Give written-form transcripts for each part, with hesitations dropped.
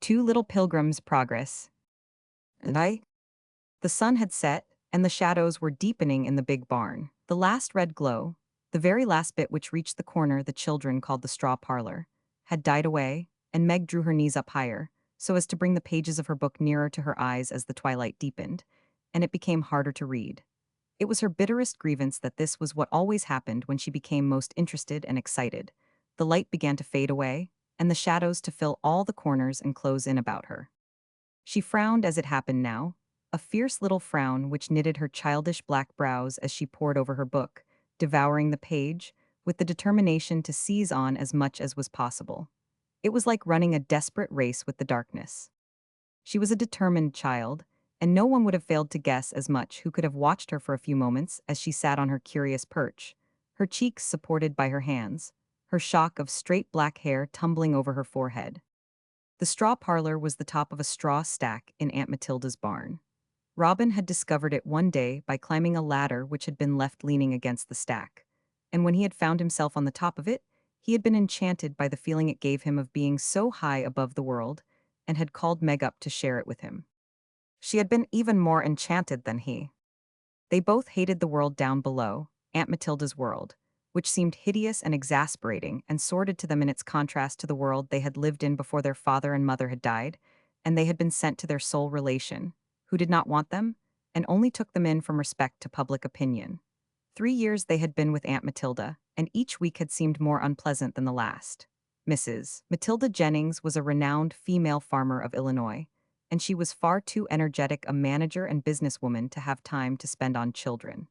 Two little pilgrims' progress. And I? The sun had set, and the shadows were deepening in the big barn. The last red glow, the very last bit which reached the corner the children called the straw parlor, had died away, and Meg drew her knees up higher, so as to bring the pages of her book nearer to her eyes as the twilight deepened, and it became harder to read. It was her bitterest grievance that this was what always happened when she became most interested and excited. The light began to fade away, and the shadows to fill all the corners and close in about her. She frowned as it happened now, a fierce little frown which knitted her childish black brows as she pored over her book, devouring the page, with the determination to seize on as much as was possible. It was like running a desperate race with the darkness. She was a determined child, and no one would have failed to guess as much who could have watched her for a few moments as she sat on her curious perch, her cheeks supported by her hands, her shock of straight black hair tumbling over her forehead. The straw parlor was the top of a straw stack in Aunt Matilda's barn. Robin had discovered it one day by climbing a ladder which had been left leaning against the stack, and when he had found himself on the top of it, he had been enchanted by the feeling it gave him of being so high above the world, and had called Meg up to share it with him. She had been even more enchanted than he. They both hated the world down below, Aunt Matilda's world, which seemed hideous and exasperating and sordid to them in its contrast to the world they had lived in before their father and mother had died, and they had been sent to their sole relation, who did not want them, and only took them in from respect to public opinion. 3 years they had been with Aunt Matilda, and each week had seemed more unpleasant than the last. Mrs. Matilda Jennings was a renowned female farmer of Illinois, and she was far too energetic a manager and businesswoman to have time to spend on children.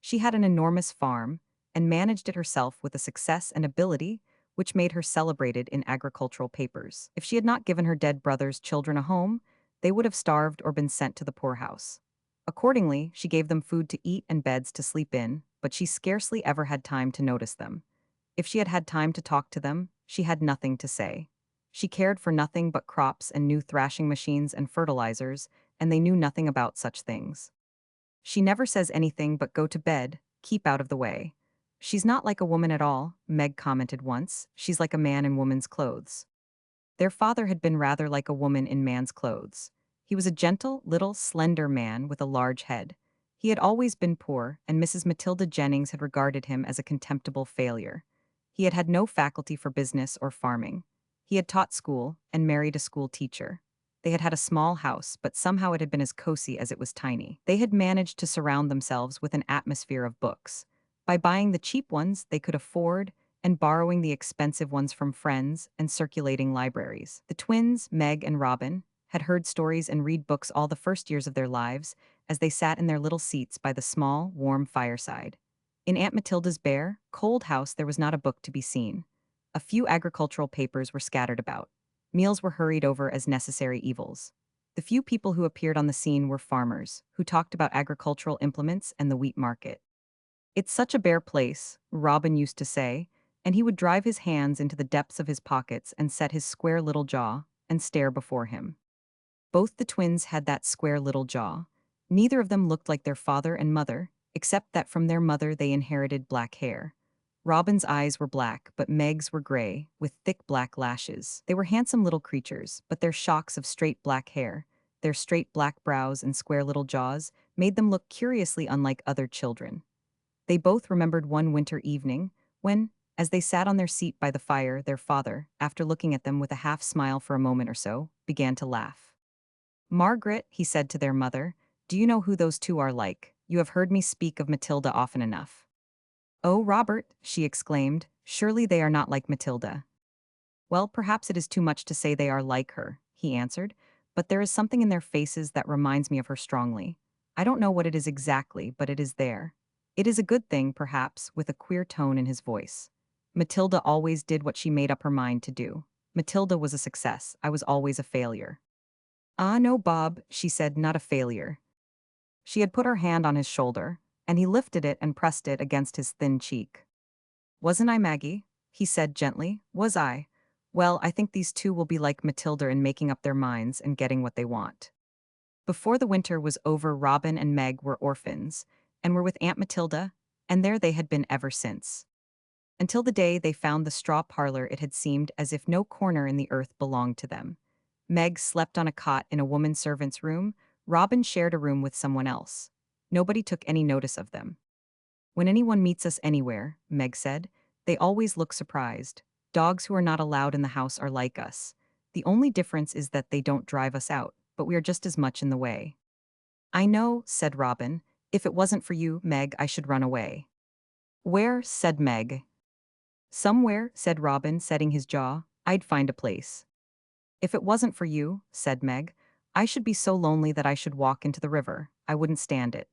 She had an enormous farm, and managed it herself with a success and ability which made her celebrated in agricultural papers. If she had not given her dead brother's children a home, they would have starved or been sent to the poorhouse. Accordingly, she gave them food to eat and beds to sleep in, but she scarcely ever had time to notice them. If she had had time to talk to them, she had nothing to say. She cared for nothing but crops and new thrashing machines and fertilizers, and they knew nothing about such things. She never says anything but go to bed, keep out of the way. She's not like a woman at all, Meg commented once, she's like a man in woman's clothes. Their father had been rather like a woman in man's clothes. He was a gentle, little, slender man with a large head. He had always been poor, and Mrs. Matilda Jennings had regarded him as a contemptible failure. He had had no faculty for business or farming. He had taught school and married a school teacher. They had had a small house, but somehow it had been as cozy as it was tiny. They had managed to surround themselves with an atmosphere of books. By buying the cheap ones they could afford, and borrowing the expensive ones from friends and circulating libraries. The twins, Meg and Robin, had heard stories and read books all the first years of their lives as they sat in their little seats by the small, warm fireside. In Aunt Matilda's bare, cold house there was not a book to be seen. A few agricultural papers were scattered about. Meals were hurried over as necessary evils. The few people who appeared on the scene were farmers, who talked about agricultural implements and the wheat market. "It's such a bare place," Robin used to say, and he would drive his hands into the depths of his pockets and set his square little jaw and stare before him. Both the twins had that square little jaw. Neither of them looked like their father and mother, except that from their mother they inherited black hair. Robin's eyes were black, but Meg's were gray, with thick black lashes. They were handsome little creatures, but their shocks of straight black hair, their straight black brows and square little jaws, made them look curiously unlike other children. They both remembered one winter evening, when, as they sat on their seat by the fire, their father, after looking at them with a half smile for a moment or so, began to laugh. "Margaret," he said to their mother, "do you know who those two are like? You have heard me speak of Matilda often enough." "Oh, Robert," she exclaimed, "surely they are not like Matilda." "Well, perhaps it is too much to say they are like her," he answered, "but there is something in their faces that reminds me of her strongly. I don't know what it is exactly, but it is there. It is a good thing, perhaps," with a queer tone in his voice. "Matilda always did what she made up her mind to do. Matilda was a success. I was always a failure." "Ah, no, Bob," she said, "not a failure." She had put her hand on his shoulder, and he lifted it and pressed it against his thin cheek. "Wasn't I, Maggie?" he said gently. "Was I? Well, I think these two will be like Matilda in making up their minds and getting what they want." Before the winter was over, Robin and Meg were orphans, and were with Aunt Matilda, and there they had been ever since. Until the day they found the straw parlor, it had seemed as if no corner in the earth belonged to them. Meg slept on a cot in a woman servant's room. Robin shared a room with someone else. Nobody took any notice of them. When anyone meets us anywhere, Meg said, they always look surprised. Dogs who are not allowed in the house are like us. The only difference is that they don't drive us out, but we are just as much in the way. I know, said Robin. If it wasn't for you, Meg, I should run away. Where? Said Meg. Somewhere, said Robin, setting his jaw. I'd find a place. If it wasn't for you, said Meg, I should be so lonely that I should walk into the river. I wouldn't stand it.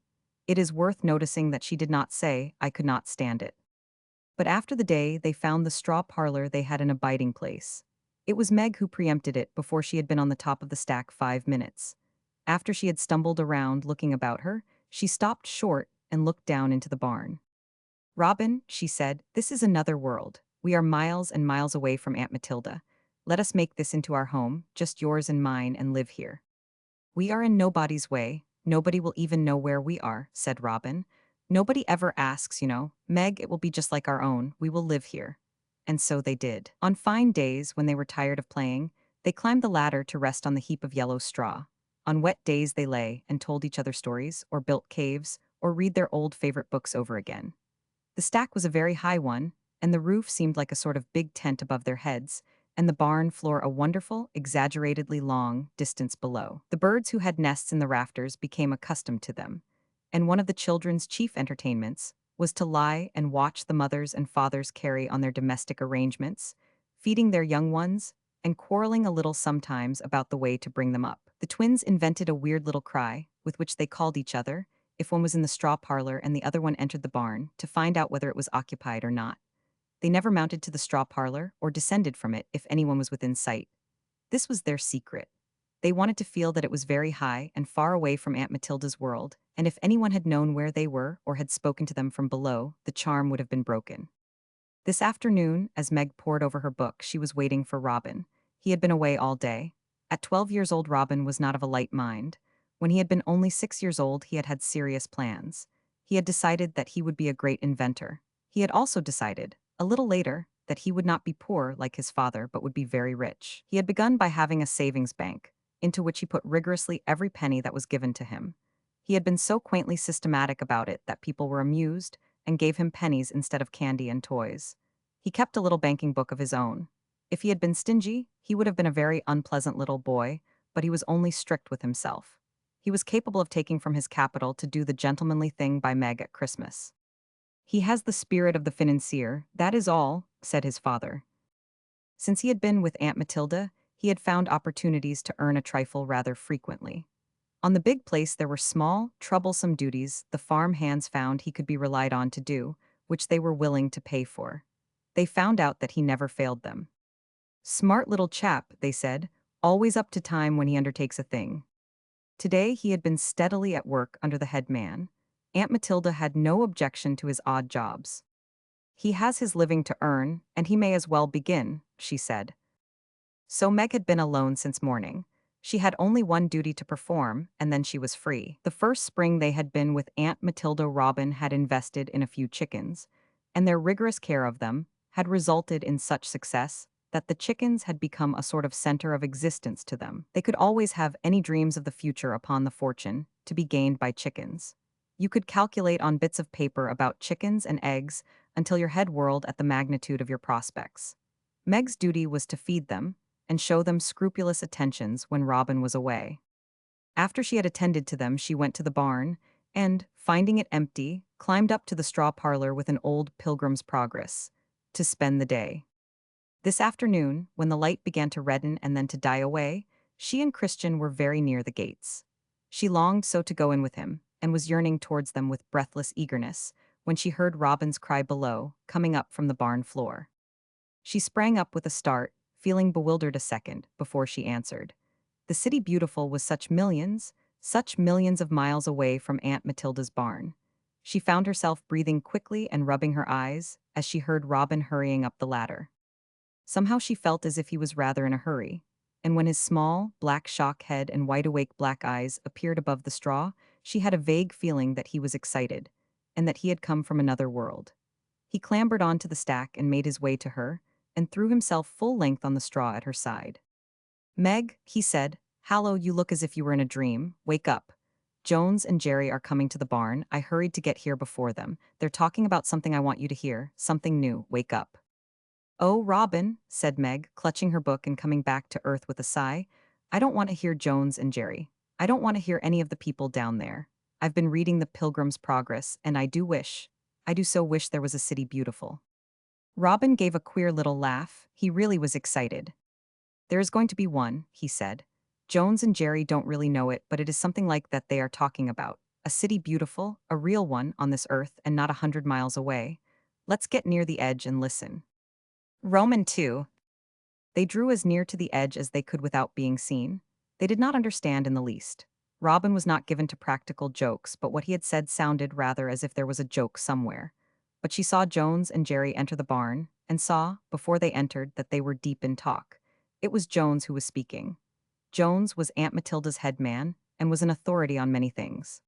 It is worth noticing that she did not say, I could not stand it. But after the day they found the straw parlor, they had an abiding place. It was Meg who preempted it before she had been on the top of the stack 5 minutes. After she had stumbled around looking about her, she stopped short and looked down into the barn. Robin, she said, this is another world. We are miles and miles away from Aunt Matilda. Let us make this into our home, just yours and mine, and live here. We are in nobody's way. Nobody will even know where we are, said Robin. Nobody ever asks, Meg, it will be just like our own. We will live here. And so they did. On fine days, when they were tired of playing, they climbed the ladder to rest on the heap of yellow straw. On wet days, they lay and told each other stories, or built caves, or read their old favorite books over again. The stack was a very high one, and the roof seemed like a sort of big tent above their heads, and the barn floor a wonderful, exaggeratedly long distance below. The birds who had nests in the rafters became accustomed to them, and one of the children's chief entertainments was to lie and watch the mothers and fathers carry on their domestic arrangements, feeding their young ones, and quarreling a little sometimes about the way to bring them up. The twins invented a weird little cry, with which they called each other, if one was in the straw parlor and the other one entered the barn, to find out whether it was occupied or not. They never mounted to the straw parlor or descended from it if anyone was within sight. This was their secret. They wanted to feel that it was very high and far away from Aunt Matilda's world, and if anyone had known where they were or had spoken to them from below, the charm would have been broken. This afternoon, as Meg pored over her book, she was waiting for Robin. He had been away all day. At 12 years old, Robin was not of a light mind. When he had been only 6 years old, he had had serious plans. He had decided that he would be a great inventor. He had also decided, a little later, that he would not be poor like his father but would be very rich. He had begun by having a savings bank, into which he put rigorously every penny that was given to him. He had been so quaintly systematic about it that people were amused and gave him pennies instead of candy and toys. He kept a little banking book of his own. If he had been stingy, he would have been a very unpleasant little boy, but he was only strict with himself. He was capable of taking from his capital to do the gentlemanly thing by Meg at Christmas. He has the spirit of the financier, that is all, said his father. Since he had been with Aunt Matilda, he had found opportunities to earn a trifle rather frequently. On the big place there were small, troublesome duties the farm hands found he could be relied on to do, which they were willing to pay for. They found out that he never failed them. Smart little chap, they said, always up to time when he undertakes a thing. Today he had been steadily at work under the head man. Aunt Matilda had no objection to his odd jobs. He has his living to earn, and he may as well begin, she said. So Meg had been alone since morning. She had only one duty to perform, and then she was free. The first spring they had been with Aunt Matilda, Robin had invested in a few chickens, and their rigorous care of them had resulted in such success that the chickens had become a sort of center of existence to them. They could always have any dreams of the future upon the fortune to be gained by chickens. You could calculate on bits of paper about chickens and eggs until your head whirled at the magnitude of your prospects. Meg's duty was to feed them and show them scrupulous attentions when Robin was away. After she had attended to them, she went to the barn and, finding it empty, climbed up to the straw parlor with an old Pilgrim's Progress to spend the day. This afternoon, when the light began to redden and then to die away, she and Christian were very near the gates. She longed so to go in with him, and was yearning towards them with breathless eagerness, when she heard Robin's cry below, coming up from the barn floor. She sprang up with a start, feeling bewildered a second, before she answered. The City Beautiful was such millions of miles away from Aunt Matilda's barn. She found herself breathing quickly and rubbing her eyes as she heard Robin hurrying up the ladder. Somehow she felt as if he was rather in a hurry, and when his small, black shock head and wide-awake black eyes appeared above the straw, she had a vague feeling that he was excited, and that he had come from another world. He clambered onto the stack and made his way to her, and threw himself full length on the straw at her side. Meg, he said, "Hallo, you look as if you were in a dream. Wake up. Jones and Jerry are coming to the barn. I hurried to get here before them. They're talking about something I want you to hear, something new. Wake up." "Oh, Robin," said Meg, clutching her book and coming back to earth with a sigh. "I don't want to hear Jones and Jerry. I don't want to hear any of the people down there. I've been reading the Pilgrims' Progress, and I do so wish there was a city beautiful." Robin gave a queer little laugh. He really was excited. "There is going to be one," he said. "Jones and Jerry don't really know it, but it is something like that they are talking about. A city beautiful, a real one on this earth and not 100 miles away. Let's get near the edge and listen." Roman 2. They drew as near to the edge as they could without being seen. They did not understand in the least. Robin was not given to practical jokes, but what he had said sounded rather as if there was a joke somewhere. But she saw Jones and Jerry enter the barn, and saw, before they entered, that they were deep in talk. It was Jones who was speaking. Jones was Aunt Matilda's head man, and was an authority on many things.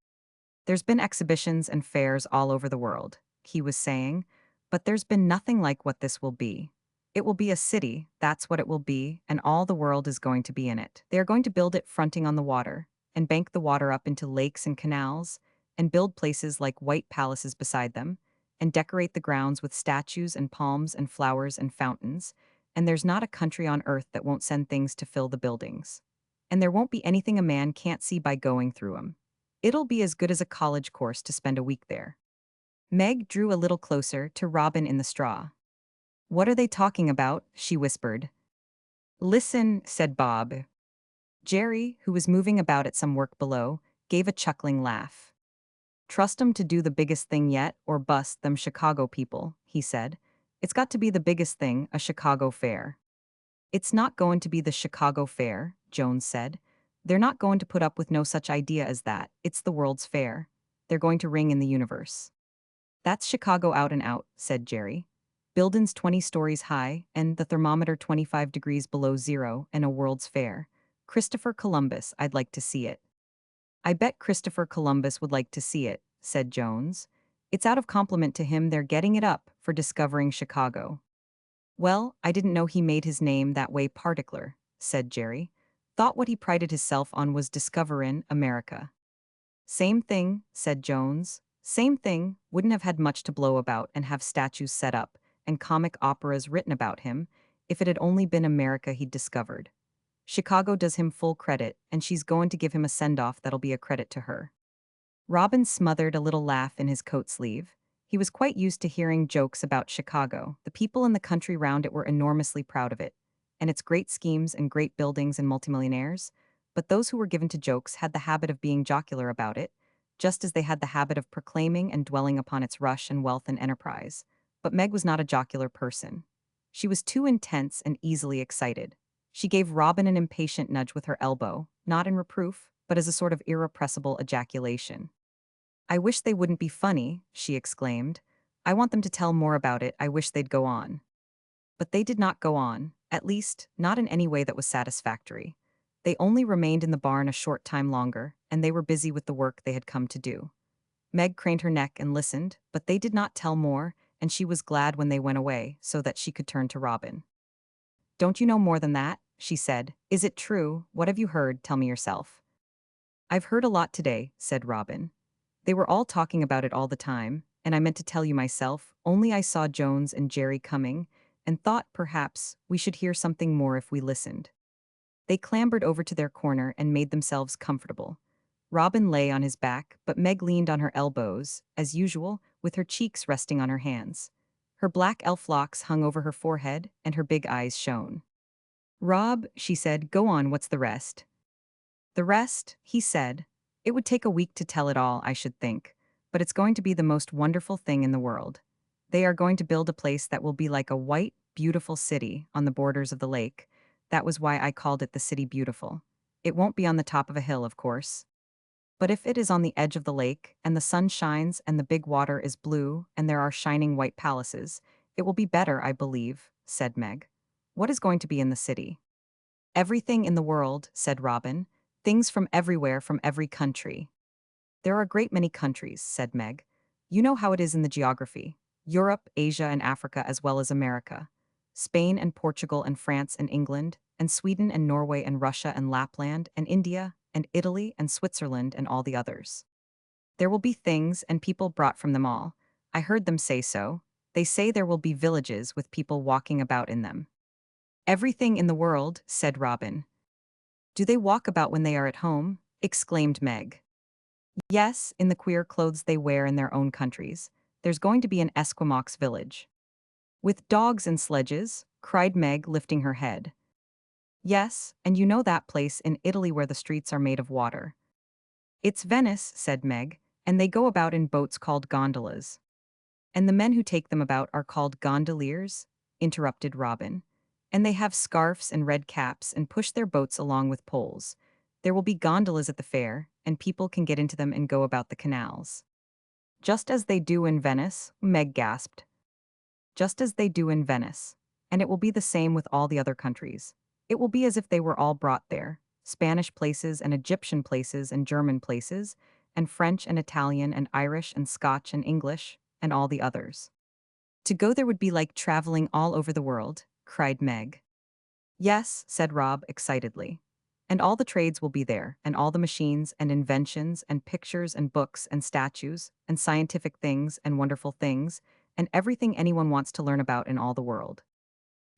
"There's been exhibitions and fairs all over the world," he was saying, "but there's been nothing like what this will be. It will be a city, that's what it will be, and all the world is going to be in it. They are going to build it fronting on the water, and bank the water up into lakes and canals, and build places like white palaces beside them, and decorate the grounds with statues and palms and flowers and fountains, and there's not a country on earth that won't send things to fill the buildings. And there won't be anything a man can't see by going through 'em. It'll be as good as a college course to spend a week there." Meg drew a little closer to Robin in the straw. "What are they talking about?" she whispered. "Listen," said Bob. Jerry, who was moving about at some work below, gave a chuckling laugh. "Trust 'em to do the biggest thing yet, or bust them Chicago people," he said. "It's got to be the biggest thing, a Chicago fair." "It's not going to be the Chicago Fair," Jones said. "They're not going to put up with no such idea as that. It's the World's Fair. They're going to ring in the universe." "That's Chicago out and out," said Jerry. "Buildings 20 stories high, and the thermometer 25 degrees below zero, and a World's Fair. Christopher Columbus, I'd like to see it." "I bet Christopher Columbus would like to see it," said Jones. "It's out of compliment to him they're getting it up for discovering Chicago." "Well, I didn't know he made his name that way particular," said Jerry. "Thought what he prided hisself on was discoverin' America." "Same thing," said Jones. "Same thing, wouldn't have had much to blow about and have statues set up, and comic operas written about him, if it had only been America he'd discovered. Chicago does him full credit, and she's goin' to give him a send-off that'll be a credit to her." Robin smothered a little laugh in his coat sleeve. He was quite used to hearing jokes about Chicago. The people in the country round it were enormously proud of it, and its great schemes and great buildings and multimillionaires, but those who were given to jokes had the habit of being jocular about it, just as they had the habit of proclaiming and dwelling upon its rush and wealth and enterprise. But Meg was not a jocular person. She was too intense and easily excited. She gave Robin an impatient nudge with her elbow, not in reproof, but as a sort of irrepressible ejaculation. "I wish they wouldn't be funny," she exclaimed. "I want them to tell more about it. I wish they'd go on." But they did not go on, at least, not in any way that was satisfactory. They only remained in the barn a short time longer, and they were busy with the work they had come to do. Meg craned her neck and listened, but they did not tell more, and she was glad when they went away, so that she could turn to Robin. "Don't you know more than that?" she said. "Is it true? What have you heard? Tell me yourself." "I've heard a lot today," said Robin. "They were all talking about it all the time, and I meant to tell you myself, only I saw Jones and Jerry coming, and thought, perhaps, we should hear something more if we listened." They clambered over to their corner and made themselves comfortable. Robin lay on his back, but Meg leaned on her elbows, as usual, with her cheeks resting on her hands. Her black elf locks hung over her forehead, and her big eyes shone. "Rob," she said, "go on, what's the rest?" "The rest," he said. "It would take a week to tell it all, I should think. But it's going to be the most wonderful thing in the world. They are going to build a place that will be like a white, beautiful city on the borders of the lake. That was why I called it the City Beautiful. It won't be on the top of a hill, of course. But if it is on the edge of the lake, and the sun shines and the big water is blue, and there are shining white palaces, it will be better, I believe," said Meg. "What is going to be in the city?" "Everything in the world," said Robin. "Things from everywhere, from every country." "There are a great many countries," said Meg. "You know how it is in the geography. Europe, Asia, and Africa, as well as America. Spain and Portugal and France and England, and Sweden and Norway and Russia and Lapland and India and Italy and Switzerland and all the others. There will be things and people brought from them all. I heard them say so. They say there will be villages with people walking about in them. Everything in the world, said Robin. Do they walk about when they are at home? Exclaimed Meg. Yes, in the queer clothes they wear in their own countries. There's going to be an Esquimaux village. With dogs and sledges, cried Meg, lifting her head. Yes, and you know that place in Italy where the streets are made of water. It's Venice, said Meg, and they go about in boats called gondolas. And the men who take them about are called gondoliers, interrupted Robin. And they have scarfs and red caps and push their boats along with poles. There will be gondolas at the fair, and people can get into them and go about the canals. Just as they do in Venice, Meg gasped. Just as they do in Venice. And it will be the same with all the other countries. It will be as if they were all brought there. Spanish places and Egyptian places and German places, and French and Italian and Irish and Scotch and English, and all the others. To go there would be like traveling all over the world, cried Meg. Yes, said Rob excitedly. And all the trades will be there, and all the machines and inventions and pictures and books and statues and scientific things and wonderful things and everything anyone wants to learn about in all the world.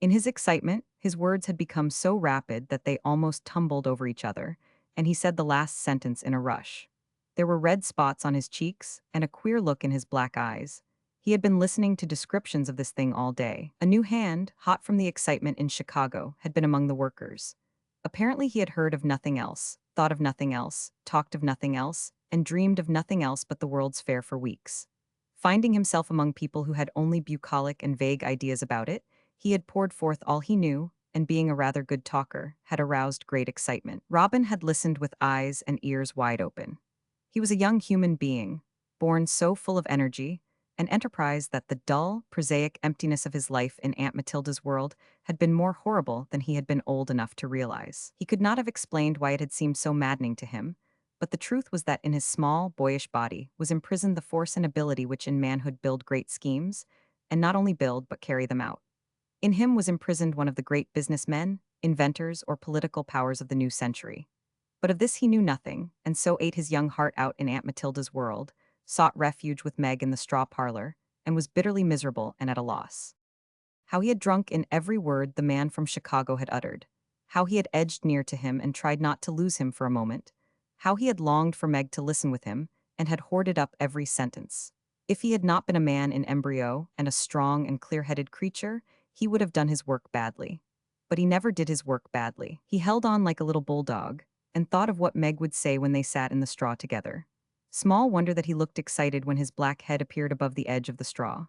In his excitement, his words had become so rapid that they almost tumbled over each other, and he said the last sentence in a rush. There were red spots on his cheeks and a queer look in his black eyes. He had been listening to descriptions of this thing all day. A new hand, hot from the excitement in Chicago, had been among the workers. Apparently he had heard of nothing else, thought of nothing else, talked of nothing else, and dreamed of nothing else but the World's Fair for weeks. Finding himself among people who had only bucolic and vague ideas about it, he had poured forth all he knew, and being a rather good talker, had aroused great excitement. Robin had listened with eyes and ears wide open. He was a young human being, born so full of energy and enterprise that the dull, prosaic emptiness of his life in Aunt Matilda's world had been more horrible than he had been old enough to realize. He could not have explained why it had seemed so maddening to him, but the truth was that in his small, boyish body was imprisoned the force and ability which in manhood build great schemes, and not only build but carry them out. In him was imprisoned one of the great businessmen, inventors, or political powers of the new century. But of this he knew nothing, and so ate his young heart out in Aunt Matilda's world, sought refuge with Meg in the straw parlor, and was bitterly miserable and at a loss. How he had drunk in every word the man from Chicago had uttered. How he had edged near to him and tried not to lose him for a moment. How he had longed for Meg to listen with him, and had hoarded up every sentence. If he had not been a man in embryo and a strong and clear-headed creature, he would have done his work badly. But he never did his work badly. He held on like a little bulldog, and thought of what Meg would say when they sat in the straw together. Small wonder that he looked excited when his black head appeared above the edge of the straw.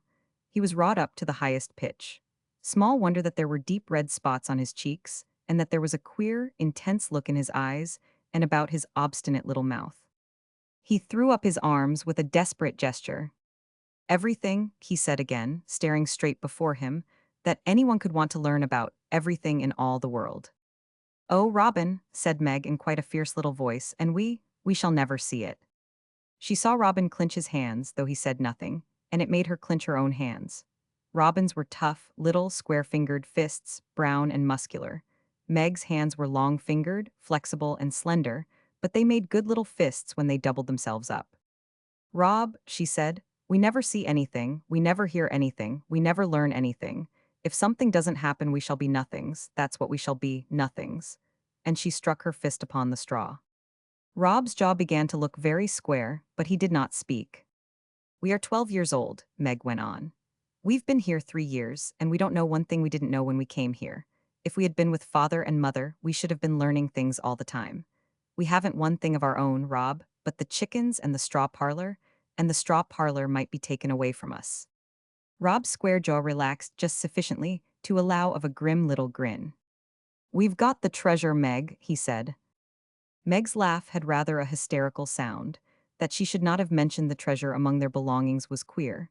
He was wrought up to the highest pitch. Small wonder that there were deep red spots on his cheeks, and that there was a queer, intense look in his eyes and about his obstinate little mouth. He threw up his arms with a desperate gesture. Everything, he said again, staring straight before him, that anyone could want to learn about everything in all the world. Oh, Robin, said Meg in quite a fierce little voice, and we shall never see it. She saw Robin clinch his hands, though he said nothing, and it made her clinch her own hands. Robin's were tough, little, square-fingered fists, brown and muscular. Meg's hands were long-fingered, flexible, and slender, but they made good little fists when they doubled themselves up. Rob, she said, we never see anything, we never hear anything, we never learn anything. If something doesn't happen, we shall be nothings, that's what we shall be, nothings. And she struck her fist upon the straw. Rob's jaw began to look very square, but he did not speak. We are 12 years old, Meg went on. We've been here 3 years, and we don't know one thing we didn't know when we came here. If we had been with father and mother, we should have been learning things all the time. We haven't one thing of our own, Rob, but the chickens and the straw parlor, and the straw parlor might be taken away from us. Rob's square jaw relaxed just sufficiently to allow of a grim little grin. We've got the treasure, Meg, he said. Meg's laugh had rather a hysterical sound. That she should not have mentioned the treasure among their belongings was queer.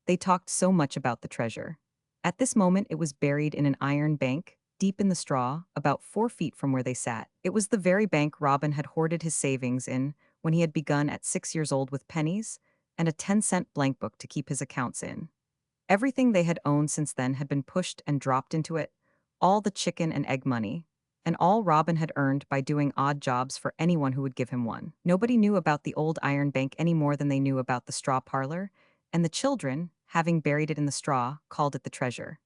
They talked so much about the treasure. At this moment it was buried in an iron bank, deep in the straw, about 4 feet from where they sat. It was the very bank Robin had hoarded his savings in when he had begun at 6 years old with pennies, and a 10-cent blank book to keep his accounts in. Everything they had owned since then had been pushed and dropped into it, all the chicken and egg money. and all Robin had earned by doing odd jobs for anyone who would give him one. Nobody knew about the old iron bank any more than they knew about the straw parlor, and the children, having buried it in the straw, called it the treasure.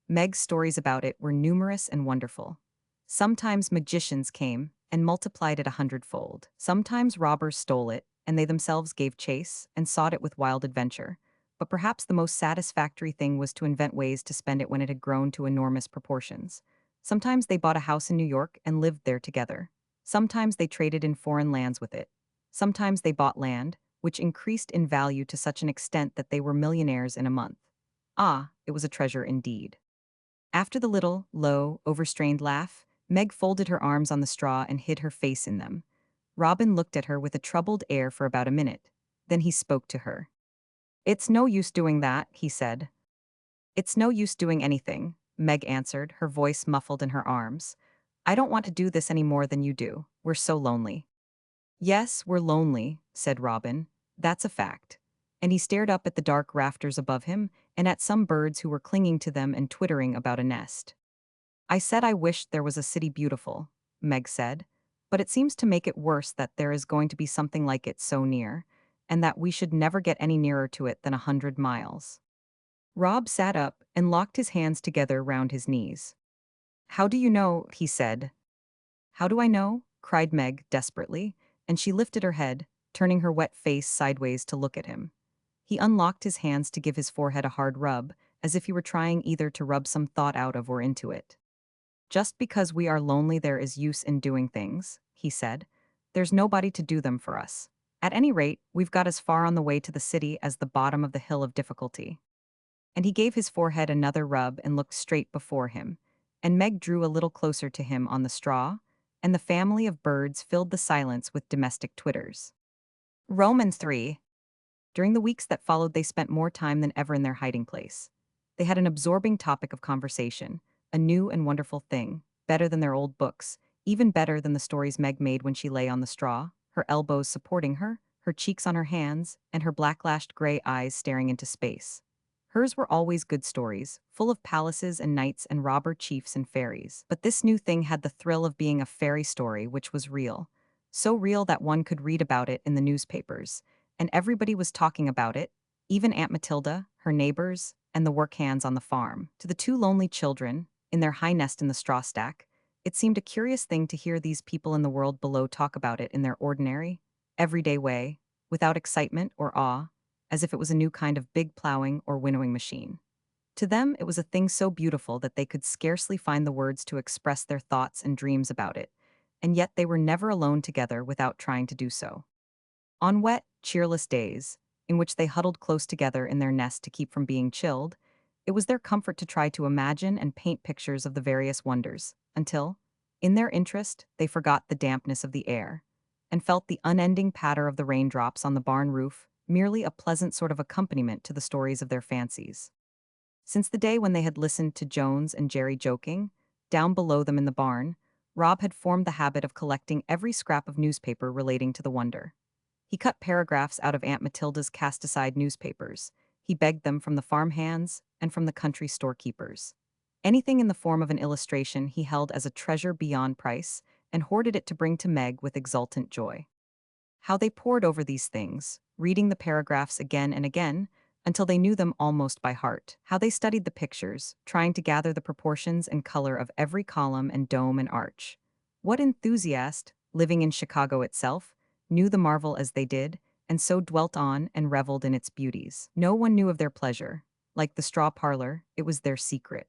Meg's stories about it were numerous and wonderful. Sometimes magicians came and multiplied it 100-fold. Sometimes robbers stole it, and they themselves gave chase and sought it with wild adventure. But perhaps the most satisfactory thing was to invent ways to spend it when it had grown to enormous proportions. Sometimes they bought a house in New York and lived there together. Sometimes they traded in foreign lands with it. Sometimes they bought land, which increased in value to such an extent that they were millionaires in a month. Ah, it was a treasure indeed. After the little, low, overstrained laugh, Meg folded her arms on the straw and hid her face in them. Robin looked at her with a troubled air for about a minute. Then he spoke to her. "It's no use doing that," he said. "It's no use doing anything," Meg answered, her voice muffled in her arms. "I don't want to do this any more than you do. We're so lonely." "Yes, we're lonely," said Robin. "That's a fact." And he stared up at the dark rafters above him and at some birds who were clinging to them and twittering about a nest. "I said I wished there was a city beautiful," Meg said, "but it seems to make it worse that there is going to be something like it so near, and that we should never get any nearer to it than 100 miles. Rob sat up and locked his hands together round his knees. "How do you know?" he said. "How do I know?" cried Meg desperately, and she lifted her head, turning her wet face sideways to look at him. He unlocked his hands to give his forehead a hard rub, as if he were trying either to rub some thought out of or into it. "Just because we are lonely there is use in doing things," he said. "There's nobody to do them for us. At any rate, we've got as far on the way to the city as the bottom of the hill of difficulty." And he gave his forehead another rub and looked straight before him. And Meg drew a little closer to him on the straw, and the family of birds filled the silence with domestic twitters. Romans 3. During the weeks that followed, they spent more time than ever in their hiding place. They had an absorbing topic of conversation, a new and wonderful thing, better than their old books, even better than the stories Meg made when she lay on the straw, her elbows supporting her cheeks on her hands, and her black-lashed gray eyes staring into space. Hers were always good stories, full of palaces and knights and robber chiefs and fairies. But this new thing had the thrill of being a fairy story which was real. So real that one could read about it in the newspapers. And everybody was talking about it, even Aunt Matilda, her neighbors, and the work hands on the farm. To the two lonely children, in their high nest in the straw stack, it seemed a curious thing to hear these people in the world below talk about it in their ordinary, everyday way, without excitement or awe, as if it was a new kind of big plowing or winnowing machine. To them, it was a thing so beautiful that they could scarcely find the words to express their thoughts and dreams about it, and yet they were never alone together without trying to do so. On wet, cheerless days, in which they huddled close together in their nest to keep from being chilled, it was their comfort to try to imagine and paint pictures of the various wonders, until, in their interest, they forgot the dampness of the air, and felt the unending patter of the raindrops on the barn roof merely a pleasant sort of accompaniment to the stories of their fancies. Since the day when they had listened to Jones and Jerry joking, down below them in the barn, Rob had formed the habit of collecting every scrap of newspaper relating to the wonder. He cut paragraphs out of Aunt Matilda's cast-aside newspapers. He begged them from the farm hands and from the country storekeepers. Anything in the form of an illustration he held as a treasure beyond price and hoarded it to bring to Meg with exultant joy. How they pored over these things, reading the paragraphs again and again, until they knew them almost by heart. How they studied the pictures, trying to gather the proportions and color of every column and dome and arch. What enthusiast, living in Chicago itself, knew the marvel as they did, and so dwelt on and reveled in its beauties? No one knew of their pleasure. Like the straw parlor, it was their secret.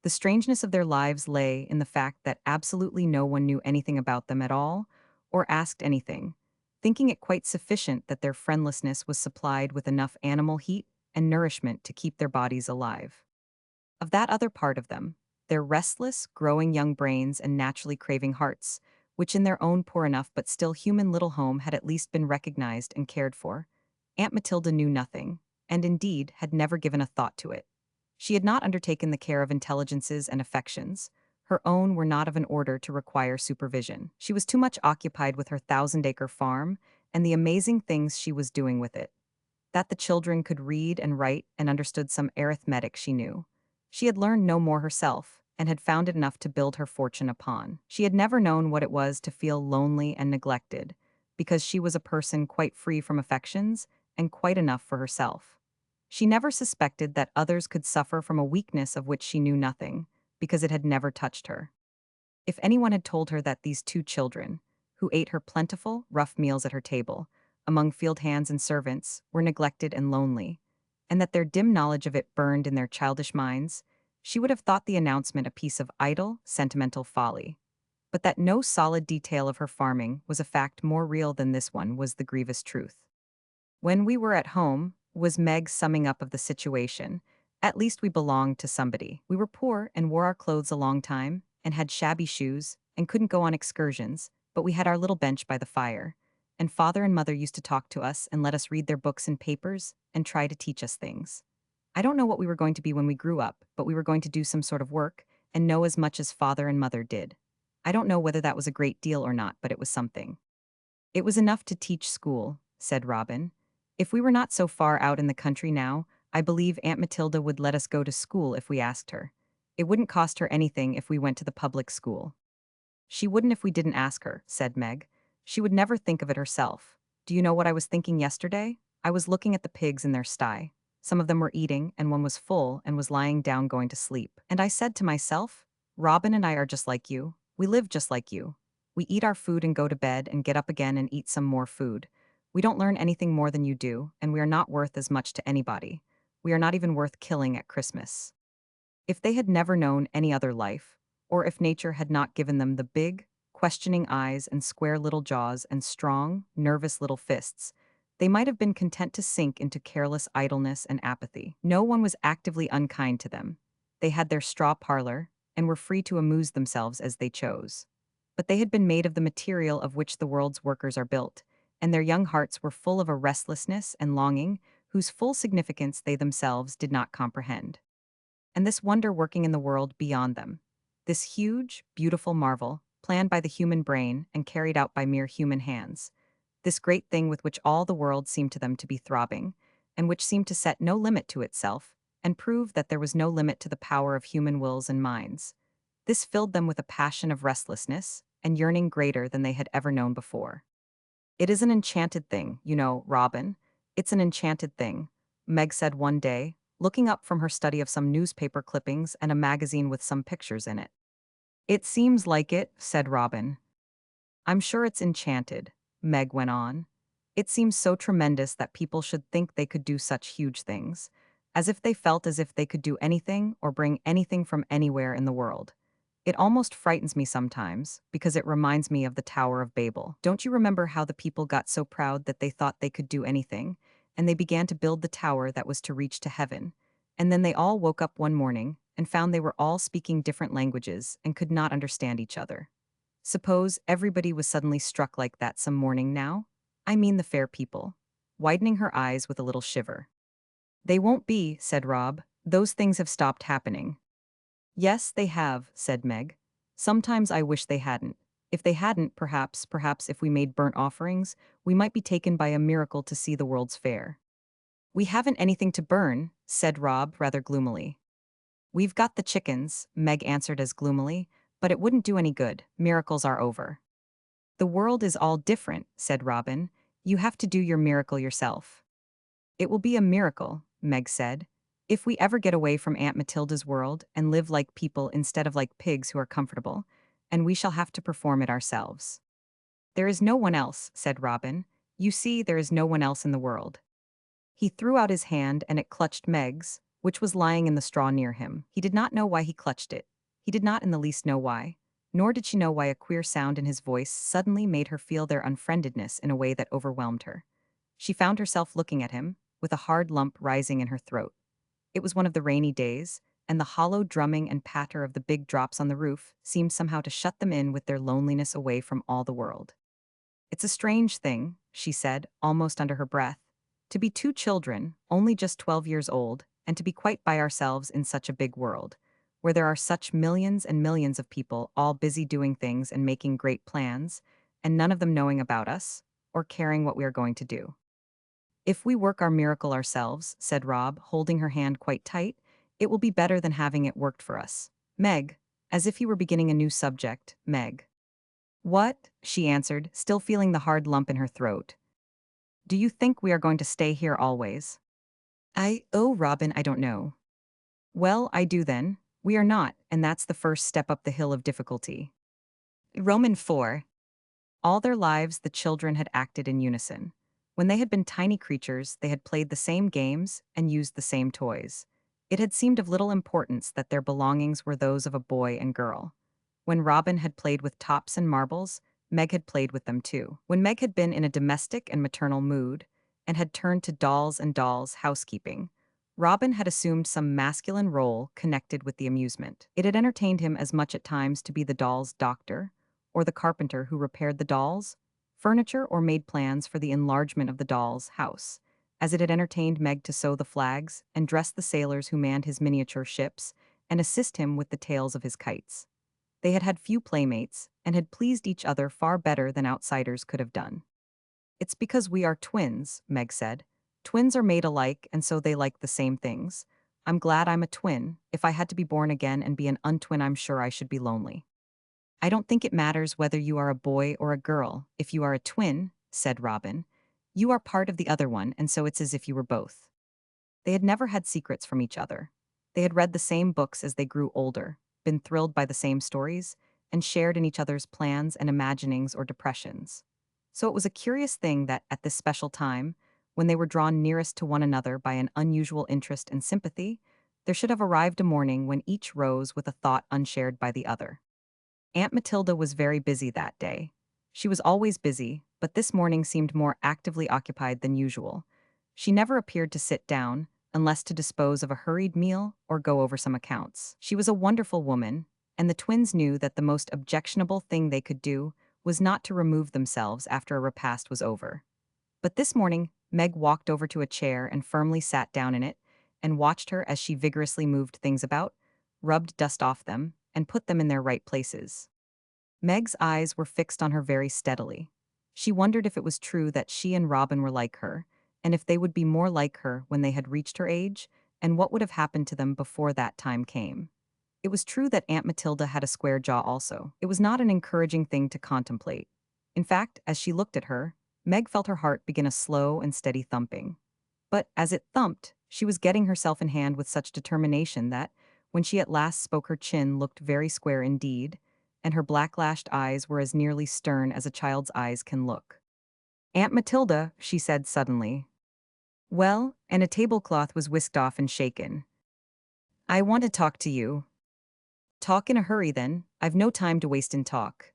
The strangeness of their lives lay in the fact that absolutely no one knew anything about them at all, or asked anything, thinking it quite sufficient that their friendlessness was supplied with enough animal heat and nourishment to keep their bodies alive. Of that other part of them, their restless, growing young brains and naturally craving hearts, which in their own poor enough but still human little home had at least been recognized and cared for, Aunt Matilda knew nothing, and indeed had never given a thought to it. She had not undertaken the care of intelligences and affections. Her own were not of an order to require supervision. She was too much occupied with her 1,000-acre farm and the amazing things she was doing with it. That the children could read and write and understood some arithmetic she knew. She had learned no more herself, and had found it enough to build her fortune upon. She had never known what it was to feel lonely and neglected, because she was a person quite free from affections and quite enough for herself. She never suspected that others could suffer from a weakness of which she knew nothing, because it had never touched her. If anyone had told her that these two children, who ate her plentiful, rough meals at her table, among field hands and servants, were neglected and lonely, and that their dim knowledge of it burned in their childish minds, she would have thought the announcement a piece of idle, sentimental folly. But that no solid detail of her farming was a fact more real than this one was the grievous truth. When we were at home, was Meg's summing up of the situation, at least we belonged to somebody. We were poor and wore our clothes a long time, and had shabby shoes, and couldn't go on excursions, but we had our little bench by the fire. And father and mother used to talk to us and let us read their books and papers and try to teach us things. I don't know what we were going to be when we grew up, but we were going to do some sort of work and know as much as father and mother did. I don't know whether that was a great deal or not, but it was something. It was enough to teach school, said Robin. If we were not so far out in the country now, I believe Aunt Matilda would let us go to school if we asked her. It wouldn't cost her anything if we went to the public school. She wouldn't if we didn't ask her, said Meg. She would never think of it herself. Do you know what I was thinking yesterday? I was looking at the pigs in their sty. Some of them were eating, and one was full and was lying down going to sleep. And I said to myself, Robin and I are just like you. We live just like you. We eat our food and go to bed and get up again and eat some more food. We don't learn anything more than you do, and we are not worth as much to anybody. We are not even worth killing at Christmas. If they had never known any other life, or if nature had not given them the big, questioning eyes and square little jaws and strong, nervous little fists, they might have been content to sink into careless idleness and apathy. No one was actively unkind to them. They had their straw parlor, and were free to amuse themselves as they chose. But they had been made of the material of which the world's workers are built, and their young hearts were full of a restlessness and longing whose full significance they themselves did not comprehend. And this wonder working in the world beyond them, this huge, beautiful marvel, planned by the human brain and carried out by mere human hands, this great thing with which all the world seemed to them to be throbbing, and which seemed to set no limit to itself, and prove that there was no limit to the power of human wills and minds. This filled them with a passion of restlessness and yearning greater than they had ever known before. It is an enchanted thing, you know, Robin. It's an enchanted thing, Meg said one day, looking up from her study of some newspaper clippings and a magazine with some pictures in it. It seems like it, said Robin. I'm sure it's enchanted, Meg went on. It seems so tremendous that people should think they could do such huge things, as if they felt as if they could do anything or bring anything from anywhere in the world. It almost frightens me sometimes, because it reminds me of the Tower of Babel. Don't you remember how the people got so proud that they thought they could do anything, and they began to build the tower that was to reach to heaven? And then they all woke up one morning and found they were all speaking different languages and could not understand each other. Suppose everybody was suddenly struck like that some morning now? I mean the fair people. Widening her eyes with a little shiver. They won't be, said Rob. Those things have stopped happening. Yes, they have, said Meg. Sometimes I wish they hadn't. If they hadn't, perhaps if we made burnt offerings, we might be taken by a miracle to see the World's Fair. We haven't anything to burn, said Rob rather gloomily. We've got the chickens, Meg answered as gloomily, but it wouldn't do any good. Miracles are over. The world is all different, said Robin. You have to do your miracle yourself. It will be a miracle, Meg said, if we ever get away from Aunt Matilda's world and live like people instead of like pigs who are comfortable, and we shall have to perform it ourselves. There is no one else, said Robin. You see, there is no one else in the world. He threw out his hand and it clutched Meg's, which was lying in the straw near him. He did not know why he clutched it. He did not in the least know why. Nor did she know why a queer sound in his voice suddenly made her feel their unfriendedness in a way that overwhelmed her. She found herself looking at him, with a hard lump rising in her throat. It was one of the rainy days, and the hollow drumming and patter of the big drops on the roof seemed somehow to shut them in with their loneliness away from all the world. It's a strange thing, she said, almost under her breath, to be two children, only just 12 years old, and to be quite by ourselves in such a big world, where there are such millions and millions of people all busy doing things and making great plans, and none of them knowing about us, or caring what we are going to do. If we work our miracle ourselves, said Rob, holding her hand quite tight, it will be better than having it worked for us. Meg, as if he were beginning a new subject. Meg. What? She answered, still feeling the hard lump in her throat. Do you think we are going to stay here always? Oh, Robin, I don't know. Well, I do then. We are not, and that's the first step up the hill of difficulty. Roman 4. All their lives, the children had acted in unison. When they had been tiny creatures, they had played the same games and used the same toys. It had seemed of little importance that their belongings were those of a boy and girl. When Robin had played with tops and marbles, Meg had played with them too. When Meg had been in a domestic and maternal mood, and had turned to dolls and dolls' housekeeping, Robin had assumed some masculine role connected with the amusement. It had entertained him as much at times to be the doll's doctor, or the carpenter who repaired the dolls, furniture, or made plans for the enlargement of the doll's house, as it had entertained Meg to sew the flags and dress the sailors who manned his miniature ships and assist him with the tails of his kites. They had had few playmates and had pleased each other far better than outsiders could have done. It's because we are twins, Meg said. Twins are made alike, and so they like the same things. I'm glad I'm a twin. If I had to be born again and be an untwin, I'm sure I should be lonely. I don't think it matters whether you are a boy or a girl. If you are a twin, said Robin, you are part of the other one, and so it's as if you were both. They had never had secrets from each other. They had read the same books as they grew older, been thrilled by the same stories, and shared in each other's plans and imaginings or depressions. So it was a curious thing that, at this special time, when they were drawn nearest to one another by an unusual interest and sympathy, there should have arrived a morning when each rose with a thought unshared by the other. Aunt Matilda was very busy that day. She was always busy, but this morning seemed more actively occupied than usual. She never appeared to sit down, unless to dispose of a hurried meal or go over some accounts. She was a wonderful woman, and the twins knew that the most objectionable thing they could do was not to remove themselves after a repast was over. But this morning, Meg walked over to a chair and firmly sat down in it, and watched her as she vigorously moved things about, rubbed dust off them, and put them in their right places. Meg's eyes were fixed on her very steadily. She wondered if it was true that she and Robin were like her, and if they would be more like her when they had reached her age, and what would have happened to them before that time came. It was true that Aunt Matilda had a square jaw also. It was not an encouraging thing to contemplate. In fact, as she looked at her, Meg felt her heart begin a slow and steady thumping. But as it thumped, she was getting herself in hand with such determination that, when she at last spoke, her chin looked very square indeed, and her black-lashed eyes were as nearly stern as a child's eyes can look. Aunt Matilda, she said suddenly. Well, and a tablecloth was whisked off and shaken. I want to talk to you. Talk in a hurry then, I've no time to waste in talk.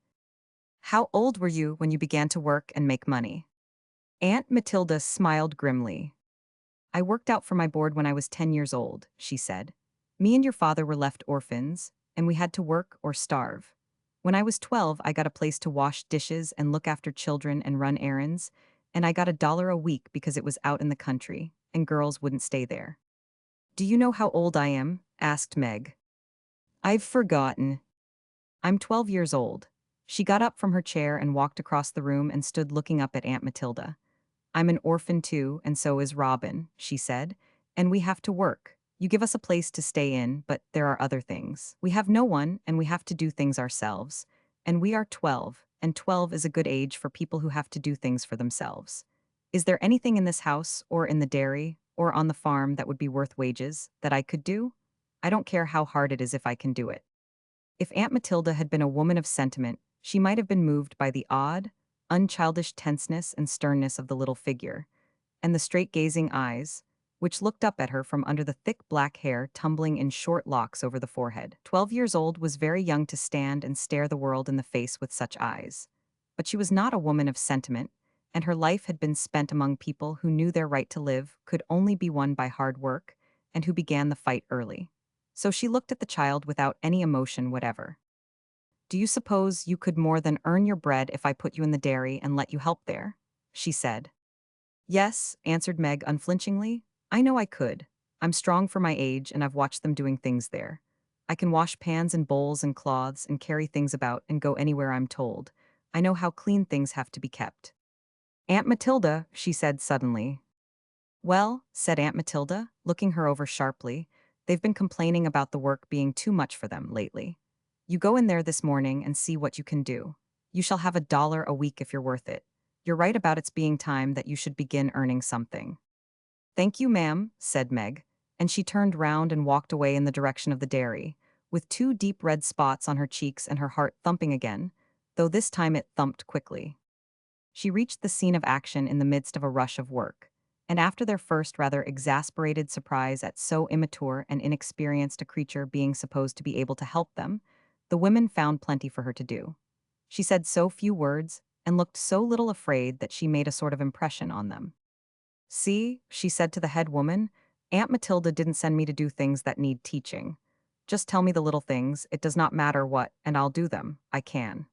How old were you when you began to work and make money? Aunt Matilda smiled grimly. I worked out for my board when I was 10 years old, she said. Me and your father were left orphans, and we had to work or starve. When I was 12, I got a place to wash dishes and look after children and run errands, and I got $1 a week because it was out in the country, and girls wouldn't stay there. Do you know how old I am? Asked Meg. I've forgotten. I'm 12 years old. She got up from her chair and walked across the room and stood looking up at Aunt Matilda. I'm an orphan too, and so is Robin, she said, and we have to work. You give us a place to stay in, but there are other things. We have no one, and we have to do things ourselves. And we are 12, and 12 is a good age for people who have to do things for themselves. Is there anything in this house, or in the dairy, or on the farm that would be worth wages, that I could do? I don't care how hard it is if I can do it. If Aunt Matilda had been a woman of sentiment, she might have been moved by the odd, unchildish tenseness and sternness of the little figure, and the straight-gazing eyes, which looked up at her from under the thick black hair tumbling in short locks over the forehead. 12 years old was very young to stand and stare the world in the face with such eyes. But she was not a woman of sentiment, and her life had been spent among people who knew their right to live could only be won by hard work, and who began the fight early. So she looked at the child without any emotion whatever. Do you suppose you could more than earn your bread if I put you in the dairy and let you help there? She said. Yes, answered Meg unflinchingly. I know I could. I'm strong for my age and I've watched them doing things there. I can wash pans and bowls and cloths and carry things about and go anywhere I'm told. I know how clean things have to be kept. Aunt Matilda, she said suddenly. Well, said Aunt Matilda, looking her over sharply, they've been complaining about the work being too much for them lately. You go in there this morning and see what you can do. You shall have $1 a week if you're worth it. You're right about its being time that you should begin earning something." "Thank you, ma'am," said Meg, and she turned round and walked away in the direction of the dairy, with two deep red spots on her cheeks and her heart thumping again, though this time it thumped quickly. She reached the scene of action in the midst of a rush of work, and after their first rather exasperated surprise at so immature and inexperienced a creature being supposed to be able to help them, the women found plenty for her to do. She said so few words and looked so little afraid that she made a sort of impression on them. "See," she said to the head woman, "Aunt Matilda didn't send me to do things that need teaching. Just tell me the little things, it does not matter what, and I'll do them. I can."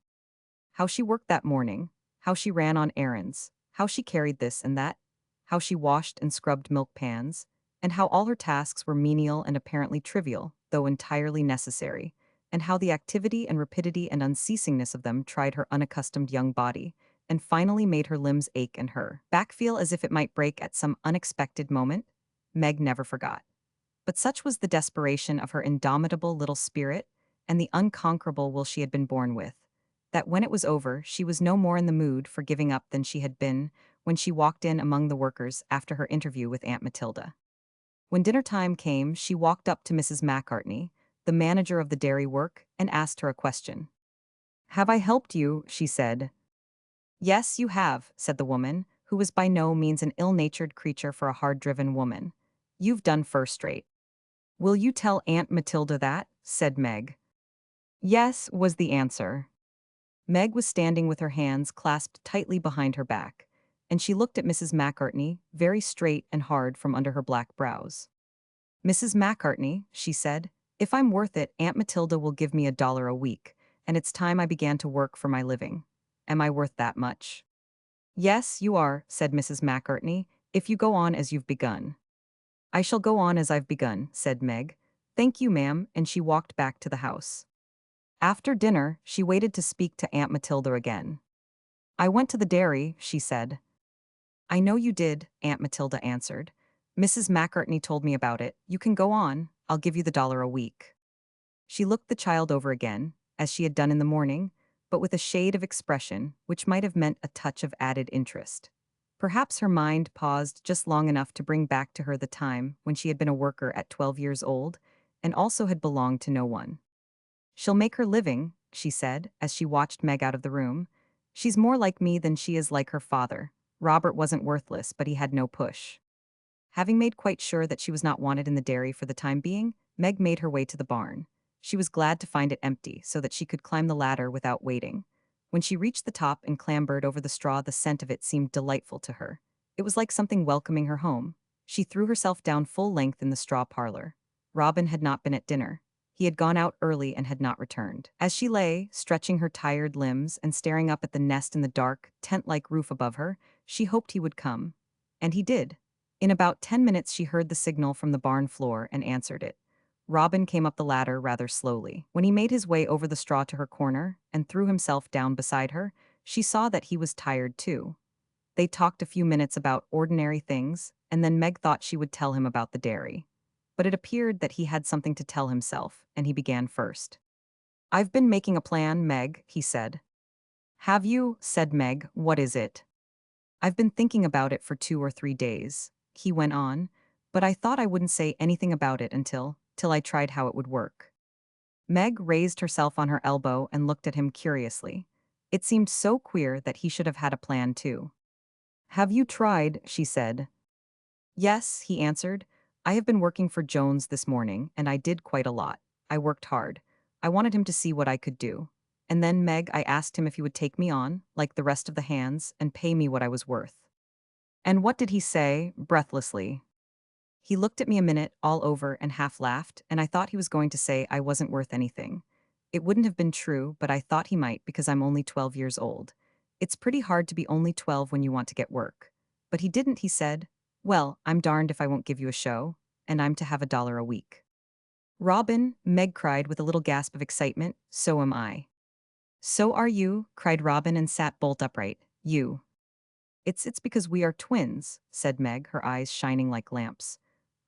How she worked that morning, how she ran on errands, how she carried this and that, how she washed and scrubbed milk pans, and how all her tasks were menial and apparently trivial, though entirely necessary, and how the activity and rapidity and unceasingness of them tried her unaccustomed young body, and finally made her limbs ache and her back feel as if it might break at some unexpected moment, Meg never forgot. But such was the desperation of her indomitable little spirit and the unconquerable will she had been born with, that when it was over she was no more in the mood for giving up than she had been when she walked in among the workers after her interview with Aunt Matilda. When dinner time came, she walked up to Mrs. Macartney, the manager of the dairy work, and asked her a question. "Have I helped you?" she said. "Yes, you have," said the woman, who was by no means an ill-natured creature for a hard-driven woman. "You've done first-rate." "Will you tell Aunt Matilda that?" said Meg. "Yes," was the answer. Meg was standing with her hands clasped tightly behind her back, and she looked at Mrs. Macartney, very straight and hard from under her black brows. "Mrs. Macartney," she said, "if I'm worth it, Aunt Matilda will give me $1 a week, and it's time I began to work for my living. Am I worth that much?" "Yes, you are," said Mrs. Macartney, "if you go on as you've begun." "I shall go on as I've begun," said Meg. "Thank you, ma'am," and she walked back to the house. After dinner, she waited to speak to Aunt Matilda again. "I went to the dairy," she said. "I know you did," Aunt Matilda answered. "Mrs. Macartney told me about it. You can go on. I'll give you the $1 a week." She looked the child over again, as she had done in the morning, but with a shade of expression which might have meant a touch of added interest. Perhaps her mind paused just long enough to bring back to her the time when she had been a worker at 12 years old, and also had belonged to no one. "She'll make her living," she said, as she watched Meg out of the room. "She's more like me than she is like her father. Robert wasn't worthless, but he had no push." Having made quite sure that she was not wanted in the dairy for the time being, Meg made her way to the barn. She was glad to find it empty, so that she could climb the ladder without waiting. When she reached the top and clambered over the straw, the scent of it seemed delightful to her. It was like something welcoming her home. She threw herself down full length in the straw parlor. Robin had not been at dinner. He had gone out early and had not returned. As she lay, stretching her tired limbs and staring up at the nest in the dark, tent-like roof above her, she hoped he would come. And he did. In about 10 minutes she heard the signal from the barn floor and answered it. Robin came up the ladder rather slowly. When he made his way over the straw to her corner and threw himself down beside her, she saw that he was tired too. They talked a few minutes about ordinary things, and then Meg thought she would tell him about the dairy. But it appeared that he had something to tell himself, and he began first. "I've been making a plan, Meg," he said. "Have you?" said Meg. "What is it?" "I've been thinking about it for 2 or 3 days," he went on, "but I thought I wouldn't say anything about it till I tried how it would work." Meg raised herself on her elbow and looked at him curiously. It seemed so queer that he should have had a plan too. "Have you tried?" she said. "Yes," he answered. "I have been working for Jones this morning, and I did quite a lot. I worked hard. I wanted him to see what I could do. And then, Meg, I asked him if he would take me on, like the rest of the hands, and pay me what I was worth." "And what did he say?" breathlessly. "He looked at me a minute all over and half laughed, and I thought he was going to say I wasn't worth anything. It wouldn't have been true, but I thought he might because I'm only 12 years old. It's pretty hard to be only 12 when you want to get work. But he didn't, he said. Well, I'm darned if I won't give you a show, and I'm to have $1 a week." "Robin," Meg cried with a little gasp of excitement, "so am I." "So are you," cried Robin and sat bolt upright. "You." It's because we are twins," said Meg, her eyes shining like lamps.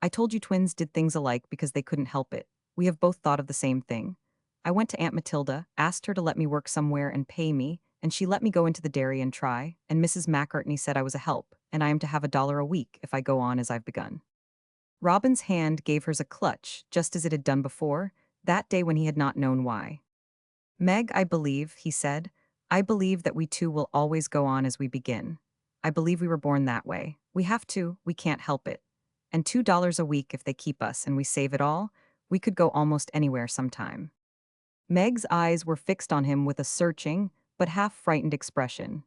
"I told you twins did things alike because they couldn't help it. We have both thought of the same thing. I went to Aunt Matilda, asked her to let me work somewhere and pay me, and she let me go into the dairy and try, and Mrs. McCartney said I was a help, and I am to have $1 a week if I go on as I've begun. Robin's hand gave hers a clutch, just as it had done before, that day when he had not known why. Meg, I believe, he said, I believe that we two will always go on as we begin. I believe we were born that way. We have to, we can't help it. And $2 a week if they keep us and we save it all, we could go almost anywhere sometime. Meg's eyes were fixed on him with a searching, but half-frightened expression.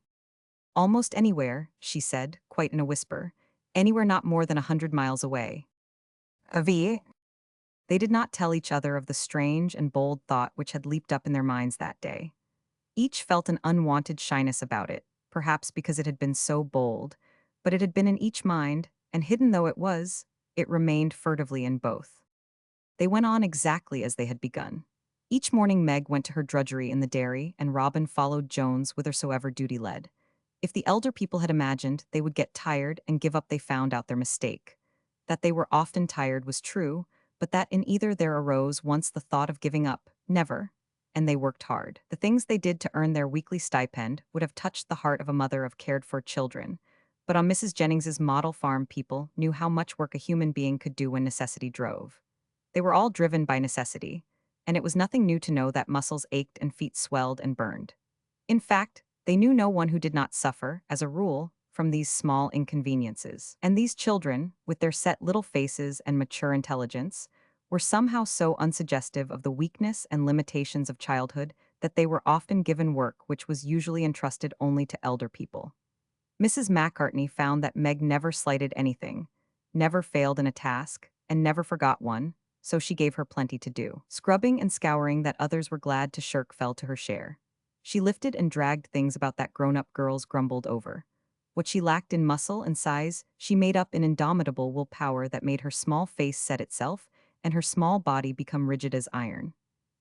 Almost anywhere, she said, quite in a whisper. Anywhere not more than 100 miles away. Avi? They did not tell each other of the strange and bold thought which had leaped up in their minds that day. Each felt an unwanted shyness about it, perhaps because it had been so bold, but it had been in each mind, and hidden though it was, it remained furtively in both. They went on exactly as they had begun. Each morning Meg went to her drudgery in the dairy, and Robin followed Jones whithersoever duty led. If the elder people had imagined they would get tired and give up, they found out their mistake. That they were often tired was true, but that in either there arose once the thought of giving up, never, and they worked hard. The things they did to earn their weekly stipend would have touched the heart of a mother of cared-for children, but on Mrs. Jennings's model farm people knew how much work a human being could do when necessity drove. They were all driven by necessity, and it was nothing new to know that muscles ached and feet swelled and burned. In fact, they knew no one who did not suffer, as a rule, from these small inconveniences. And these children, with their set little faces and mature intelligence, were somehow so unsuggestive of the weakness and limitations of childhood that they were often given work which was usually entrusted only to elder people. Mrs. McCartney found that Meg never slighted anything, never failed in a task, and never forgot one, so she gave her plenty to do. Scrubbing and scouring that others were glad to shirk fell to her share. She lifted and dragged things about that grown-up girls grumbled over. What she lacked in muscle and size, she made up in indomitable willpower that made her small face set itself and her small body become rigid as iron.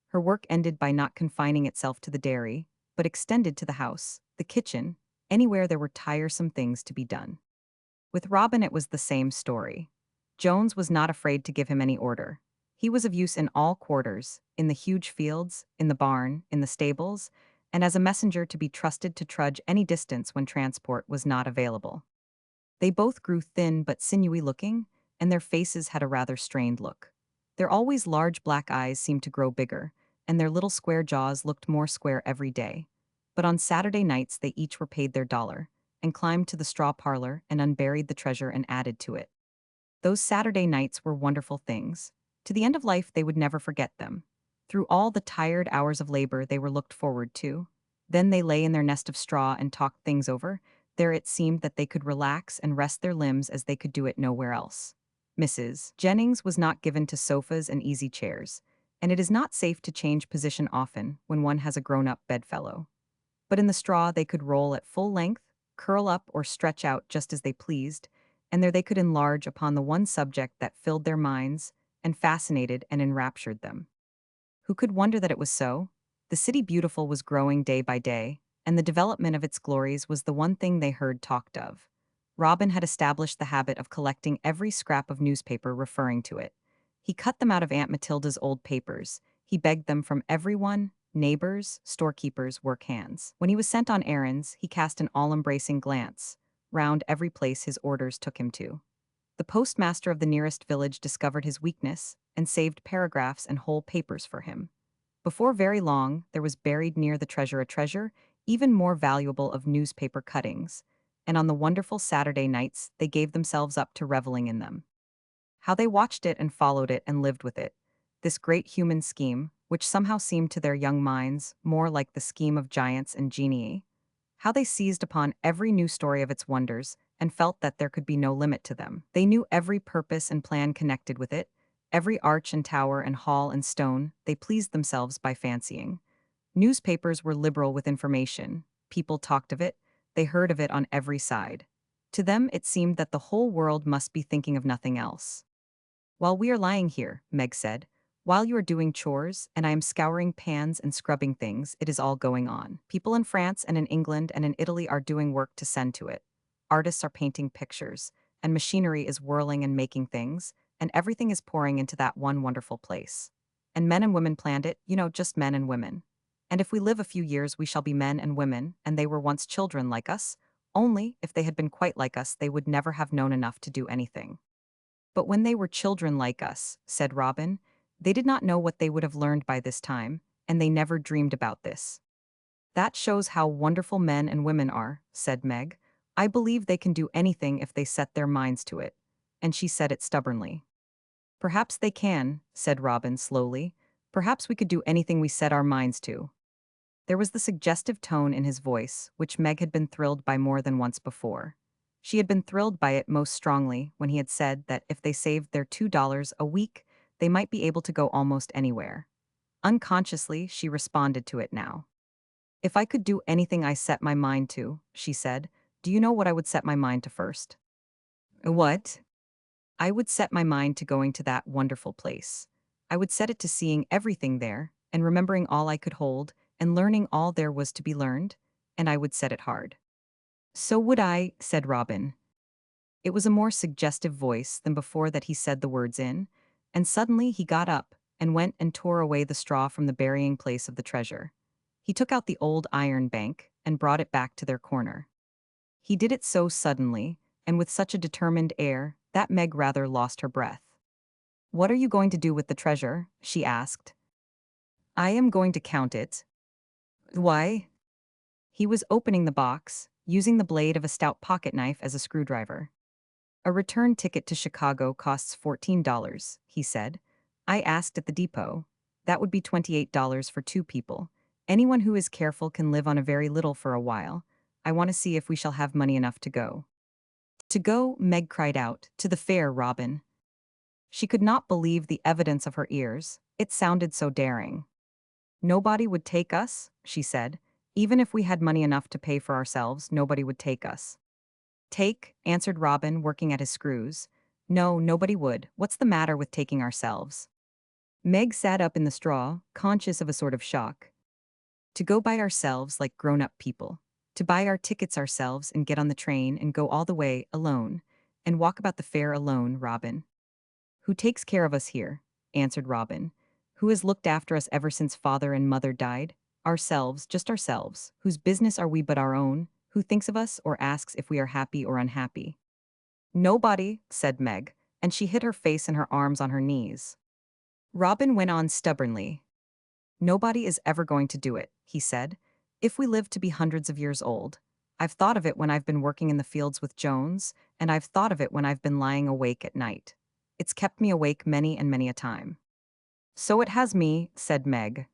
Her work ended by not confining itself to the dairy, but extended to the house, the kitchen, anywhere there were tiresome things to be done. With Robin it was the same story. Jones was not afraid to give him any order. He was of use in all quarters, in the huge fields, in the barn, in the stables, and as a messenger to be trusted to trudge any distance when transport was not available. They both grew thin but sinewy looking, and their faces had a rather strained look. Their always large black eyes seemed to grow bigger, and their little square jaws looked more square every day. But on Saturday nights they each were paid their $1, and climbed to the straw parlor and unburied the treasure and added to it. Those Saturday nights were wonderful things. To the end of life they would never forget them. Through all the tired hours of labor they were looked forward to. Then they lay in their nest of straw and talked things over. There it seemed that they could relax and rest their limbs as they could do it nowhere else. Mrs. Jennings was not given to sofas and easy chairs, and it is not safe to change position often when one has a grown-up bedfellow. But in the straw they could roll at full length, curl up or stretch out just as they pleased, and there they could enlarge upon the one subject that filled their minds and fascinated and enraptured them. Who could wonder that it was so? The city beautiful was growing day by day, and the development of its glories was the one thing they heard talked of. Robin had established the habit of collecting every scrap of newspaper referring to it. He cut them out of Aunt Matilda's old papers. He begged them from everyone, neighbors, storekeepers, work hands. When he was sent on errands, he cast an all-embracing glance round every place his orders took him to. The postmaster of the nearest village discovered his weakness and saved paragraphs and whole papers for him. Before very long, there was buried near the treasure a treasure, even more valuable of newspaper cuttings, and on the wonderful Saturday nights they gave themselves up to reveling in them. How they watched it and followed it and lived with it, this great human scheme, which somehow seemed to their young minds more like the scheme of giants and genii. How they seized upon every new story of its wonders and felt that there could be no limit to them. They knew every purpose and plan connected with it, every arch and tower and hall and stone they pleased themselves by fancying. Newspapers were liberal with information. People talked of it, they heard of it on every side. To them it seemed that the whole world must be thinking of nothing else. While we are lying here, Meg said, while you are doing chores and I am scouring pans and scrubbing things, it is all going on. People in France and in England and in Italy are doing work to send to it. Artists are painting pictures, and machinery is whirling and making things, and everything is pouring into that one wonderful place. And men and women planned it, just men and women. And if we live a few years, we shall be men and women, and they were once children like us. Only, if they had been quite like us, they would never have known enough to do anything. But when they were children like us, said Robin, they did not know what they would have learned by this time, and they never dreamed about this. That shows how wonderful men and women are, said Meg. I believe they can do anything if they set their minds to it. And she said it stubbornly. Perhaps they can, said Robin slowly. Perhaps we could do anything we set our minds to. There was the suggestive tone in his voice, which Meg had been thrilled by more than once before. She had been thrilled by it most strongly when he had said that if they saved their $2 a week, they might be able to go almost anywhere. Unconsciously, she responded to it now. If I could do anything I set my mind to, she said, do you know what I would set my mind to first? What? I would set my mind to going to that wonderful place. I would set it to seeing everything there, and remembering all I could hold, and learning all there was to be learned, and I would set it hard. So would I, said Robin. It was a more suggestive voice than before that he said the words in, and suddenly he got up and went and tore away the straw from the burying place of the treasure. He took out the old iron bank and brought it back to their corner. He did it so suddenly, and with such a determined air, that Meg rather lost her breath. What are you going to do with the treasure? She asked. I am going to count it. Why? He was opening the box, using the blade of a stout pocket knife as a screwdriver. A return ticket to Chicago costs $14, he said. I asked at the depot. That would be $28 for two people. Anyone who is careful can live on a very little for a while. I want to see if we shall have money enough to go. To go, Meg cried out, to the fair, Robin. She could not believe the evidence of her ears. It sounded so daring. Nobody would take us, she said. Even if we had money enough to pay for ourselves, nobody would take us. Take, answered Robin, working at his screws. No, nobody would. What's the matter with taking ourselves? Meg sat up in the straw, conscious of a sort of shock. To go by ourselves like grown-up people. To buy our tickets ourselves and get on the train and go all the way, alone, and walk about the fair alone, Robin. Who takes care of us here? Answered Robin. Who has looked after us ever since father and mother died? Ourselves, just ourselves. Whose business are we but our own? Who thinks of us or asks if we are happy or unhappy? Nobody, said Meg, and she hid her face and her arms on her knees. Robin went on stubbornly. Nobody is ever going to do it, he said. If we live to be hundreds of years old. I've thought of it when I've been working in the fields with Jones, and I've thought of it when I've been lying awake at night. It's kept me awake many and many a time. So it has me, said Meg.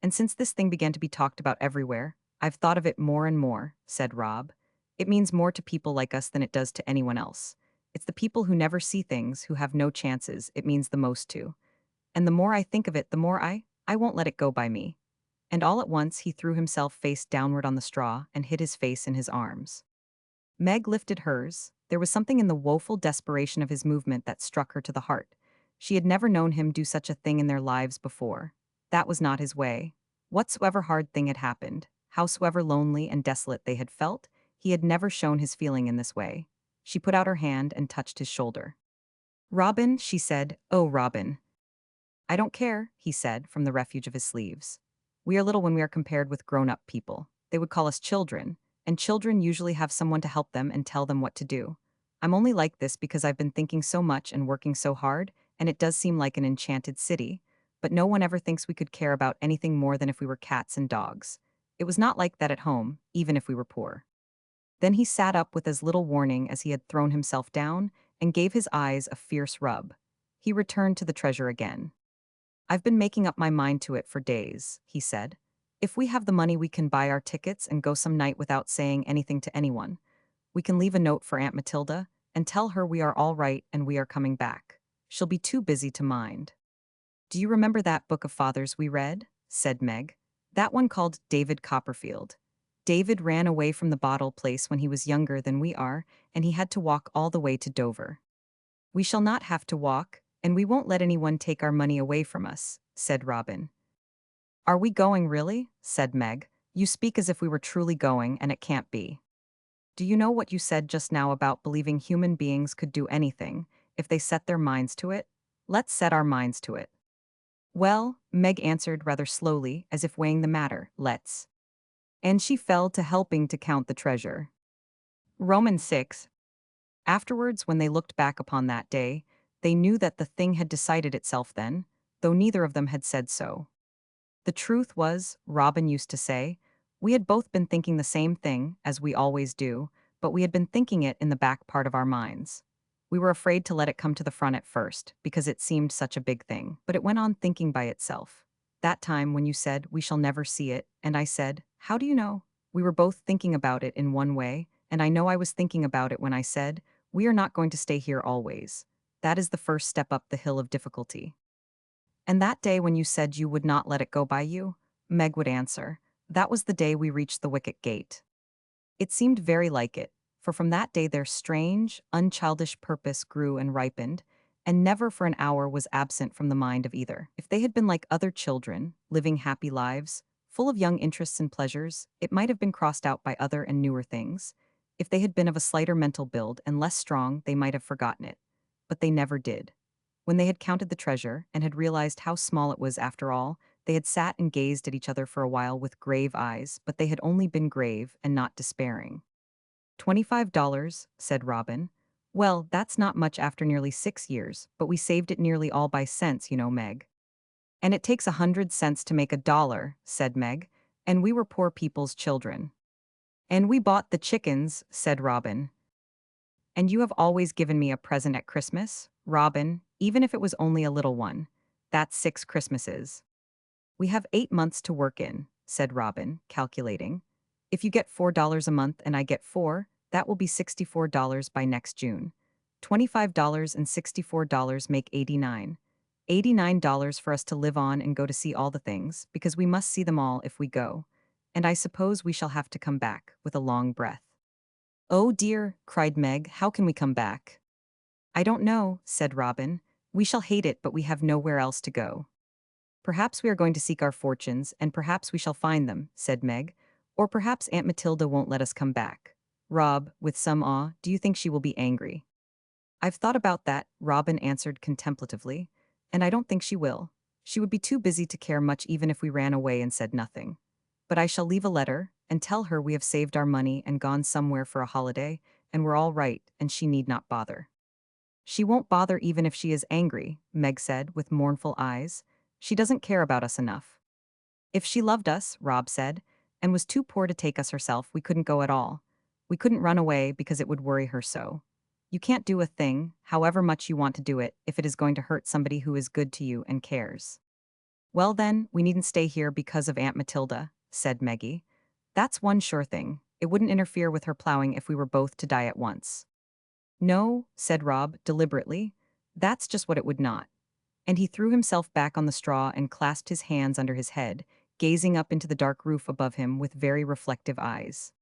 And since this thing began to be talked about everywhere, I've thought of it more and more, said Rob. It means more to people like us than it does to anyone else. It's the people who never see things, who have no chances, it means the most to. And the more I think of it, the more I won't let it go by me. And all at once he threw himself face downward on the straw and hid his face in his arms. Meg lifted hers. There was something in the woeful desperation of his movement that struck her to the heart. She had never known him do such a thing in their lives before. That was not his way. Whatsoever hard thing had happened, howsoever lonely and desolate they had felt, he had never shown his feeling in this way. She put out her hand and touched his shoulder. Robin, she said, oh, Robin. I don't care, he said, from the refuge of his sleeves. We are little when we are compared with grown-up people. They would call us children, and children usually have someone to help them and tell them what to do. I'm only like this because I've been thinking so much and working so hard, and it does seem like an enchanted city, but no one ever thinks we could care about anything more than if we were cats and dogs. It was not like that at home, even if we were poor. Then he sat up with as little warning as he had thrown himself down and gave his eyes a fierce rub. He returned to the treasure again. I've been making up my mind to it for days, he said. If we have the money, we can buy our tickets and go some night without saying anything to anyone. We can leave a note for Aunt Matilda and tell her we are all right and we are coming back. She'll be too busy to mind. Do you remember that book of Father's we read? Said Meg. That one called David Copperfield. David ran away from the bottle place when he was younger than we are, and he had to walk all the way to Dover. We shall not have to walk, and we won't let anyone take our money away from us, said Robin. Are we going really? Said Meg. You speak as if we were truly going, and it can't be. Do you know what you said just now about believing human beings could do anything, if they set their minds to it? Let's set our minds to it. Well, Meg answered rather slowly, as if weighing the matter, let's. And she fell to helping to count the treasure. Romans 6. Afterwards, when they looked back upon that day, they knew that the thing had decided itself then, though neither of them had said so. The truth was, Robin used to say, we had both been thinking the same thing, as we always do, but we had been thinking it in the back part of our minds. We were afraid to let it come to the front at first, because it seemed such a big thing, but it went on thinking by itself. That time when you said, we shall never see it, and I said, how do you know? We were both thinking about it in one way, and I know I was thinking about it when I said, we are not going to stay here always. That is the first step up the hill of difficulty. And that day when you said you would not let it go by you, Meg would answer, that was the day we reached the wicket gate. It seemed very like it, for from that day their strange, unchildish purpose grew and ripened, and never for an hour was absent from the mind of either. If they had been like other children, living happy lives, full of young interests and pleasures, it might have been crossed out by other and newer things. If they had been of a slighter mental build and less strong, they might have forgotten it. But they never did. When they had counted the treasure and had realized how small it was after all, they had sat and gazed at each other for a while with grave eyes, but they had only been grave and not despairing. $25, said Robin. Well, that's not much after nearly 6 years, but we saved it nearly all by cents, you know, Meg. And it takes 100 cents to make a dollar, said Meg, and we were poor people's children. And we bought the chickens, said Robin. And you have always given me a present at Christmas, Robin, even if it was only a little one. That's 6 Christmases. We have 8 months to work in, said Robin, calculating. If you get $4 a month and I get four, that will be $64 by next June. $25 and $64 make 89. $89 for us to live on and go to see all the things, because we must see them all if we go. And I suppose we shall have to come back, with a long breath. Oh dear, cried Meg, how can we come back? I don't know, said Robin. We shall hate it, but we have nowhere else to go. Perhaps we are going to seek our fortunes, and perhaps we shall find them, said Meg. Or perhaps Aunt Matilda won't let us come back. Rob, with some awe, do you think she will be angry? I've thought about that, Robin answered contemplatively, and I don't think she will. She would be too busy to care much even if we ran away and said nothing. But I shall leave a letter, and tell her we have saved our money and gone somewhere for a holiday, and we're all right, and she need not bother. She won't bother even if she is angry, Meg said, with mournful eyes. She doesn't care about us enough. If she loved us, Rob said, and was too poor to take us herself, we couldn't go at all. We couldn't run away because it would worry her so. You can't do a thing, however much you want to do it, if it is going to hurt somebody who is good to you and cares. Well then, we needn't stay here because of Aunt Matilda, said Meggie. That's one sure thing. It wouldn't interfere with her plowing if we were both to die at once. No, said Rob, deliberately. That's just what it would not. And he threw himself back on the straw and clasped his hands under his head, gazing up into the dark roof above him with very reflective eyes.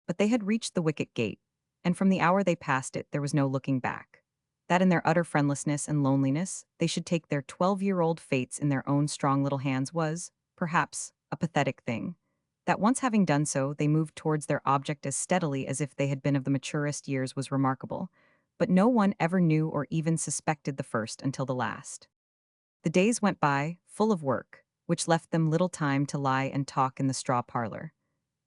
But they had reached the wicket gate, and from the hour they passed it there was no looking back. That in their utter friendlessness and loneliness, they should take their 12-year-old fates in their own strong little hands was, perhaps, a pathetic thing. That once having done so, they moved towards their object as steadily as if they had been of the maturest years was remarkable, but no one ever knew or even suspected the first until the last. The days went by, full of work, which left them little time to lie and talk in the straw parlor.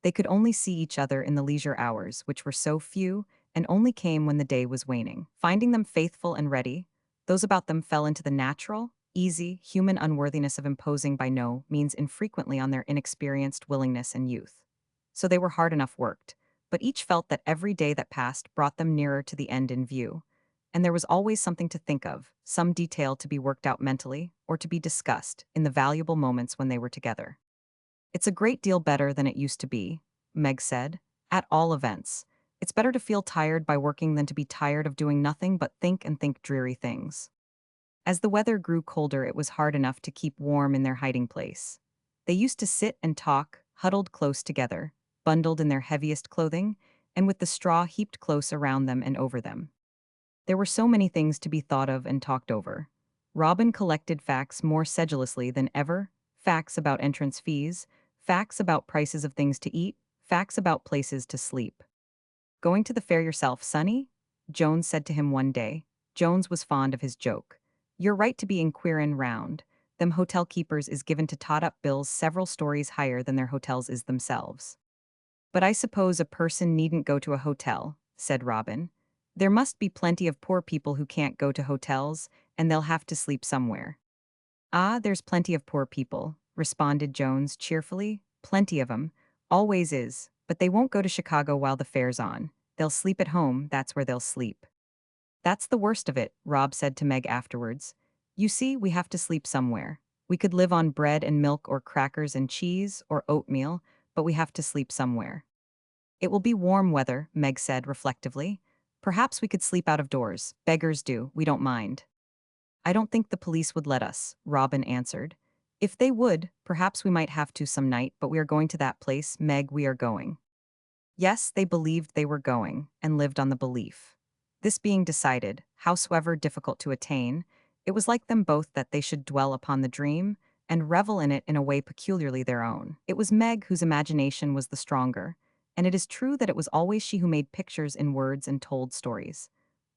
They could only see each other in the leisure hours, which were so few, and only came when the day was waning. Finding them faithful and ready, those about them fell into the natural, easy, human unworthiness of imposing by no means infrequently on their inexperienced willingness and youth. So they were hard enough worked, but each felt that every day that passed brought them nearer to the end in view. And there was always something to think of, some detail to be worked out mentally, or to be discussed, in the valuable moments when they were together. It's a great deal better than it used to be, Meg said. At all events, it's better to feel tired by working than to be tired of doing nothing but think and think dreary things. As the weather grew colder, it was hard enough to keep warm in their hiding place. They used to sit and talk, huddled close together, bundled in their heaviest clothing, and with the straw heaped close around them and over them. There were so many things to be thought of and talked over. Robin collected facts more sedulously than ever, facts about entrance fees, facts about prices of things to eat, facts about places to sleep. Going to the fair yourself, Sonny? Jones said to him one day. Jones was fond of his joke. You're right to be inquirin' round. Them hotel keepers is given to tot up bills several stories higher than their hotels is themselves. But I suppose a person needn't go to a hotel, said Robin. There must be plenty of poor people who can't go to hotels, and they'll have to sleep somewhere. Ah, there's plenty of poor people, responded Jones cheerfully. Plenty of 'em. Always is. But they won't go to Chicago while the fair's on. They'll sleep at home, that's where they'll sleep. That's the worst of it, Rob said to Meg afterwards. You see, we have to sleep somewhere. We could live on bread and milk or crackers and cheese or oatmeal, but we have to sleep somewhere. It will be warm weather, Meg said reflectively. Perhaps we could sleep out of doors. Beggars do, we don't mind. I don't think the police would let us, Robin answered. If they would, perhaps we might have to some night, but we are going to that place, Meg, we are going. Yes, they believed they were going, and lived on the belief. This being decided, howsoever difficult to attain, it was like them both that they should dwell upon the dream, and revel in it in a way peculiarly their own. It was Meg whose imagination was the stronger, and it is true that it was always she who made pictures in words and told stories.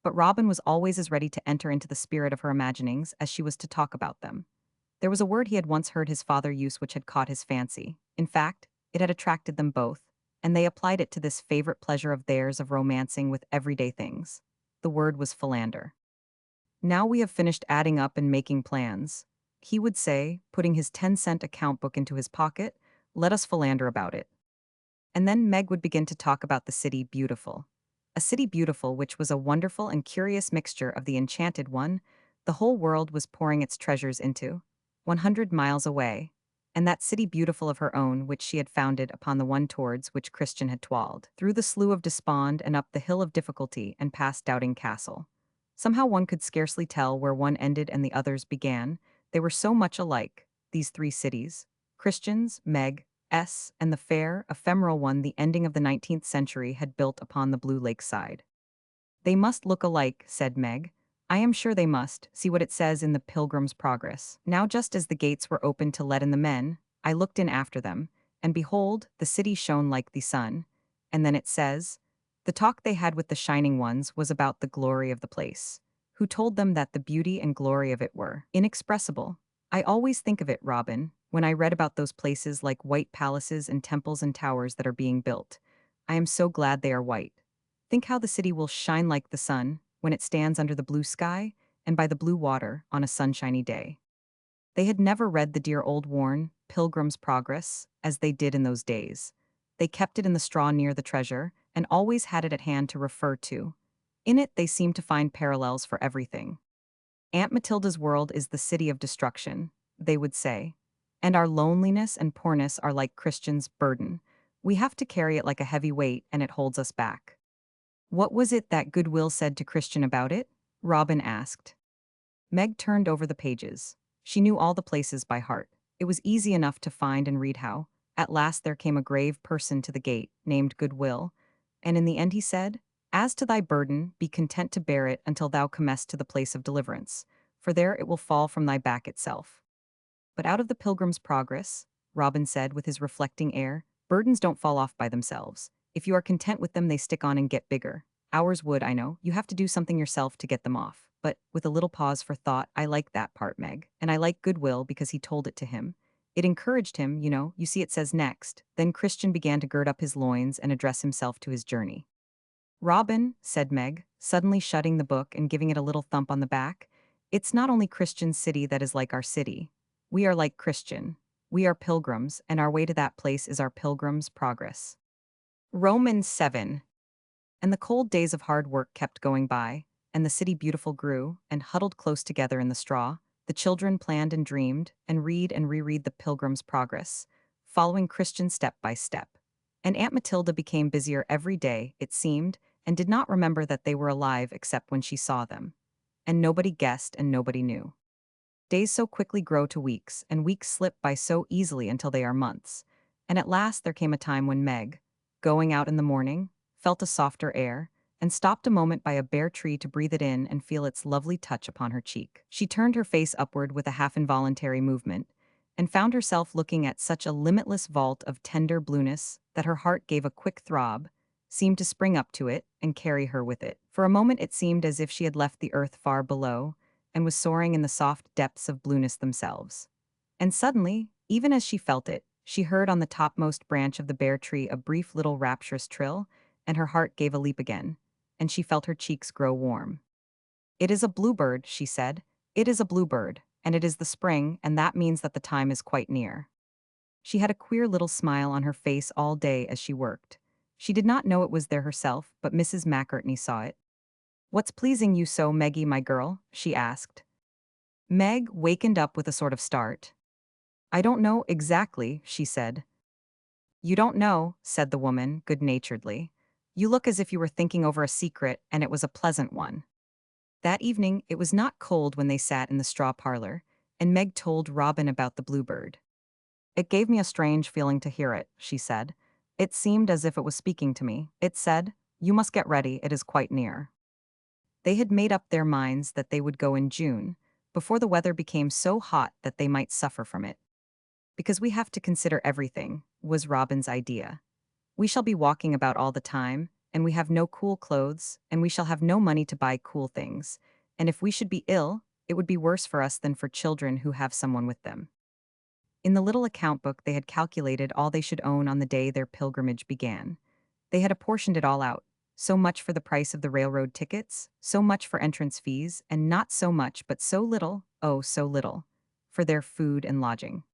But Robin was always as ready to enter into the spirit of her imaginings as she was to talk about them. There was a word he had once heard his father use which had caught his fancy. In fact, it had attracted them both, and they applied it to this favorite pleasure of theirs of romancing with everyday things. The word was philander. Now we have finished adding up and making plans, he would say, putting his 10-cent account book into his pocket. Let us philander about it. And then Meg would begin to talk about the city beautiful. A city beautiful which was a wonderful and curious mixture of the enchanted one the whole world was pouring its treasures into, 100 miles away, and that city beautiful of her own which she had founded upon the one towards which Christian had twalled, through the slough of despond and up the hill of difficulty and past Doubting Castle. Somehow one could scarcely tell where one ended and the others began, they were so much alike, these three cities, Christian's, Meg, and the fair, ephemeral one the ending of the 19th century had built upon the Blue Lake side. They must look alike, said Meg. I am sure they must. See what it says in the Pilgrim's Progress. Now just as the gates were opened to let in the men, I looked in after them, and behold, the city shone like the sun. And then it says, the talk they had with the shining ones was about the glory of the place, who told them that the beauty and glory of it were inexpressible. I always think of it, Robin, when I read about those places like white palaces and temples and towers that are being built. I am so glad they are white. Think how the city will shine like the sun when it stands under the blue sky and by the blue water on a sunshiny day. They had never read the dear old worn Pilgrim's Progress as they did in those days. They kept it in the straw near the treasure and always had it at hand to refer to. In it they seemed to find parallels for everything. Aunt Matilda's world is the city of destruction, they would say. And our loneliness and poorness are like Christian's burden. We have to carry it like a heavy weight and it holds us back. What was it that Goodwill said to Christian about it? Robin asked. Meg turned over the pages. She knew all the places by heart. It was easy enough to find and read how. At last there came a grave person to the gate, named Goodwill, and in the end he said, as to thy burden, be content to bear it until thou comest to the place of deliverance, for there it will fall from thy back itself. But out of the Pilgrim's Progress, Robin said with his reflecting air, burdens don't fall off by themselves. If you are content with them, they stick on and get bigger. Ours would, I know. You have to do something yourself to get them off. But, with a little pause for thought, I like that part, Meg. And I like Goodwill because he told it to him. It encouraged him, you know. You see, it says next. Then Christian began to gird up his loins and address himself to his journey. Robin, said Meg, suddenly shutting the book and giving it a little thump on the back, it's not only Christian's city that is like our city. We are like Christian. We are pilgrims, and our way to that place is our Pilgrim's Progress. Romans 7. And the cold days of hard work kept going by, and the city beautiful grew, and huddled close together in the straw, the children planned and dreamed, and read and reread the Pilgrim's Progress, following Christian step by step. And Aunt Matilda became busier every day, it seemed, and did not remember that they were alive except when she saw them. And nobody guessed and nobody knew. Days so quickly grow to weeks, and weeks slip by so easily until they are months. And at last there came a time when Meg, going out in the morning, felt a softer air, and stopped a moment by a bare tree to breathe it in and feel its lovely touch upon her cheek. She turned her face upward with a half-involuntary movement, and found herself looking at such a limitless vault of tender blueness that her heart gave a quick throb, seemed to spring up to it and carry her with it. For a moment it seemed as if she had left the earth far below, and was soaring in the soft depths of blueness themselves. And suddenly, even as she felt it, she heard on the topmost branch of the bare tree a brief little rapturous trill, and her heart gave a leap again, and she felt her cheeks grow warm. "It is a bluebird," she said. "It is a bluebird, and it is the spring, and that means that the time is quite near." She had a queer little smile on her face all day as she worked. She did not know it was there herself, but Mrs. McCartney saw it. "What's pleasing you so, Meggie, my girl?" she asked. Meg wakened up with a sort of start. "I don't know exactly," she said. "You don't know," said the woman, good-naturedly. "You look as if you were thinking over a secret, and it was a pleasant one." That evening, it was not cold when they sat in the straw parlor, and Meg told Robin about the bluebird. "It gave me a strange feeling to hear it," she said. "It seemed as if it was speaking to me. It said, 'You must get ready, it is quite near.'" They had made up their minds that they would go in June, before the weather became so hot that they might suffer from it. "Because we have to consider everything," was Robin's idea. "We shall be walking about all the time, and we have no cool clothes, and we shall have no money to buy cool things, and if we should be ill, it would be worse for us than for children who have someone with them." In the little account book they had calculated all they should own on the day their pilgrimage began. They had apportioned it all out. So much for the price of the railroad tickets, so much for entrance fees, and not so much but so little, oh so little, for their food and lodging.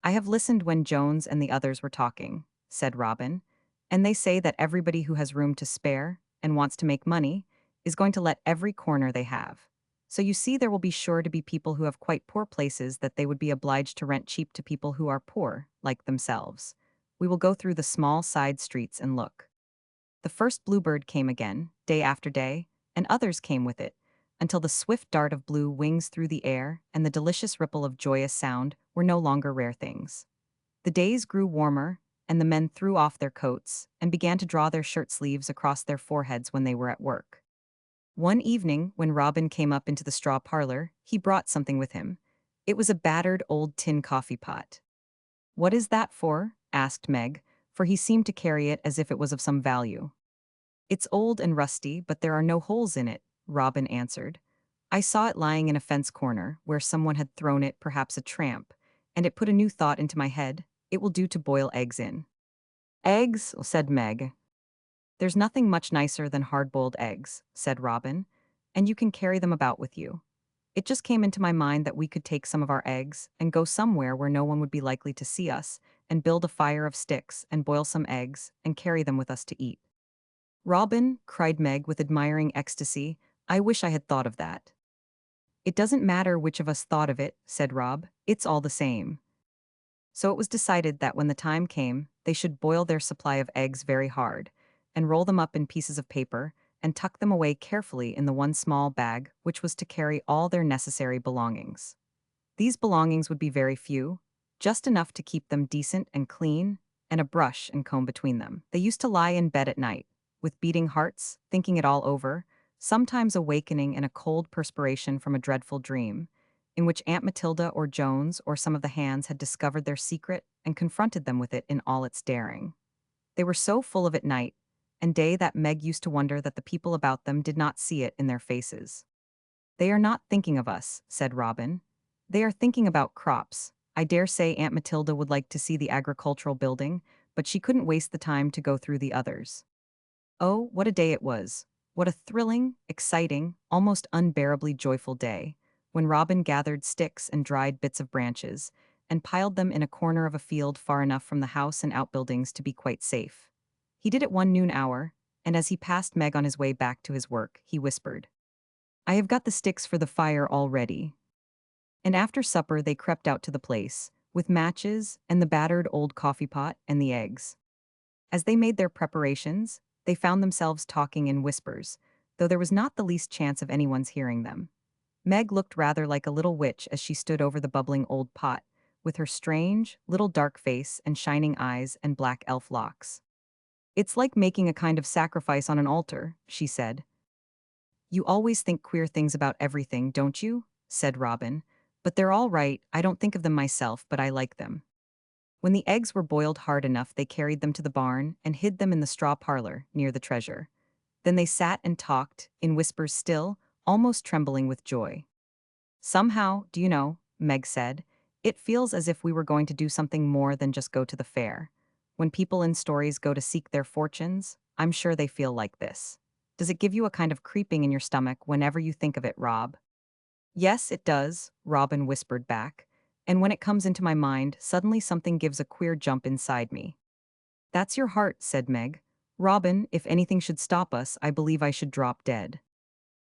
"I have listened when Jones and the others were talking," said Robin, "and they say that everybody who has room to spare, and wants to make money, is going to let every corner they have. So you see there will be sure to be people who have quite poor places that they would be obliged to rent cheap to people who are poor, like themselves. We will go through the small side streets and look." The first bluebird came again, day after day, and others came with it, until the swift dart of blue wings through the air and the delicious ripple of joyous sound were no longer rare things. The days grew warmer, and the men threw off their coats and began to draw their shirt sleeves across their foreheads when they were at work. One evening, when Robin came up into the straw parlor, he brought something with him. It was a battered old tin coffee pot. "What is that for?" asked Meg, for he seemed to carry it as if it was of some value. "It's old and rusty, but there are no holes in it," Robin answered. "I saw it lying in a fence corner, where someone had thrown it, perhaps a tramp, and it put a new thought into my head. It will do to boil eggs in." "Eggs?" said Meg. "There's nothing much nicer than hard-boiled eggs," said Robin, "and you can carry them about with you. It just came into my mind that we could take some of our eggs and go somewhere where no one would be likely to see us, and build a fire of sticks and boil some eggs and carry them with us to eat." "Robin," cried Meg with admiring ecstasy, "I wish I had thought of that." "It doesn't matter which of us thought of it," said Rob, "it's all the same." So it was decided that when the time came, they should boil their supply of eggs very hard, and roll them up in pieces of paper, and tuck them away carefully in the one small bag which was to carry all their necessary belongings. These belongings would be very few, just enough to keep them decent and clean, and a brush and comb between them. They used to lie in bed at night, with beating hearts, thinking it all over, sometimes awakening in a cold perspiration from a dreadful dream, in which Aunt Matilda or Jones or some of the hands had discovered their secret and confronted them with it in all its daring. They were so full of it night and day that Meg used to wonder that the people about them did not see it in their faces. "They are not thinking of us," said Robin. "They are thinking about crops. I dare say Aunt Matilda would like to see the agricultural building, but she couldn't waste the time to go through the others." Oh, what a day it was! What a thrilling, exciting, almost unbearably joyful day, when Robin gathered sticks and dried bits of branches, and piled them in a corner of a field far enough from the house and outbuildings to be quite safe. He did it one noon hour, and as he passed Meg on his way back to his work, he whispered, "I have got the sticks for the fire all ready." And after supper they crept out to the place, with matches and the battered old coffee pot and the eggs. As they made their preparations, they found themselves talking in whispers, though there was not the least chance of anyone's hearing them. Meg looked rather like a little witch as she stood over the bubbling old pot, with her strange, little dark face and shining eyes and black elf locks. "It's like making a kind of sacrifice on an altar," she said. "You always think queer things about everything, don't you?" said Robin. "But they're all right, I don't think of them myself, but I like them." When the eggs were boiled hard enough, they carried them to the barn and hid them in the straw parlor, near the treasure. Then they sat and talked, in whispers still, almost trembling with joy. "Somehow, do you know," Meg said, It feels as if we were going to do something more than just go to the fair. When people in stories go to seek their fortunes, I'm sure they feel like this. Does it give you a kind of creeping in your stomach whenever you think of it, Rob? Yes, it does, Robin whispered back. And when it comes into my mind, suddenly something gives a queer jump inside me. That's your heart, said Meg. Robin, if anything should stop us, I believe I should drop dead.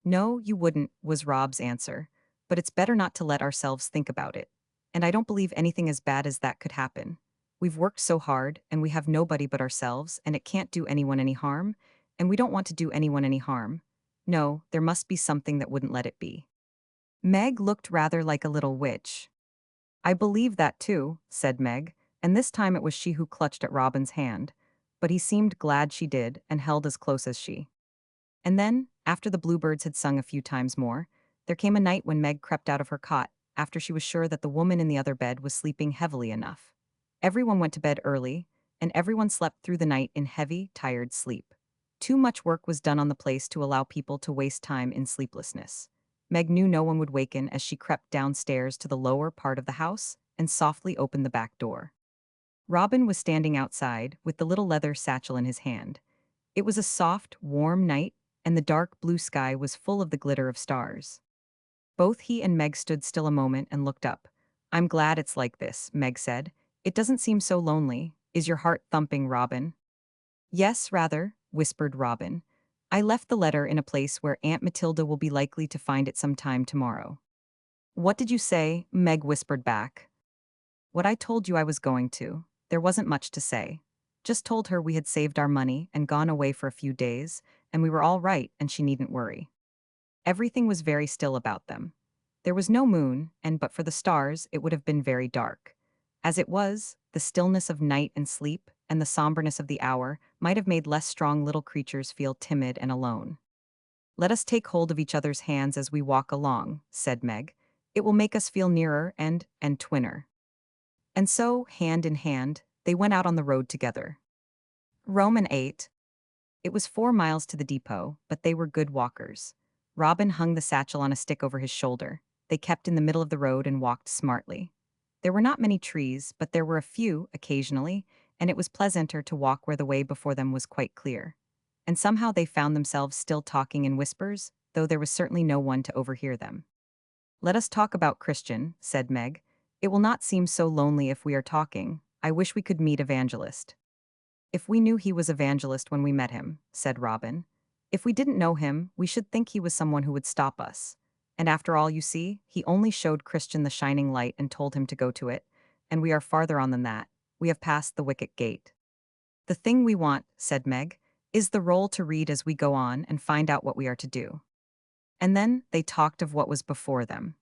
No, you wouldn't, was Rob's answer. But it's better not to let ourselves think about it. And I don't believe anything as bad as that could happen. We've worked so hard, and we have nobody but ourselves, and it can't do anyone any harm, and we don't want to do anyone any harm. No, there must be something that wouldn't let it be. Meg looked rather like a little witch. I believe that too, said Meg, and this time it was she who clutched at Robin's hand. But he seemed glad she did and held as close as she. And then, after the bluebirds had sung a few times more, there came a night when Meg crept out of her cot, after she was sure that the woman in the other bed was sleeping heavily enough. Everyone went to bed early, and everyone slept through the night in heavy, tired sleep. Too much work was done on the place to allow people to waste time in sleeplessness. Meg knew no one would waken as she crept downstairs to the lower part of the house and softly opened the back door. Robin was standing outside with the little leather satchel in his hand. It was a soft, warm night, and the dark blue sky was full of the glitter of stars. Both he and Meg stood still a moment and looked up. I'm glad it's like this, Meg said. It doesn't seem so lonely. Is your heart thumping, Robin? Yes, rather, whispered Robin. I left the letter in a place where Aunt Matilda will be likely to find it some time tomorrow. What did you say? Meg whispered back. What I told you I was going to. There wasn't much to say. Just told her we had saved our money and gone away for a few days, and we were all right and she needn't worry. Everything was very still about them. There was no moon, and but for the stars, it would have been very dark. As it was, the stillness of night and sleep, and the somberness of the hour, might have made less strong little creatures feel timid and alone. Let us take hold of each other's hands as we walk along, said Meg. It will make us feel nearer and twinner. And so, hand in hand, they went out on the road together. Roman 8. It was 4 miles to the depot, but they were good walkers. Robin hung the satchel on a stick over his shoulder. They kept in the middle of the road and walked smartly. There were not many trees, but there were a few, occasionally, and it was pleasanter to walk where the way before them was quite clear. And somehow they found themselves still talking in whispers, though there was certainly no one to overhear them. Let us talk about Christian, said Meg. It will not seem so lonely if we are talking. I wish we could meet Evangelist. If we knew he was Evangelist when we met him, said Robin. If we didn't know him, we should think he was someone who would stop us. And after all, you see, he only showed Christian the shining light and told him to go to it, and we are farther on than that. We have passed the wicket gate. The thing we want, said Meg, is the roll to read as we go on and find out what we are to do. And then they talked of what was before them.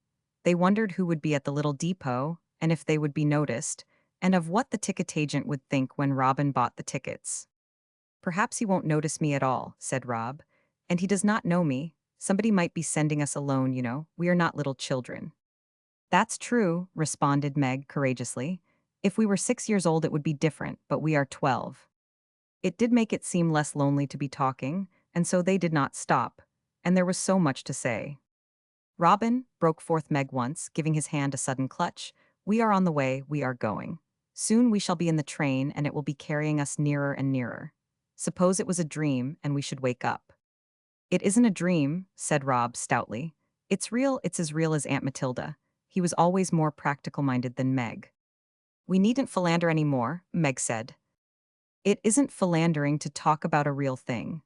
They wondered who would be at the little depot, and if they would be noticed, and of what the ticket agent would think when Robin bought the tickets. Perhaps he won't notice me at all, said Rob. And he does not know me. Somebody might be sending us alone, you know. We are not little children. That's true, responded Meg courageously. If we were 6 years old, it would be different, but we are 12. It did make it seem less lonely to be talking, and so they did not stop. And there was so much to say. Robin, broke forth Meg once, giving his hand a sudden clutch, we are on the way, we are going. Soon we shall be in the train, and it will be carrying us nearer and nearer. Suppose it was a dream, and we should wake up. It isn't a dream, said Rob stoutly. It's real, it's as real as Aunt Matilda. He was always more practical-minded than Meg. We needn't philander any more, Meg said. It isn't philandering to talk about a real thing.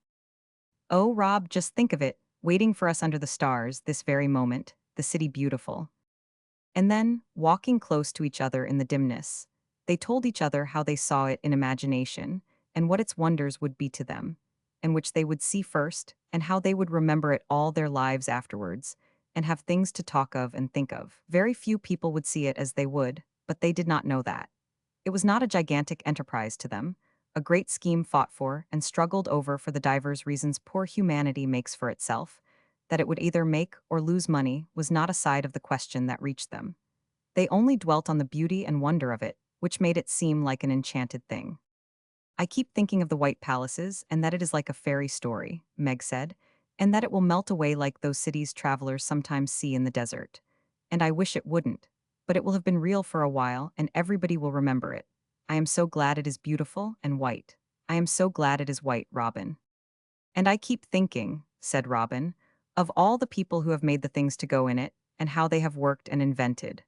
Oh, Rob, just think of it, waiting for us under the stars, this very moment, the city beautiful. And then, walking close to each other in the dimness, they told each other how they saw it in imagination, and what its wonders would be to them, and which they would see first, and how they would remember it all their lives afterwards, and have things to talk of and think of. Very few people would see it as they would, but they did not know that. It was not a gigantic enterprise to them, a great scheme fought for and struggled over for the divers reasons poor humanity makes for itself. That it would either make or lose money was not a side of the question that reached them. They only dwelt on the beauty and wonder of it, which made it seem like an enchanted thing. I keep thinking of the White Palaces and that it is like a fairy story, Meg said, and that it will melt away like those cities travelers sometimes see in the desert. And I wish it wouldn't. but it will have been real for a while and everybody will remember it. I am so glad it is beautiful and white. I am so glad it is white, Robin. And I keep thinking, said Robin, of all the people who have made the things to go in it, and how they have worked and invented.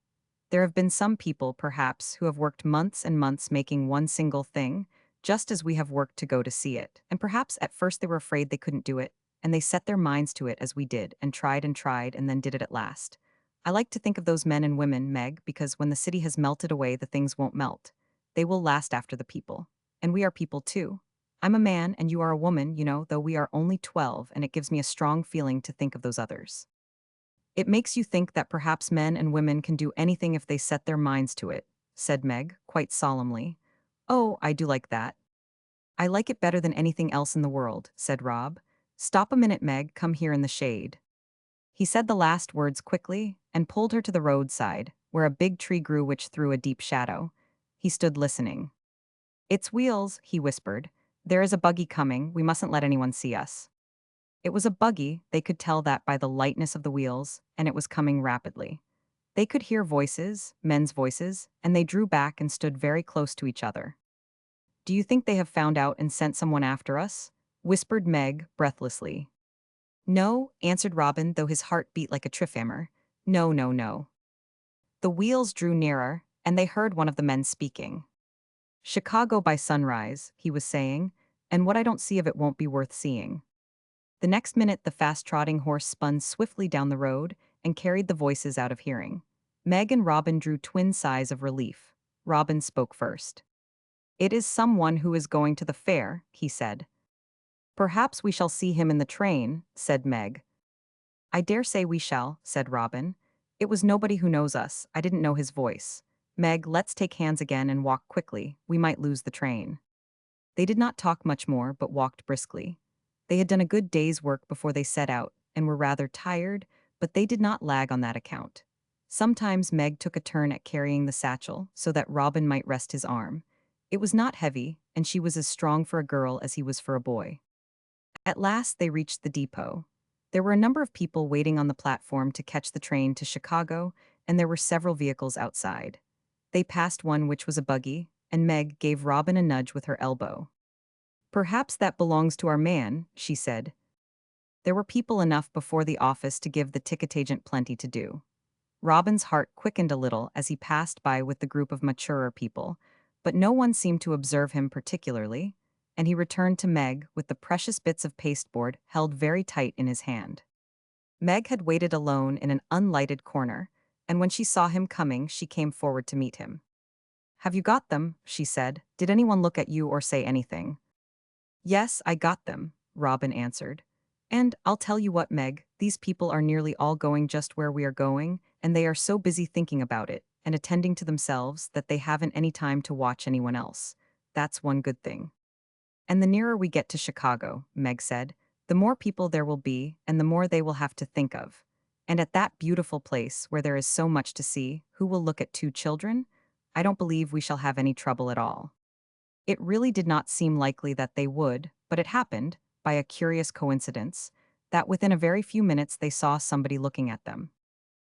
There have been some people, perhaps, who have worked months and months making one single thing, just as we have worked to go to see it. And perhaps at first they were afraid they couldn't do it, and they set their minds to it as we did, and tried, and then did it at last. I like to think of those men and women, Meg, because when the city has melted away, the things won't melt. They will last after the people. And we are people too. I'm a man and you are a woman, though we are only 12, and it gives me a strong feeling to think of those others. It makes you think that perhaps men and women can do anything if they set their minds to it, said Meg, quite solemnly. Oh, I do like that. I like it better than anything else in the world, said Rob. Stop a minute, Meg, come here in the shade. He said the last words quickly and pulled her to the roadside, where a big tree grew which threw a deep shadow. He stood listening. It's wheels, he whispered. There is a buggy coming, we mustn't let anyone see us. It was a buggy, they could tell that by the lightness of the wheels, and it was coming rapidly. They could hear voices, men's voices, and they drew back and stood very close to each other. Do you think they have found out and sent someone after us? Whispered Meg, breathlessly. No, answered Robin, though his heart beat like a trifammer. No, no, no. The wheels drew nearer, and they heard one of the men speaking. Chicago by sunrise, he was saying, and what I don't see of it won't be worth seeing. The next minute the fast-trotting horse spun swiftly down the road and carried the voices out of hearing. Meg and Robin drew twin sighs of relief. Robin spoke first. It is someone who is going to the fair, he said. Perhaps we shall see him in the train, said Meg. I dare say we shall, said Robin. It was nobody who knows us, I didn't know his voice. Meg, let's take hands again and walk quickly, we might lose the train. They did not talk much more, but walked briskly. They had done a good day's work before they set out, and were rather tired, but they did not lag on that account. Sometimes Meg took a turn at carrying the satchel, so that Robin might rest his arm. It was not heavy, and she was as strong for a girl as he was for a boy. At last they reached the depot. There were a number of people waiting on the platform to catch the train to Chicago, and there were several vehicles outside. They passed one which was a buggy, and Meg gave Robin a nudge with her elbow. Perhaps that belongs to our man, she said. There were people enough before the office to give the ticket agent plenty to do. Robin's heart quickened a little as he passed by with the group of maturer people, but no one seemed to observe him particularly, and he returned to Meg with the precious bits of pasteboard held very tight in his hand. Meg had waited alone in an unlighted corner, and when she saw him coming, she came forward to meet him. Have you got them? She said. Did anyone look at you or say anything? Yes, I got them, Robin answered. And I'll tell you what, Meg, these people are nearly all going just where we are going, and they are so busy thinking about it and attending to themselves that they haven't any time to watch anyone else. That's one good thing. And the nearer we get to Chicago, Meg said, the more people there will be and the more they will have to think of. And at that beautiful place where there is so much to see, who will look at two children? I don't believe we shall have any trouble at all. It really did not seem likely that they would, but it happened, by a curious coincidence, that within a very few minutes they saw somebody looking at them.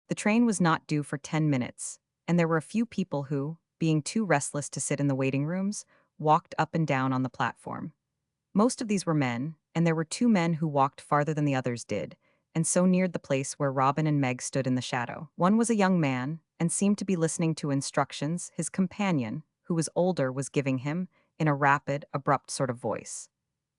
The train was not due for 10 minutes, and there were a few people who, being too restless to sit in the waiting rooms, walked up and down on the platform. Most of these were men, and there were two men who walked farther than the others did, and so neared the place where Robin and Meg stood in the shadow. One was a young man, and seemed to be listening to instructions his companion, who was older, was giving him, in a rapid, abrupt sort of voice.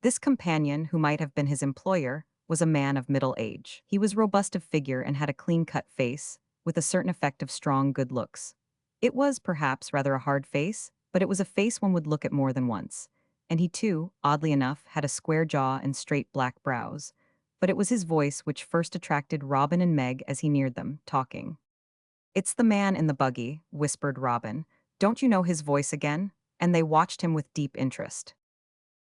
This companion, who might have been his employer, was a man of middle age. He was robust of figure and had a clean-cut face, with a certain effect of strong good looks. It was, perhaps, rather a hard face, but it was a face one would look at more than once. And he too, oddly enough, had a square jaw and straight black brows. But it was his voice which first attracted Robin and Meg as he neared them, talking. It's the man in the buggy, whispered Robin. Don't you know his voice again? And they watched him with deep interest.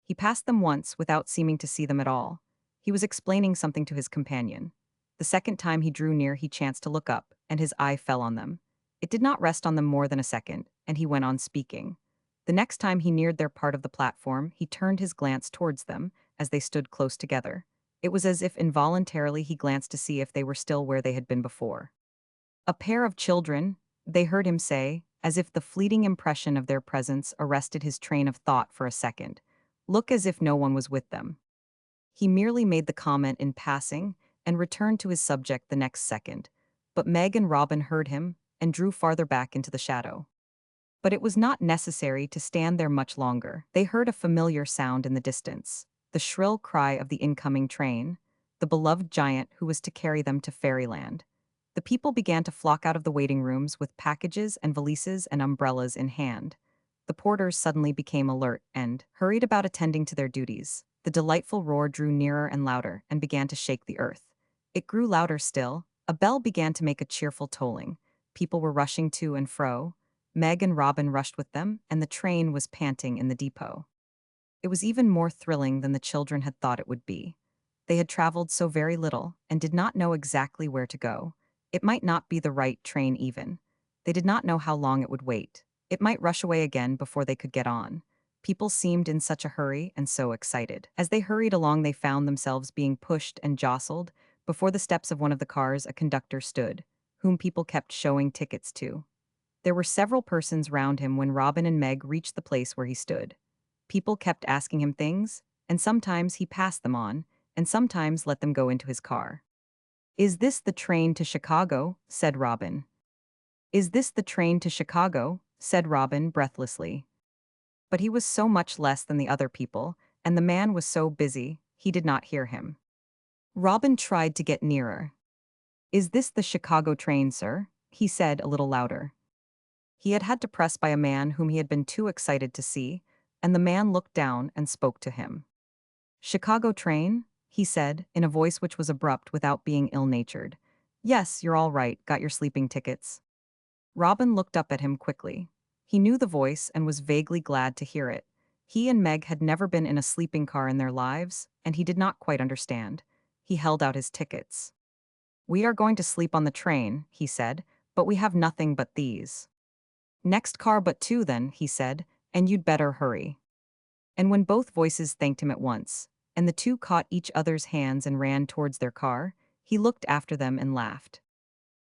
He passed them once without seeming to see them at all. He was explaining something to his companion. The second time he drew near, he chanced to look up, and his eye fell on them. It did not rest on them more than a second, and he went on speaking. The next time he neared their part of the platform, he turned his glance towards them, as they stood close together. It was as if involuntarily he glanced to see if they were still where they had been before. A pair of children, they heard him say, as if the fleeting impression of their presence arrested his train of thought for a second. Look as if no one was with them. He merely made the comment in passing and returned to his subject the next second. But Meg and Robin heard him and drew farther back into the shadow. But it was not necessary to stand there much longer. They heard a familiar sound in the distance, the shrill cry of the incoming train, the beloved giant who was to carry them to fairyland. The people began to flock out of the waiting rooms with packages and valises and umbrellas in hand. The porters suddenly became alert and hurried about attending to their duties. The delightful roar drew nearer and louder and began to shake the earth. It grew louder still. A bell began to make a cheerful tolling. People were rushing to and fro. Meg and Robin rushed with them, and the train was panting in the depot. It was even more thrilling than the children had thought it would be. They had traveled so very little and did not know exactly where to go. It might not be the right train even. They did not know how long it would wait. It might rush away again before they could get on. People seemed in such a hurry and so excited. As they hurried along, they found themselves being pushed and jostled. Before the steps of one of the cars, a conductor stood, whom people kept showing tickets to. There were several persons round him when Robin and Meg reached the place where he stood. People kept asking him things, and sometimes he passed them on, and sometimes let them go into his car. "Is this the train to Chicago?" said Robin. "Is this the train to Chicago?" said Robin breathlessly. But he was so much less than the other people, and the man was so busy, he did not hear him. Robin tried to get nearer. "Is this the Chicago train, sir?" he said a little louder. He had had to press by a man whom he had been too excited to see, and the man looked down and spoke to him. "Chicago train?" he said, in a voice which was abrupt without being ill-natured. "Yes, you're all right, got your sleeping tickets." Robin looked up at him quickly. He knew the voice and was vaguely glad to hear it. He and Meg had never been in a sleeping car in their lives, and he did not quite understand. He held out his tickets. "We are going to sleep on the train," he said, "but we have nothing but these." "Next car but two then," he said, "and you'd better hurry." And when both voices thanked him at once, and the two caught each other's hands and ran towards their car, he looked after them and laughed.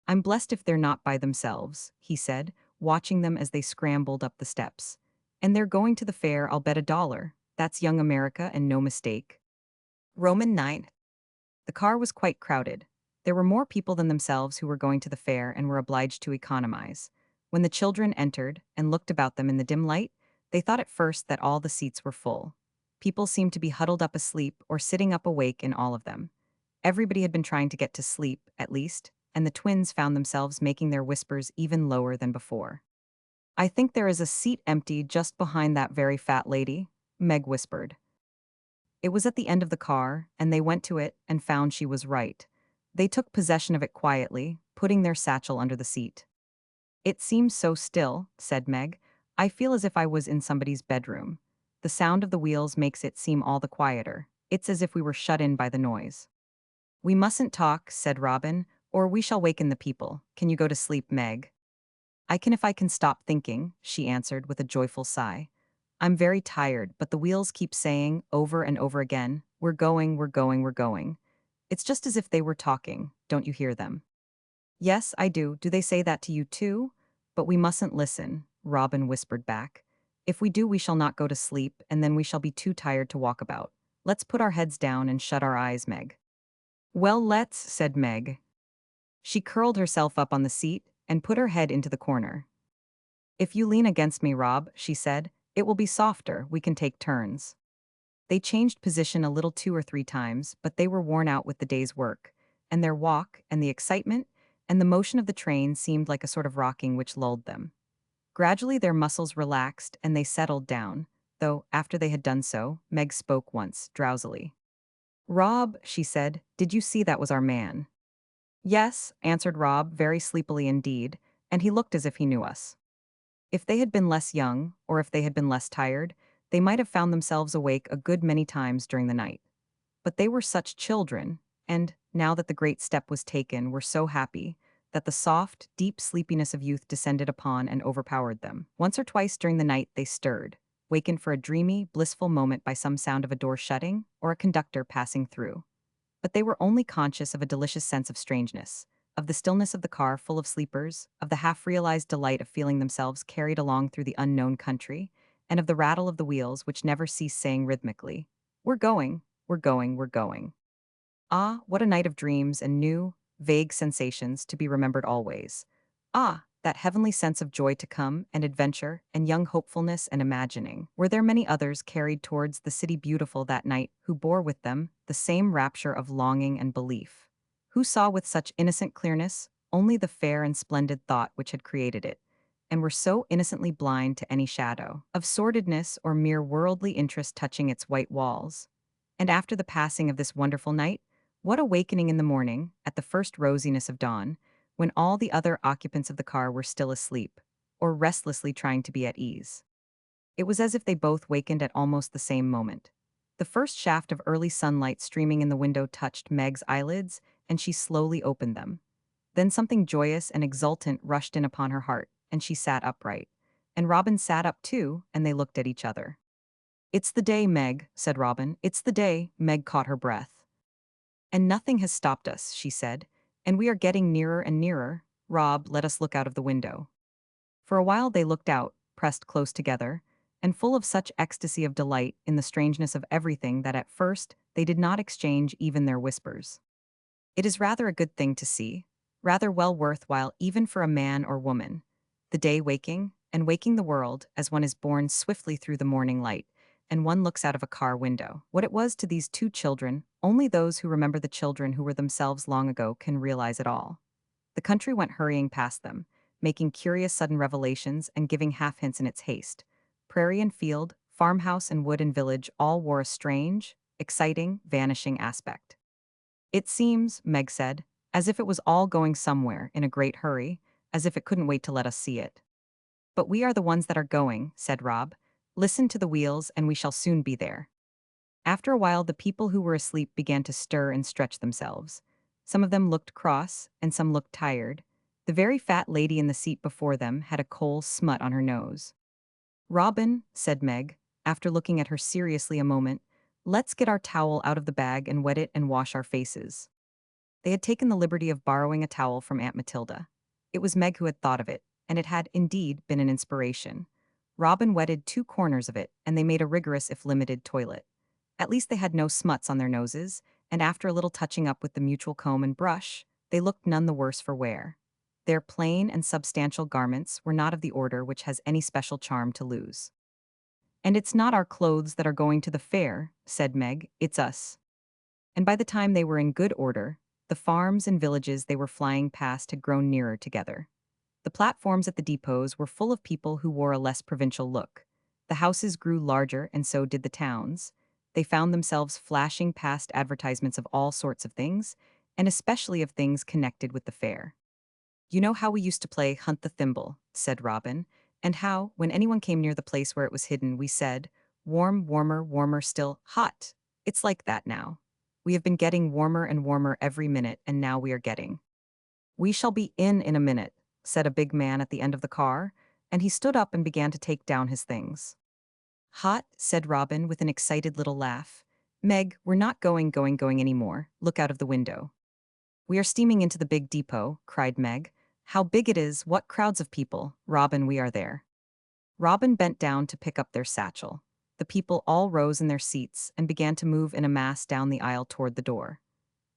"I'm blessed if they're not by themselves," he said, watching them as they scrambled up the steps. "And they're going to the fair, I'll bet $1. That's young America and no mistake." Roman 9. The car was quite crowded. There were more people than themselves who were going to the fair and were obliged to economize. When the children entered and looked about them in the dim light, they thought at first that all the seats were full. People seemed to be huddled up asleep or sitting up awake in all of them. Everybody had been trying to get to sleep, at least, and the twins found themselves making their whispers even lower than before. "I think there is a seat empty just behind that very fat lady," Meg whispered. It was at the end of the car, and they went to it and found she was right. They took possession of it quietly, putting their satchel under the seat. "It seems so still," said Meg. "I feel as if I was in somebody's bedroom. The sound of the wheels makes it seem all the quieter. It's as if we were shut in by the noise." "We mustn't talk," said Robin, "or we shall waken the people. Can you go to sleep, Meg?" "I can if I can stop thinking," she answered with a joyful sigh. "I'm very tired, but the wheels keep saying, over and over again, 'We're going, we're going, we're going.' It's just as if they were talking. Don't you hear them?" "Yes, I do. Do they say that to you too?" "But we mustn't listen," Robin whispered back. "If we do, we shall not go to sleep, and then we shall be too tired to walk about. Let's put our heads down and shut our eyes, Meg." "Well, let's," said Meg. She curled herself up on the seat and put her head into the corner. "If you lean against me, Rob," she said, "it will be softer. We can take turns." They changed position a little 2 or 3 times, but they were worn out with the day's work, and their walk, and the excitement, and the motion of the train seemed like a sort of rocking which lulled them. Gradually their muscles relaxed and they settled down, though, after they had done so, Meg spoke once, drowsily. "Rob," she said, "did you see that was our man?" "Yes," answered Rob, very sleepily indeed, and he looked as if he knew us. If they had been less young, or if they had been less tired, they might have found themselves awake a good many times during the night. But they were such children, and, now that the great step was taken, were so happy, that the soft, deep sleepiness of youth descended upon and overpowered them. Once or twice during the night they stirred, wakened for a dreamy, blissful moment by some sound of a door shutting, or a conductor passing through. But they were only conscious of a delicious sense of strangeness, of the stillness of the car full of sleepers, of the half-realized delight of feeling themselves carried along through the unknown country, and of the rattle of the wheels which never cease saying rhythmically, "We're going, we're going, we're going." Ah, what a night of dreams and new, vague sensations to be remembered always. Ah, that heavenly sense of joy to come, and adventure, and young hopefulness and imagining. Were there many others carried towards the city beautiful that night who bore with them the same rapture of longing and belief? Who saw with such innocent clearness only the fair and splendid thought which had created it, and were so innocently blind to any shadow of sordidness or mere worldly interest touching its white walls? And after the passing of this wonderful night, what awakening in the morning, at the first rosiness of dawn, when all the other occupants of the car were still asleep, or restlessly trying to be at ease. It was as if they both wakened at almost the same moment. The first shaft of early sunlight streaming in the window touched Meg's eyelids, and she slowly opened them. Then something joyous and exultant rushed in upon her heart, and she sat upright. And Robin sat up too, and they looked at each other. "It's the day, Meg," said Robin. "It's the day." Meg caught her breath. "And nothing has stopped us," she said. "And we are getting nearer and nearer. Rob, let us look out of the window." For a while they looked out, pressed close together, and full of such ecstasy of delight in the strangeness of everything that at first they did not exchange even their whispers. It is rather a good thing to see, rather well worth while even for a man or woman. The day waking, and waking the world as one is borne swiftly through the morning light, and one looks out of a car window. What it was to these two children, only those who remember the children who were themselves long ago can realize it all. The country went hurrying past them, making curious sudden revelations and giving half hints in its haste. Prairie and field, farmhouse and wood and village all wore a strange, exciting, vanishing aspect. "It seems," Meg said, "as if it was all going somewhere in a great hurry, as if it couldn't wait to let us see it." "But we are the ones that are going," said Rob. "Listen to the wheels and we shall soon be there." After a while, the people who were asleep began to stir and stretch themselves. Some of them looked cross, and some looked tired. The very fat lady in the seat before them had a coal smut on her nose. "Robin," said Meg, after looking at her seriously a moment, "let's get our towel out of the bag and wet it and wash our faces." They had taken the liberty of borrowing a towel from Aunt Matilda. It was Meg who had thought of it, and it had, indeed, been an inspiration. Robin wetted two corners of it, and they made a rigorous if limited toilet. At least they had no smuts on their noses, and after a little touching up with the mutual comb and brush, they looked none the worse for wear. Their plain and substantial garments were not of the order which has any special charm to lose. "And it's not our clothes that are going to the fair," said Meg, "it's us." And by the time they were in good order, the farms and villages they were flying past had grown nearer together. The platforms at the depots were full of people who wore a less provincial look. The houses grew larger, and so did the towns. They found themselves flashing past advertisements of all sorts of things, and especially of things connected with the fair. "You know how we used to play Hunt the Thimble," said Robin, "and how, when anyone came near the place where it was hidden, we said, 'Warm, warmer, warmer still, hot.' It's like that now. We have been getting warmer and warmer every minute, and now we are getting—" "We shall be in a minute," said a big man at the end of the car, and he stood up and began to take down his things. "Hot," said Robin with an excited little laugh. "Meg, we're not going anymore. Look out of the window." "We are steaming into the big depot," cried Meg. "How big it is, what crowds of people. Robin, we are there." Robin bent down to pick up their satchel. The people all rose in their seats and began to move in a mass down the aisle toward the door.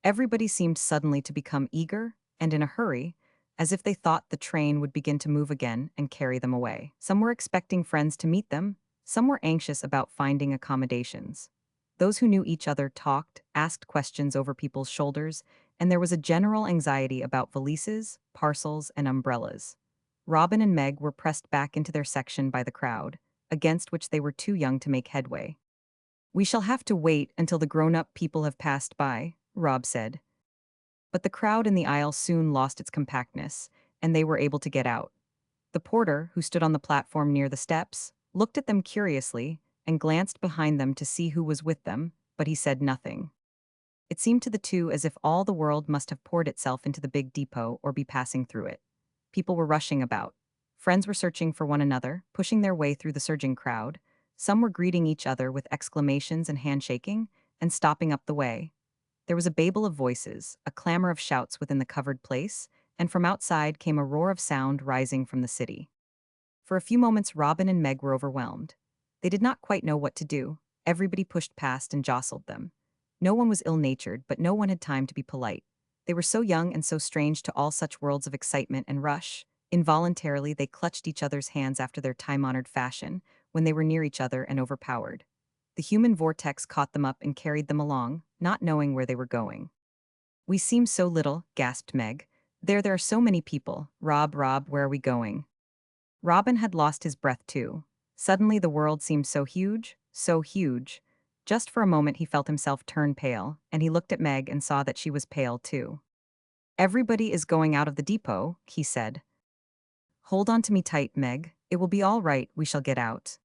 Everybody seemed suddenly to become eager and in a hurry, as if they thought the train would begin to move again and carry them away. Some were expecting friends to meet them, some were anxious about finding accommodations. Those who knew each other talked, asked questions over people's shoulders, and there was a general anxiety about valises, parcels, and umbrellas. Robin and Meg were pressed back into their section by the crowd, against which they were too young to make headway. "We shall have to wait until the grown-up people have passed by," Rob said. But the crowd in the aisle soon lost its compactness, and they were able to get out. The porter, who stood on the platform near the steps, looked at them curiously and glanced behind them to see who was with them, but he said nothing. It seemed to the two as if all the world must have poured itself into the big depot or be passing through it. People were rushing about. Friends were searching for one another, pushing their way through the surging crowd. Some were greeting each other with exclamations and handshaking, and stopping up the way. There was a babel of voices, a clamor of shouts within the covered place, and from outside came a roar of sound rising from the city. For a few moments, Robin and Meg were overwhelmed. They did not quite know what to do. Everybody pushed past and jostled them. No one was ill-natured, but no one had time to be polite. They were so young and so strange to all such worlds of excitement and rush. Involuntarily, they clutched each other's hands after their time-honored fashion, when they were near each other and overpowered. The human vortex caught them up and carried them along, not knowing where they were going. "We seem so little," gasped Meg. There are so many people. Rob, where are we going?" Robin had lost his breath too. Suddenly the world seemed so huge, so huge. Just for a moment he felt himself turn pale, and he looked at Meg and saw that she was pale too. "Everybody is going out of the depot," he said. "Hold on to me tight, Meg. It will be all right, we shall get out."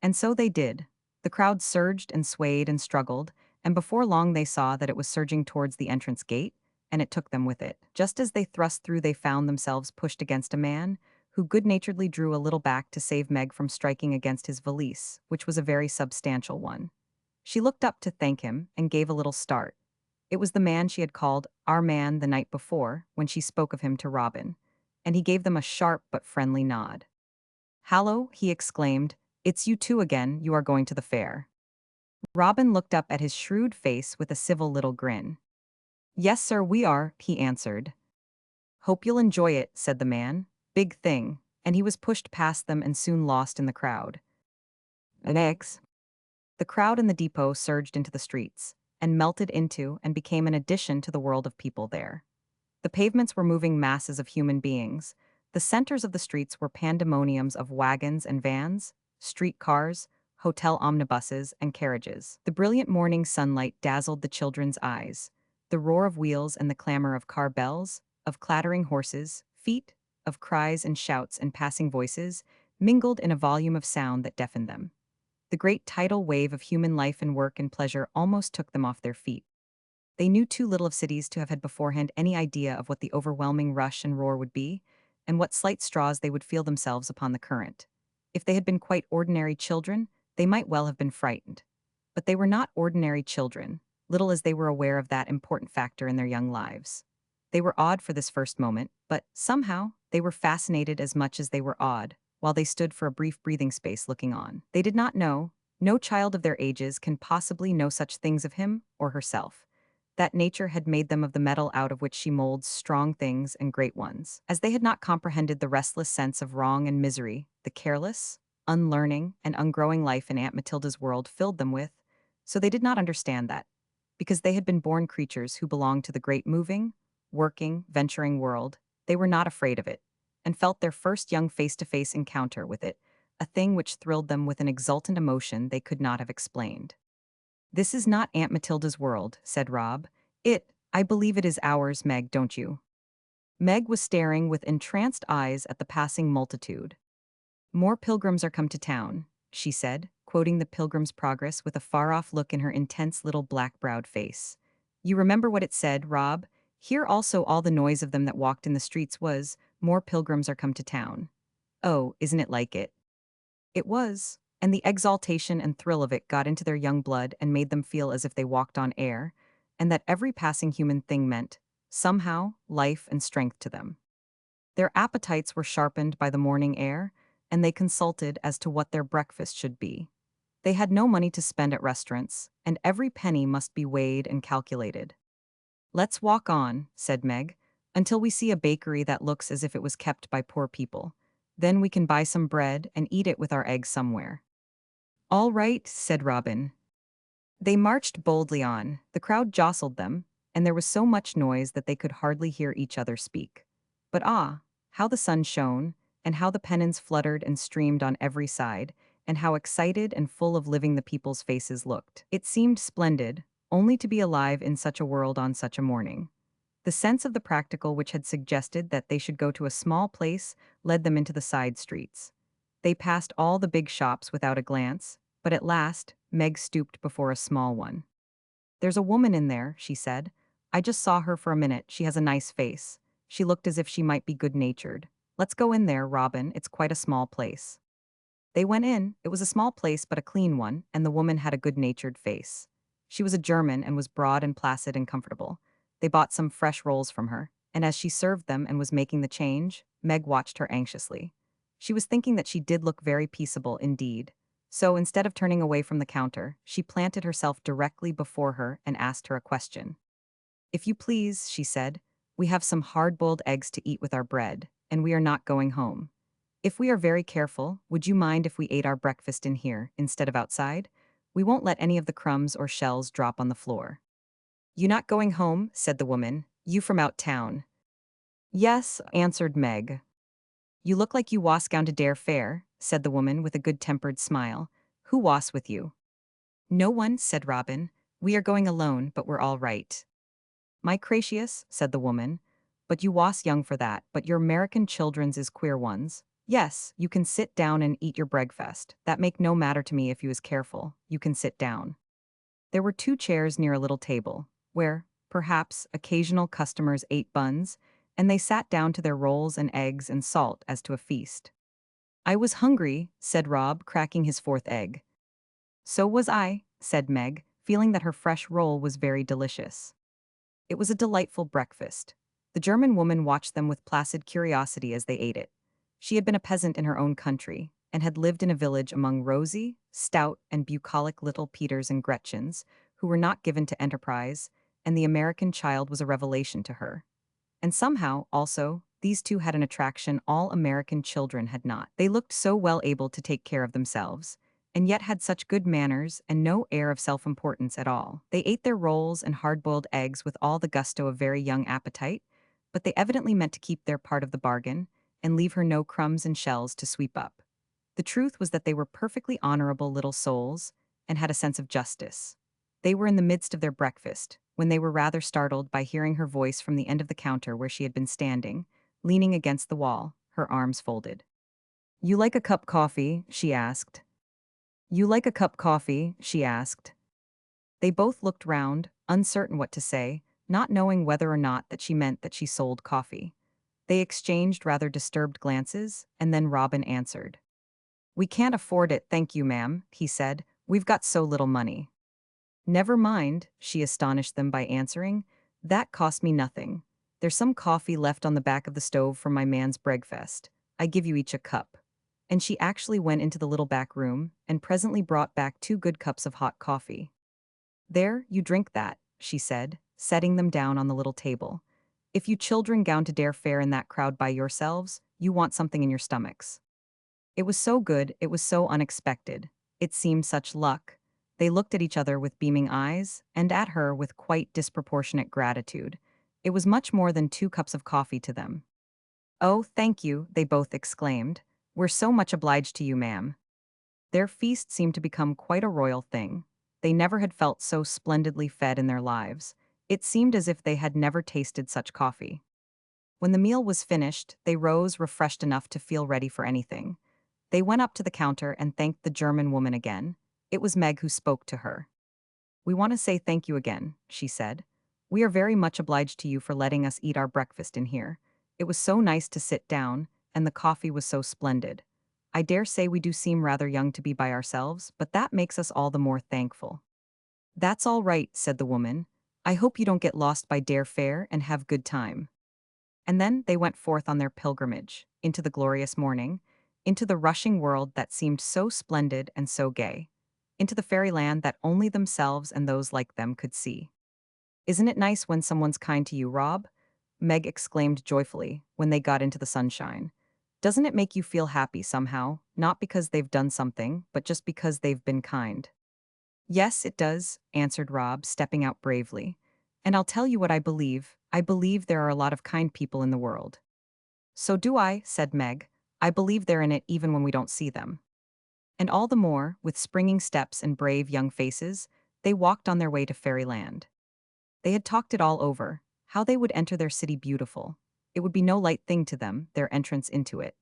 And so they did. The crowd surged and swayed and struggled, and before long they saw that it was surging towards the entrance gate, and it took them with it. Just as they thrust through, they found themselves pushed against a man, who good-naturedly drew a little back to save Meg from striking against his valise, which was a very substantial one. She looked up to thank him and gave a little start. It was the man she had called "our man" the night before, when she spoke of him to Robin, and he gave them a sharp but friendly nod. "Hallo," he exclaimed, "it's you two again, you are going to the fair." Robin looked up at his shrewd face with a civil little grin. "Yes, sir, we are," he answered. "Hope you'll enjoy it," said the man. "Big thing," and he was pushed past them and soon lost in the crowd. Next, the crowd in the depot surged into the streets, and melted into and became an addition to the world of people there. The pavements were moving masses of human beings. The centers of the streets were pandemoniums of wagons and vans, street cars, hotel omnibuses, and carriages. The brilliant morning sunlight dazzled the children's eyes. The roar of wheels and the clamor of car bells, of clattering horses' feet, of cries and shouts and passing voices, mingled in a volume of sound that deafened them. The great tidal wave of human life and work and pleasure almost took them off their feet. They knew too little of cities to have had beforehand any idea of what the overwhelming rush and roar would be, and what slight straws they would feel themselves upon the current. If they had been quite ordinary children, they might well have been frightened. But they were not ordinary children, little as they were aware of that important factor in their young lives. They were awed for this first moment, but, somehow, they were fascinated as much as they were awed, while they stood for a brief breathing space looking on. They did not know. No child of their ages can possibly know such things of him or herself, that nature had made them of the metal out of which she molds strong things and great ones. As they had not comprehended the restless sense of wrong and misery, the careless, unlearning, and ungrowing life in Aunt Matilda's world filled them with, so they did not understand that, because they had been born creatures who belonged to the great moving, working, venturing world, they were not afraid of it, and felt their first young face-to-face encounter with it, a thing which thrilled them with an exultant emotion they could not have explained. "This is not Aunt Matilda's world," said Rob. I believe it is ours, Meg, don't you?" Meg was staring with entranced eyes at the passing multitude. "More pilgrims are come to town," she said, quoting the Pilgrim's Progress with a far-off look in her intense little black-browed face. "You remember what it said, Rob? Here also all the noise of them that walked in the streets was, 'More pilgrims are come to town.' Oh, isn't it like it?" It was, and the exaltation and thrill of it got into their young blood and made them feel as if they walked on air, and that every passing human thing meant, somehow, life and strength to them. Their appetites were sharpened by the morning air, and they consulted as to what their breakfast should be. They had no money to spend at restaurants, and every penny must be weighed and calculated. "Let's walk on," said Meg, "until we see a bakery that looks as if it was kept by poor people. Then we can buy some bread and eat it with our eggs somewhere." "All right," said Robin. They marched boldly on. The crowd jostled them, and there was so much noise that they could hardly hear each other speak. But how the sun shone, and how the pennons fluttered and streamed on every side, and how excited and full of living the people's faces looked. It seemed splendid, only to be alive in such a world on such a morning. The sense of the practical which had suggested that they should go to a small place led them into the side streets. They passed all the big shops without a glance, but at last, Meg stooped before a small one. "There's a woman in there," she said. "I just saw her for a minute. She has a nice face. She looked as if she might be good-natured. Let's go in there, Robin. It's quite a small place." They went in. It was a small place but a clean one, and the woman had a good-natured face. She was a German and was broad and placid and comfortable. They bought some fresh rolls from her, and as she served them and was making the change, Meg watched her anxiously. She was thinking that she did look very peaceable indeed. So instead of turning away from the counter, she planted herself directly before her and asked her a question. "If you please," she said, "we have some hard-boiled eggs to eat with our bread, and we are not going home. If we are very careful, would you mind if we ate our breakfast in here instead of outside? We won't let any of the crumbs or shells drop on the floor." "You not going home?" said the woman. "You from out town?" "Yes," answered Meg. "You look like you was gown to dare fair," said the woman with a good-tempered smile. "Who was with you?" "No one," said Robin. "We are going alone, but we're all right." "My gracious," said the woman. "But you was young for that, but your American children's is queer ones. Yes, you can sit down and eat your breakfast. That make no matter to me if you is careful. You can sit down." There were two chairs near a little table, where, perhaps, occasional customers ate buns, and they sat down to their rolls and eggs and salt as to a feast. "I was hungry," said Rob, cracking his fourth egg. "So was I," said Meg, feeling that her fresh roll was very delicious. It was a delightful breakfast. The German woman watched them with placid curiosity as they ate it. She had been a peasant in her own country, and had lived in a village among rosy, stout, and bucolic little Peters and Gretchens, who were not given to enterprise, and the American child was a revelation to her. And somehow, also, these two had an attraction all American children had not. They looked so well able to take care of themselves, and yet had such good manners and no air of self-importance at all. They ate their rolls and hard-boiled eggs with all the gusto of very young appetite, but they evidently meant to keep their part of the bargain, and leave her no crumbs and shells to sweep up. The truth was that they were perfectly honorable little souls, and had a sense of justice. They were in the midst of their breakfast, when they were rather startled by hearing her voice from the end of the counter where she had been standing, leaning against the wall, her arms folded. "You like a cup coffee?" she asked. "You like a cup coffee?" she asked. They both looked round, uncertain what to say, not knowing whether or not that she meant that she sold coffee. They exchanged rather disturbed glances, and then Robin answered. "We can't afford it, thank you, ma'am," he said. "We've got so little money." "Never mind," she astonished them by answering. "That cost me nothing. There's some coffee left on the back of the stove from my man's breakfast. I give you each a cup." And she actually went into the little back room, and presently brought back 2 good cups of hot coffee. "There, you drink that," she said, setting them down on the little table. "If you children gown to dare fare in that crowd by yourselves, you want something in your stomachs." It was so good, it was so unexpected. It seemed such luck. They looked at each other with beaming eyes, and at her with quite disproportionate gratitude. It was much more than 2 cups of coffee to them. "Oh, thank you," they both exclaimed. "We're so much obliged to you, ma'am." Their feast seemed to become quite a royal thing. They never had felt so splendidly fed in their lives. It seemed as if they had never tasted such coffee. When the meal was finished, they rose refreshed enough to feel ready for anything. They went up to the counter and thanked the German woman again. It was Meg who spoke to her. "We want to say thank you again," she said. "We are very much obliged to you for letting us eat our breakfast in here. It was so nice to sit down, and the coffee was so splendid. I dare say we do seem rather young to be by ourselves, but that makes us all the more thankful." "That's all right," said the woman. "I hope you don't get lost by Dare Fair and have good time." And then they went forth on their pilgrimage, into the glorious morning, into the rushing world that seemed so splendid and so gay, into the fairyland that only themselves and those like them could see. "Isn't it nice when someone's kind to you, Rob?" Meg exclaimed joyfully when they got into the sunshine. "Doesn't it make you feel happy somehow, not because they've done something, but just because they've been kind?" "Yes, it does," answered Rob, stepping out bravely. "And I'll tell you what I believe. I believe there are a lot of kind people in the world." "So do I," said Meg. "I believe they're in it even when we don't see them." And all the more, with springing steps and brave young faces, they walked on their way to Fairyland. They had talked it all over, how they would enter their city beautiful. It would be no light thing to them, their entrance into it.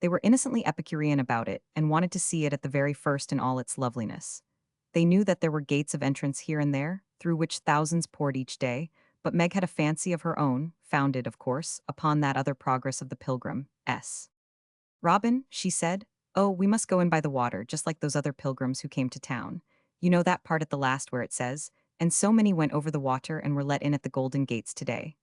They were innocently Epicurean about it, and wanted to see it at the very first in all its loveliness. They knew that there were gates of entrance here and there, through which thousands poured each day, but Meg had a fancy of her own, founded, of course, upon that other progress of the Pilgrims. "Robin," she said, "oh, we must go in by the water, just like those other pilgrims who came to town. You know that part at the last where it says, and so many went over the water and were let in at the golden gates today.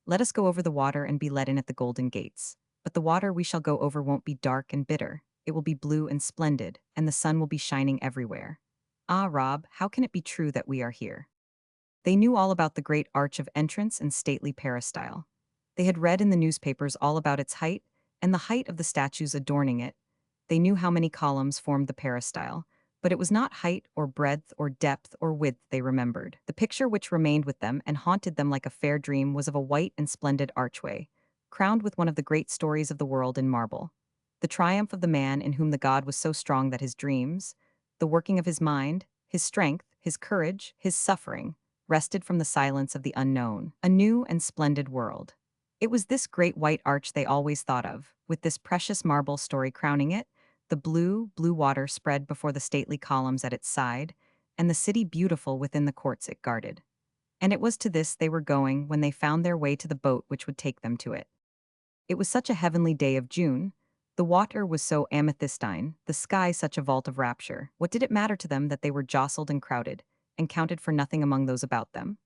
Let us go over the water and be let in at the golden gates. But the water we shall go over won't be dark and bitter. It will be blue and splendid, and the sun will be shining everywhere. Ah, Rob, how can it be true that we are here? They knew all about the great arch of entrance and stately peristyle. They had read in the newspapers all about its height and the height of the statues adorning it. They knew how many columns formed the peristyle, but it was not height or breadth or depth or width they remembered. The picture which remained with them and haunted them like a fair dream was of a white and splendid archway, crowned with one of the great stories of the world in marble. The triumph of the man in whom the god was so strong that his dreams, the working of his mind, his strength, his courage, his suffering, rested from the silence of the unknown, a new and splendid world. It was this great white arch they always thought of, with this precious marble story crowning it, the blue, blue water spread before the stately columns at its side, and the city beautiful within the courts it guarded. And it was to this they were going when they found their way to the boat which would take them to it. It was such a heavenly day of June. The water was so amethystine, the sky such a vault of rapture. What did it matter to them that they were jostled and crowded, and counted for nothing among those about them?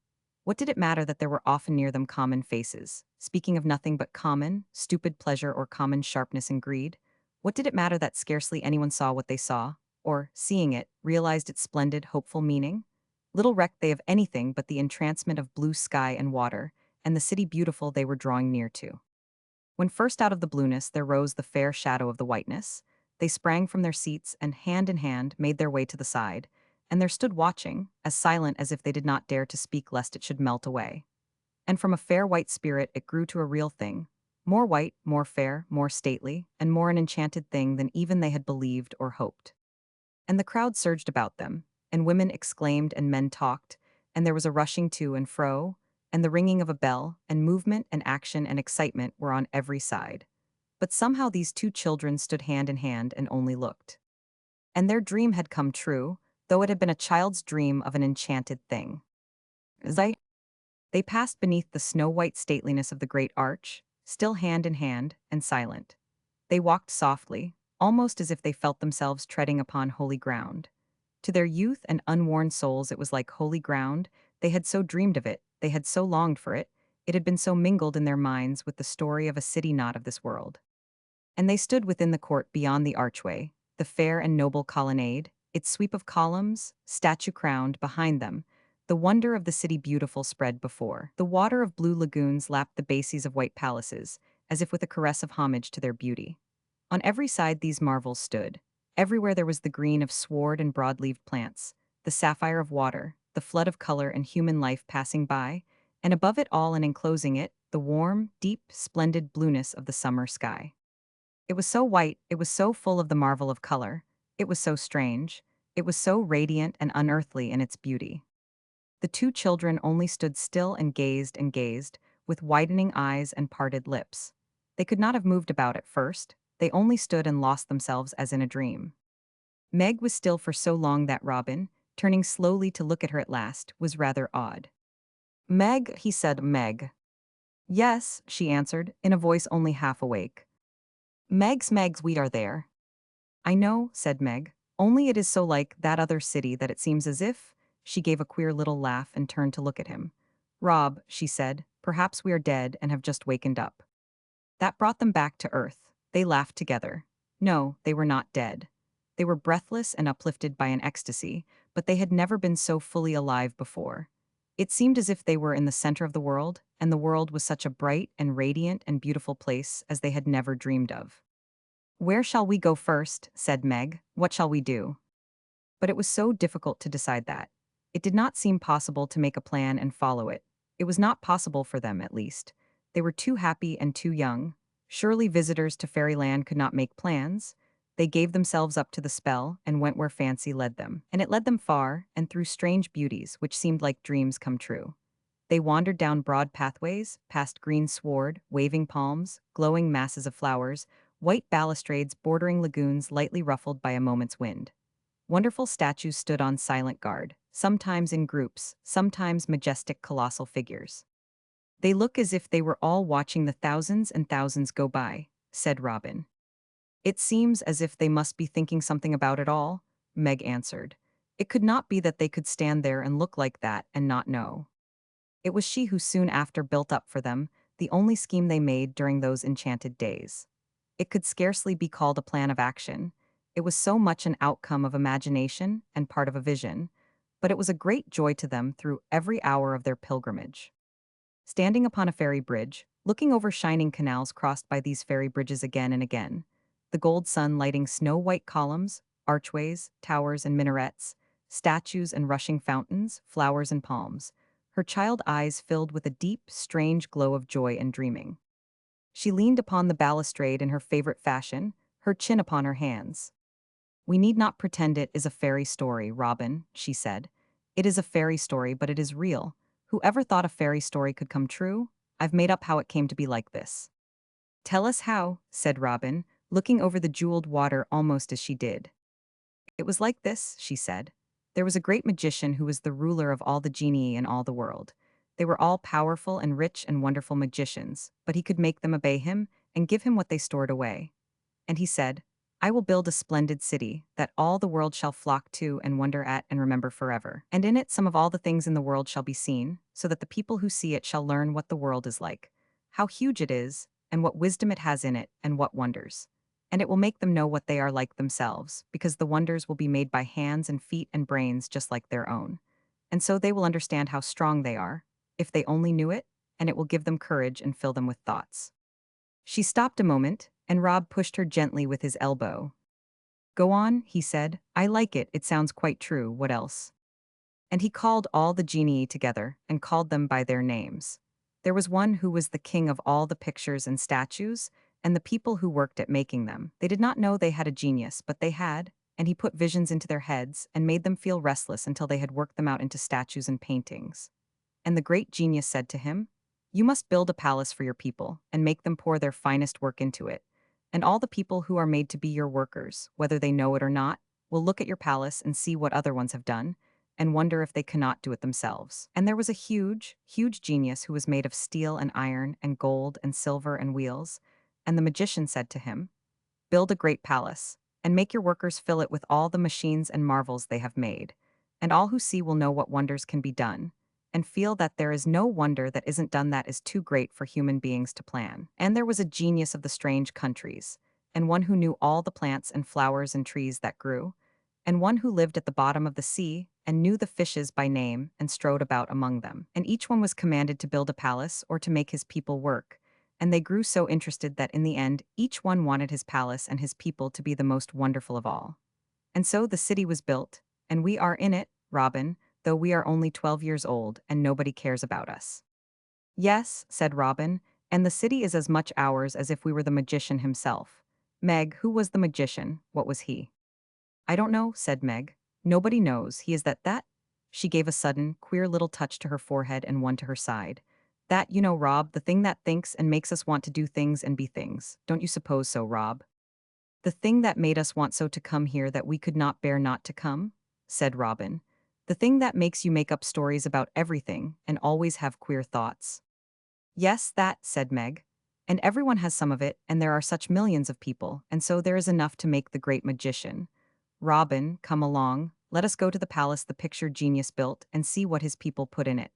What did it matter that there were often near them common faces, speaking of nothing but common, stupid pleasure or common sharpness and greed? What did it matter that scarcely anyone saw what they saw, or, seeing it, realized its splendid, hopeful meaning? Little recked they of anything but the entrancement of blue sky and water, and the city beautiful they were drawing near to. When first out of the blueness there rose the fair shadow of the whiteness, they sprang from their seats and hand in hand made their way to the side, and there stood watching, as silent as if they did not dare to speak lest it should melt away. And from a fair white spirit it grew to a real thing, more white, more fair, more stately, and more an enchanted thing than even they had believed or hoped. And the crowd surged about them, and women exclaimed and men talked, and there was a rushing to and fro, and the ringing of a bell, and movement and action and excitement were on every side. But somehow these two children stood hand in hand and only looked. And their dream had come true, though it had been a child's dream of an enchanted thing. They passed beneath the snow-white stateliness of the great arch, still hand in hand and silent. They walked softly, almost as if they felt themselves treading upon holy ground. To their youth and unworn souls it was like holy ground. They had so dreamed of it, they had so longed for it, it had been so mingled in their minds with the story of a city not of this world. And they stood within the court beyond the archway, the fair and noble colonnade, its sweep of columns, statue-crowned, behind them, the wonder of the city beautiful spread before. The water of blue lagoons lapped the bases of white palaces, as if with a caress of homage to their beauty. On every side these marvels stood. Everywhere there was the green of sward and broad-leaved plants, the sapphire of water, the flood of color and human life passing by, and above it all and enclosing it, the warm, deep, splendid blueness of the summer sky. It was so white, it was so full of the marvel of color, it was so strange, it was so radiant and unearthly in its beauty. The two children only stood still and gazed, with widening eyes and parted lips. They could not have moved about at first, they only stood and lost themselves as in a dream. Meg was still for so long that Robin, turning slowly to look at her at last, was rather odd. Meg, he said. Meg. Yes, she answered, in a voice only half awake. Megs, we are there. I know, said Meg, only it is so like that other city that it seems as if. She gave a queer little laugh and turned to look at him. Rob, she said, perhaps we are dead and have just wakened up. That brought them back to earth. They laughed together. No, they were not dead. They were breathless and uplifted by an ecstasy, but they had never been so fully alive before. It seemed as if they were in the center of the world, and the world was such a bright and radiant and beautiful place as they had never dreamed of. Where shall we go first? Said Meg. What shall we do? But it was so difficult to decide that. It did not seem possible to make a plan and follow it. It was not possible for them, at least. They were too happy and too young. Surely visitors to fairyland could not make plans. They gave themselves up to the spell and went where fancy led them. And it led them far and through strange beauties which seemed like dreams come true. They wandered down broad pathways, past green sward, waving palms, glowing masses of flowers, white balustrades bordering lagoons lightly ruffled by a moment's wind. Wonderful statues stood on silent guard, sometimes in groups, sometimes majestic colossal figures. They look as if they were all watching the thousands and thousands go by, said Robin. It seems as if they must be thinking something about it all, Meg answered. It could not be that they could stand there and look like that and not know. It was she who soon after built up for them the only scheme they made during those enchanted days. It could scarcely be called a plan of action. It was so much an outcome of imagination and part of a vision, but it was a great joy to them through every hour of their pilgrimage. Standing upon a ferry bridge, looking over shining canals crossed by these ferry bridges again and again, the gold sun lighting snow-white columns, archways, towers and minarets, statues and rushing fountains, flowers and palms, her child eyes filled with a deep, strange glow of joy and dreaming. She leaned upon the balustrade in her favorite fashion, her chin upon her hands. "We need not pretend it is a fairy story, Robin," she said. "It is a fairy story, but it is real. Whoever thought a fairy story could come true? I've made up how it came to be like this." "Tell us how," said Robin, looking over the jeweled water almost as she did. "It was like this," she said. "There was a great magician who was the ruler of all the genii in all the world. They were all powerful and rich and wonderful magicians, but he could make them obey him and give him what they stored away. And he said, 'I will build a splendid city that all the world shall flock to and wonder at and remember forever. And in it some of all the things in the world shall be seen, so that the people who see it shall learn what the world is like, how huge it is, and what wisdom it has in it, and what wonders. And it will make them know what they are like themselves, because the wonders will be made by hands and feet and brains just like their own. And so they will understand how strong they are, if they only knew it, and it will give them courage and fill them with thoughts.'" She stopped a moment, and Rob pushed her gently with his elbow. "Go on," he said. "I like it, it sounds quite true, what else?" And he called all the genii together, and called them by their names. There was one who was the king of all the pictures and statues, and the people who worked at making them. They did not know they had a genius, but they had, and he put visions into their heads, and made them feel restless until they had worked them out into statues and paintings. And the great genius said to him, "You must build a palace for your people, and make them pour their finest work into it. And all the people who are made to be your workers, whether they know it or not, will look at your palace and see what other ones have done, and wonder if they cannot do it themselves." And there was a huge, huge genius who was made of steel and iron and gold and silver and wheels. And the magician said to him, "Build a great palace, and make your workers fill it with all the machines and marvels they have made. And all who see will know what wonders can be done, and feel that there is no wonder that isn't done that is too great for human beings to plan." And there was a genius of the strange countries, and one who knew all the plants and flowers and trees that grew, and one who lived at the bottom of the sea and knew the fishes by name and strode about among them. And each one was commanded to build a palace or to make his people work, and they grew so interested that in the end each one wanted his palace and his people to be the most wonderful of all. And so the city was built, and we are in it, Robin, though we are only 12 years old and nobody cares about us. "Yes," said Robin, "and the city is as much ours as if we were the magician himself." "Meg, who was the magician? What was he?" "I don't know," said Meg. "Nobody knows. He is that." She gave a sudden, queer little touch to her forehead and one to her side. "That, you know, Rob, the thing that thinks and makes us want to do things and be things. Don't you suppose so, Rob?" "The thing that made us want so to come here that we could not bear not to come?" said Robin. "The thing that makes you make up stories about everything and always have queer thoughts." "Yes, that," said Meg. "And everyone has some of it, and there are such millions of people, and so there is enough to make the great magician. Robin, come along, let us go to the palace the picture genius built and see what his people put in it.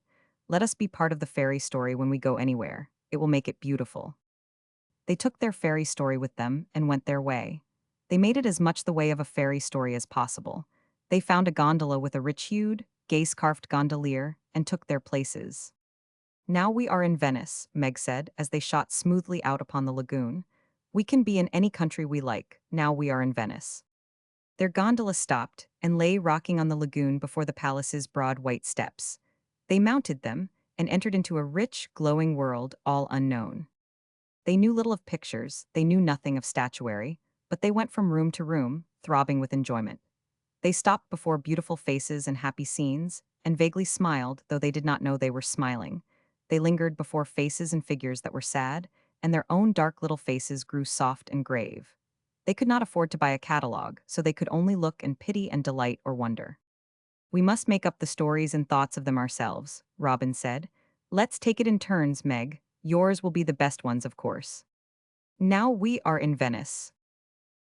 Let us be part of the fairy story when we go anywhere. It will make it beautiful." They took their fairy story with them and went their way. They made it as much the way of a fairy story as possible. They found a gondola with a rich-hued, gay-scarfed gondolier and took their places. "Now we are in Venice," Meg said, as they shot smoothly out upon the lagoon. "We can be in any country we like, now we are in Venice." Their gondola stopped and lay rocking on the lagoon before the palace's broad white steps. They mounted them and entered into a rich, glowing world all unknown. They knew little of pictures, they knew nothing of statuary, but they went from room to room, throbbing with enjoyment. They stopped before beautiful faces and happy scenes, and vaguely smiled, though they did not know they were smiling. They lingered before faces and figures that were sad, and their own dark little faces grew soft and grave. They could not afford to buy a catalogue, so they could only look and pity and delight or wonder. "We must make up the stories and thoughts of them ourselves," Robin said. "Let's take it in turns, Meg. Yours will be the best ones, of course." Now we are in Venice.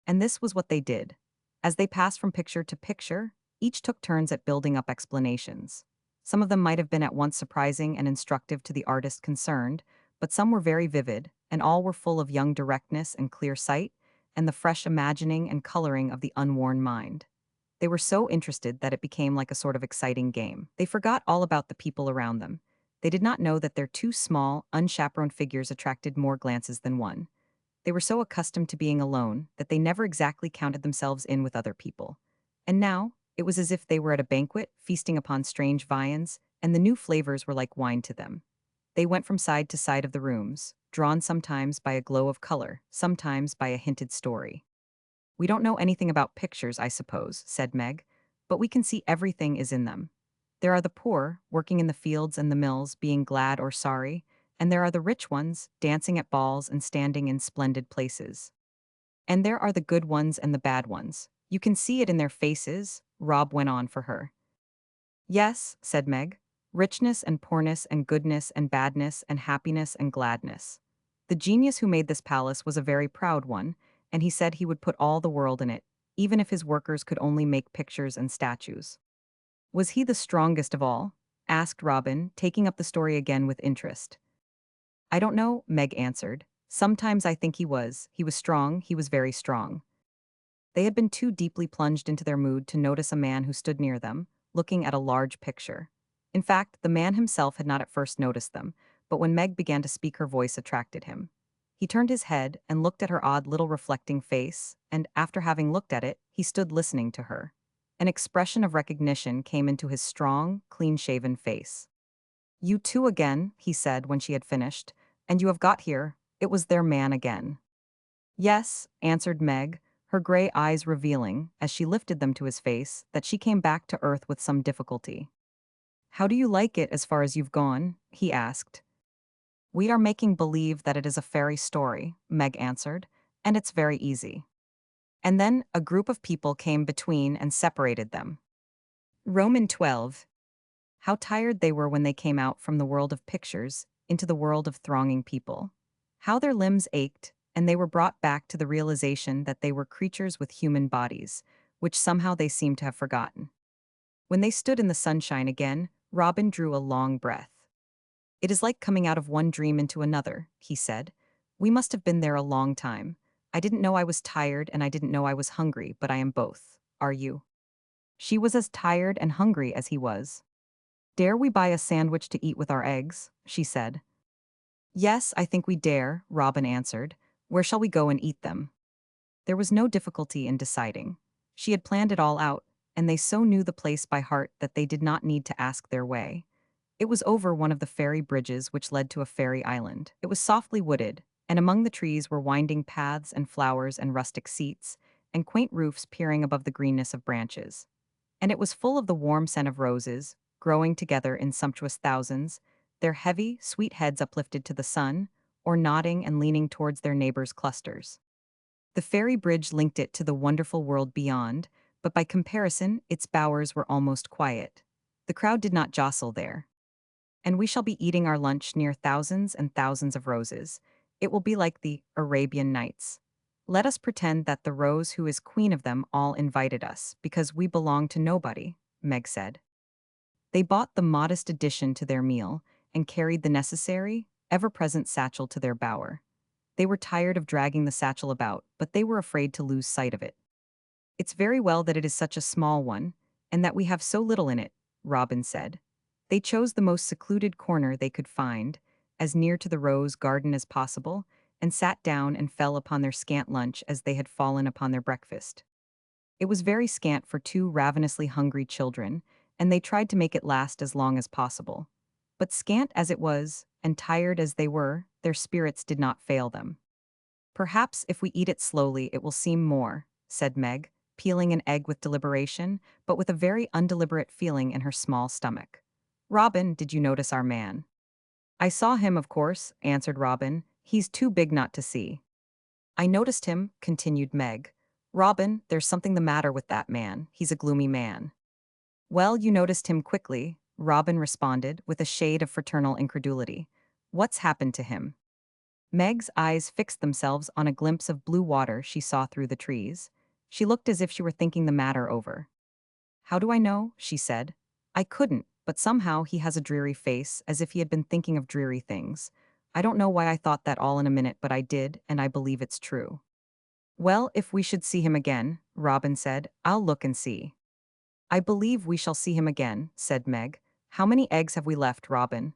And this was what they did. As they passed from picture to picture, Each took turns at building up explanations. Some of them might have been at once surprising and instructive to the artist concerned, but some were very vivid, and all were full of young directness and clear sight, and the fresh imagining and coloring of the unworn mind. They were so interested that it became like a sort of exciting game. They forgot all about the people around them. They did not know that their two small, unchaperoned figures attracted more glances than one. They were so accustomed to being alone that they never exactly counted themselves in with other people. And now, it was as if they were at a banquet, feasting upon strange viands, and the new flavors were like wine to them. They went from side to side of the rooms, drawn sometimes by a glow of color, sometimes by a hinted story. "We don't know anything about pictures, I suppose," said Meg, "but we can see everything is in them. There are the poor, working in the fields and the mills, being glad or sorry, and there are the rich ones, dancing at balls and standing in splendid places. And there are the good ones and the bad ones. You can see it in their faces," Rob went on for her. "Yes," said Meg, "richness and poorness and goodness and badness and happiness and gladness. The genius who made this palace was a very proud one, and he said he would put all the world in it, even if his workers could only make pictures and statues." "Was he the strongest of all?" asked Robin, taking up the story again with interest. "I don't know," Meg answered. "Sometimes I think he was. He was strong, he was very strong." They had been too deeply plunged into their mood to notice a man who stood near them, looking at a large picture. In fact, the man himself had not at first noticed them, but when Meg began to speak, her voice attracted him. He turned his head and looked at her odd little reflecting face, and after having looked at it, he stood listening to her. An expression of recognition came into his strong, clean-shaven face. "You too again," he said when she had finished, "and you have got here. It was their man again." "Yes," answered Meg, her gray eyes revealing, as she lifted them to his face, that she came back to earth with some difficulty. "How do you like it as far as you've gone?" he asked. "We are making believe that it is a fairy story," Meg answered, "and it's very easy." And then a group of people came between and separated them. Roman 12. How tired they were when they came out from the world of pictures into the world of thronging people. How their limbs ached, and they were brought back to the realization that they were creatures with human bodies, which somehow they seemed to have forgotten. When they stood in the sunshine again, Robin drew a long breath. "It is like coming out of one dream into another," he said. "We must have been there a long time. I didn't know I was tired and I didn't know I was hungry, but I am both. Are you?" She was as tired and hungry as he was. "Dare we buy a sandwich to eat with our eggs?" she said. "Yes, I think we dare," Robin answered. "Where shall we go and eat them?" There was no difficulty in deciding. She had planned it all out, and they so knew the place by heart that they did not need to ask their way. It was over one of the fairy bridges which led to a fairy island. It was softly wooded, and among the trees were winding paths and flowers and rustic seats, and quaint roofs peering above the greenness of branches. And it was full of the warm scent of roses, growing together in sumptuous thousands, their heavy, sweet heads uplifted to the sun, or nodding and leaning towards their neighbors' clusters. The fairy bridge linked it to the wonderful world beyond, but by comparison, its bowers were almost quiet. The crowd did not jostle there. "And we shall be eating our lunch near thousands and thousands of roses. It will be like the Arabian Nights. Let us pretend that the rose who is queen of them all invited us, because we belong to nobody," Meg said. They bought the modest addition to their meal and carried the necessary, ever-present satchel to their bower. They were tired of dragging the satchel about, but they were afraid to lose sight of it. "It's very well that it is such a small one, and that we have so little in it," Robin said. They chose the most secluded corner they could find, as near to the rose garden as possible, and sat down and fell upon their scant lunch as they had fallen upon their breakfast. It was very scant for two ravenously hungry children, and they tried to make it last as long as possible. But scant as it was, and tired as they were, their spirits did not fail them. "Perhaps if we eat it slowly it will seem more," said Meg, peeling an egg with deliberation, but with a very undeliberate feeling in her small stomach. "Robin, did you notice our man?" "I saw him, of course," answered Robin. "He's too big not to see." "I noticed him," continued Meg. "Robin, there's something the matter with that man. He's a gloomy man." "Well, you noticed him quickly," Robin responded, with a shade of fraternal incredulity. "What's happened to him?" Meg's eyes fixed themselves on a glimpse of blue water she saw through the trees. She looked as if she were thinking the matter over. How do I know? She said. I couldn't, but somehow he has a dreary face, as if he had been thinking of dreary things. I don't know why I thought that all in a minute, but I did, and I believe it's true. Well, if we should see him again, Robin said, I'll look and see. I believe we shall see him again, said Meg. How many eggs have we left, Robin?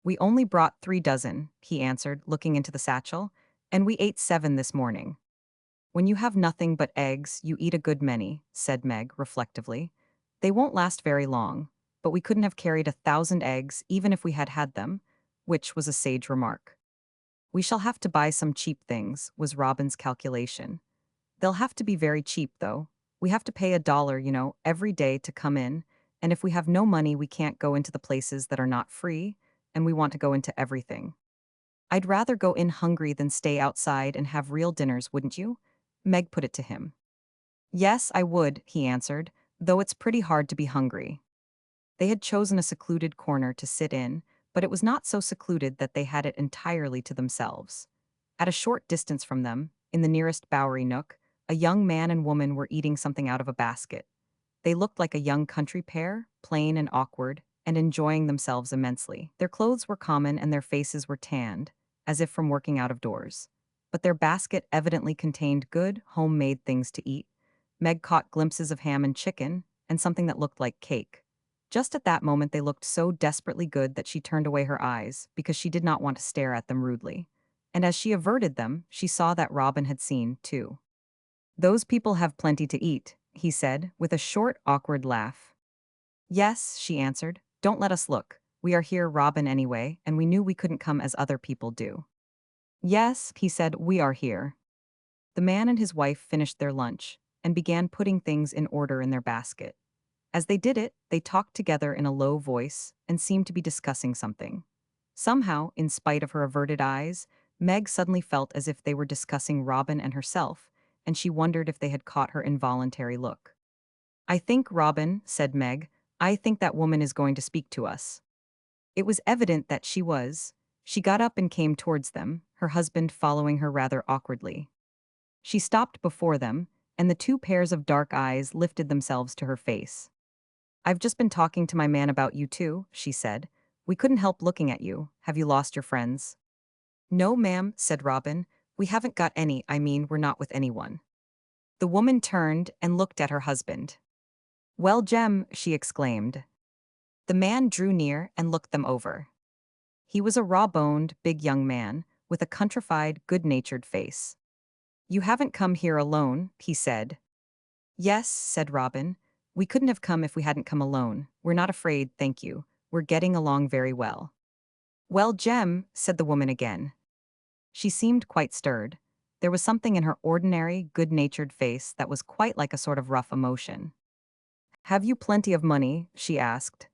We only brought 3 dozen, he answered, looking into the satchel, and we ate 7 this morning. When you have nothing but eggs, you eat a good many, said Meg, reflectively. They won't last very long, but we couldn't have carried 1,000 eggs even if we had had them, which was a sage remark. We shall have to buy some cheap things, was Robin's calculation. They'll have to be very cheap, though. We have to pay $1, every day to come in, and if we have no money, we can't go into the places that are not free, and we want to go into everything. I'd rather go in hungry than stay outside and have real dinners, wouldn't you? Meg put it to him. Yes, I would, he answered, though it's pretty hard to be hungry. They had chosen a secluded corner to sit in, but it was not so secluded that they had it entirely to themselves. At a short distance from them, in the nearest bowery nook, a young man and woman were eating something out of a basket. They looked like a young country pair, plain and awkward, and enjoying themselves immensely. Their clothes were common and their faces were tanned, as if from working out of doors. But their basket evidently contained good, homemade things to eat. Meg caught glimpses of ham and chicken, and something that looked like cake. Just at that moment they looked so desperately good that she turned away her eyes, because she did not want to stare at them rudely. And as she averted them, she saw that Robin had seen, too. Those people have plenty to eat, he said, with a short, awkward laugh. Yes, she answered. Don't let us look. We are here, Robin, anyway, and we knew we couldn't come as other people do. Yes, he said, we are here. The man and his wife finished their lunch and began putting things in order in their basket. As they did it, they talked together in a low voice and seemed to be discussing something. Somehow, in spite of her averted eyes, Meg suddenly felt as if they were discussing Robin and herself, and she wondered if they had caught her involuntary look. I think, Robin, said Meg, I think that woman is going to speak to us. It was evident that she was. She got up and came towards them, her husband following her rather awkwardly. She stopped before them, and the 2 pairs of dark eyes lifted themselves to her face. I've just been talking to my man about you too, she said. We couldn't help looking at you. Have you lost your friends? No, ma'am, said Robin. We haven't got any, we're not with anyone. The woman turned and looked at her husband. Well, Jem, she exclaimed. The man drew near and looked them over. He was a raw-boned, big young man, with a countrified, good-natured face. You haven't come here alone, he said. Yes, said Robin. We couldn't have come if we hadn't come alone. We're not afraid, thank you. We're getting along very well. Well, Jem, said the woman again. She seemed quite stirred. There was something in her ordinary, good-natured face that was quite like a sort of rough emotion. Have you plenty of money? She asked.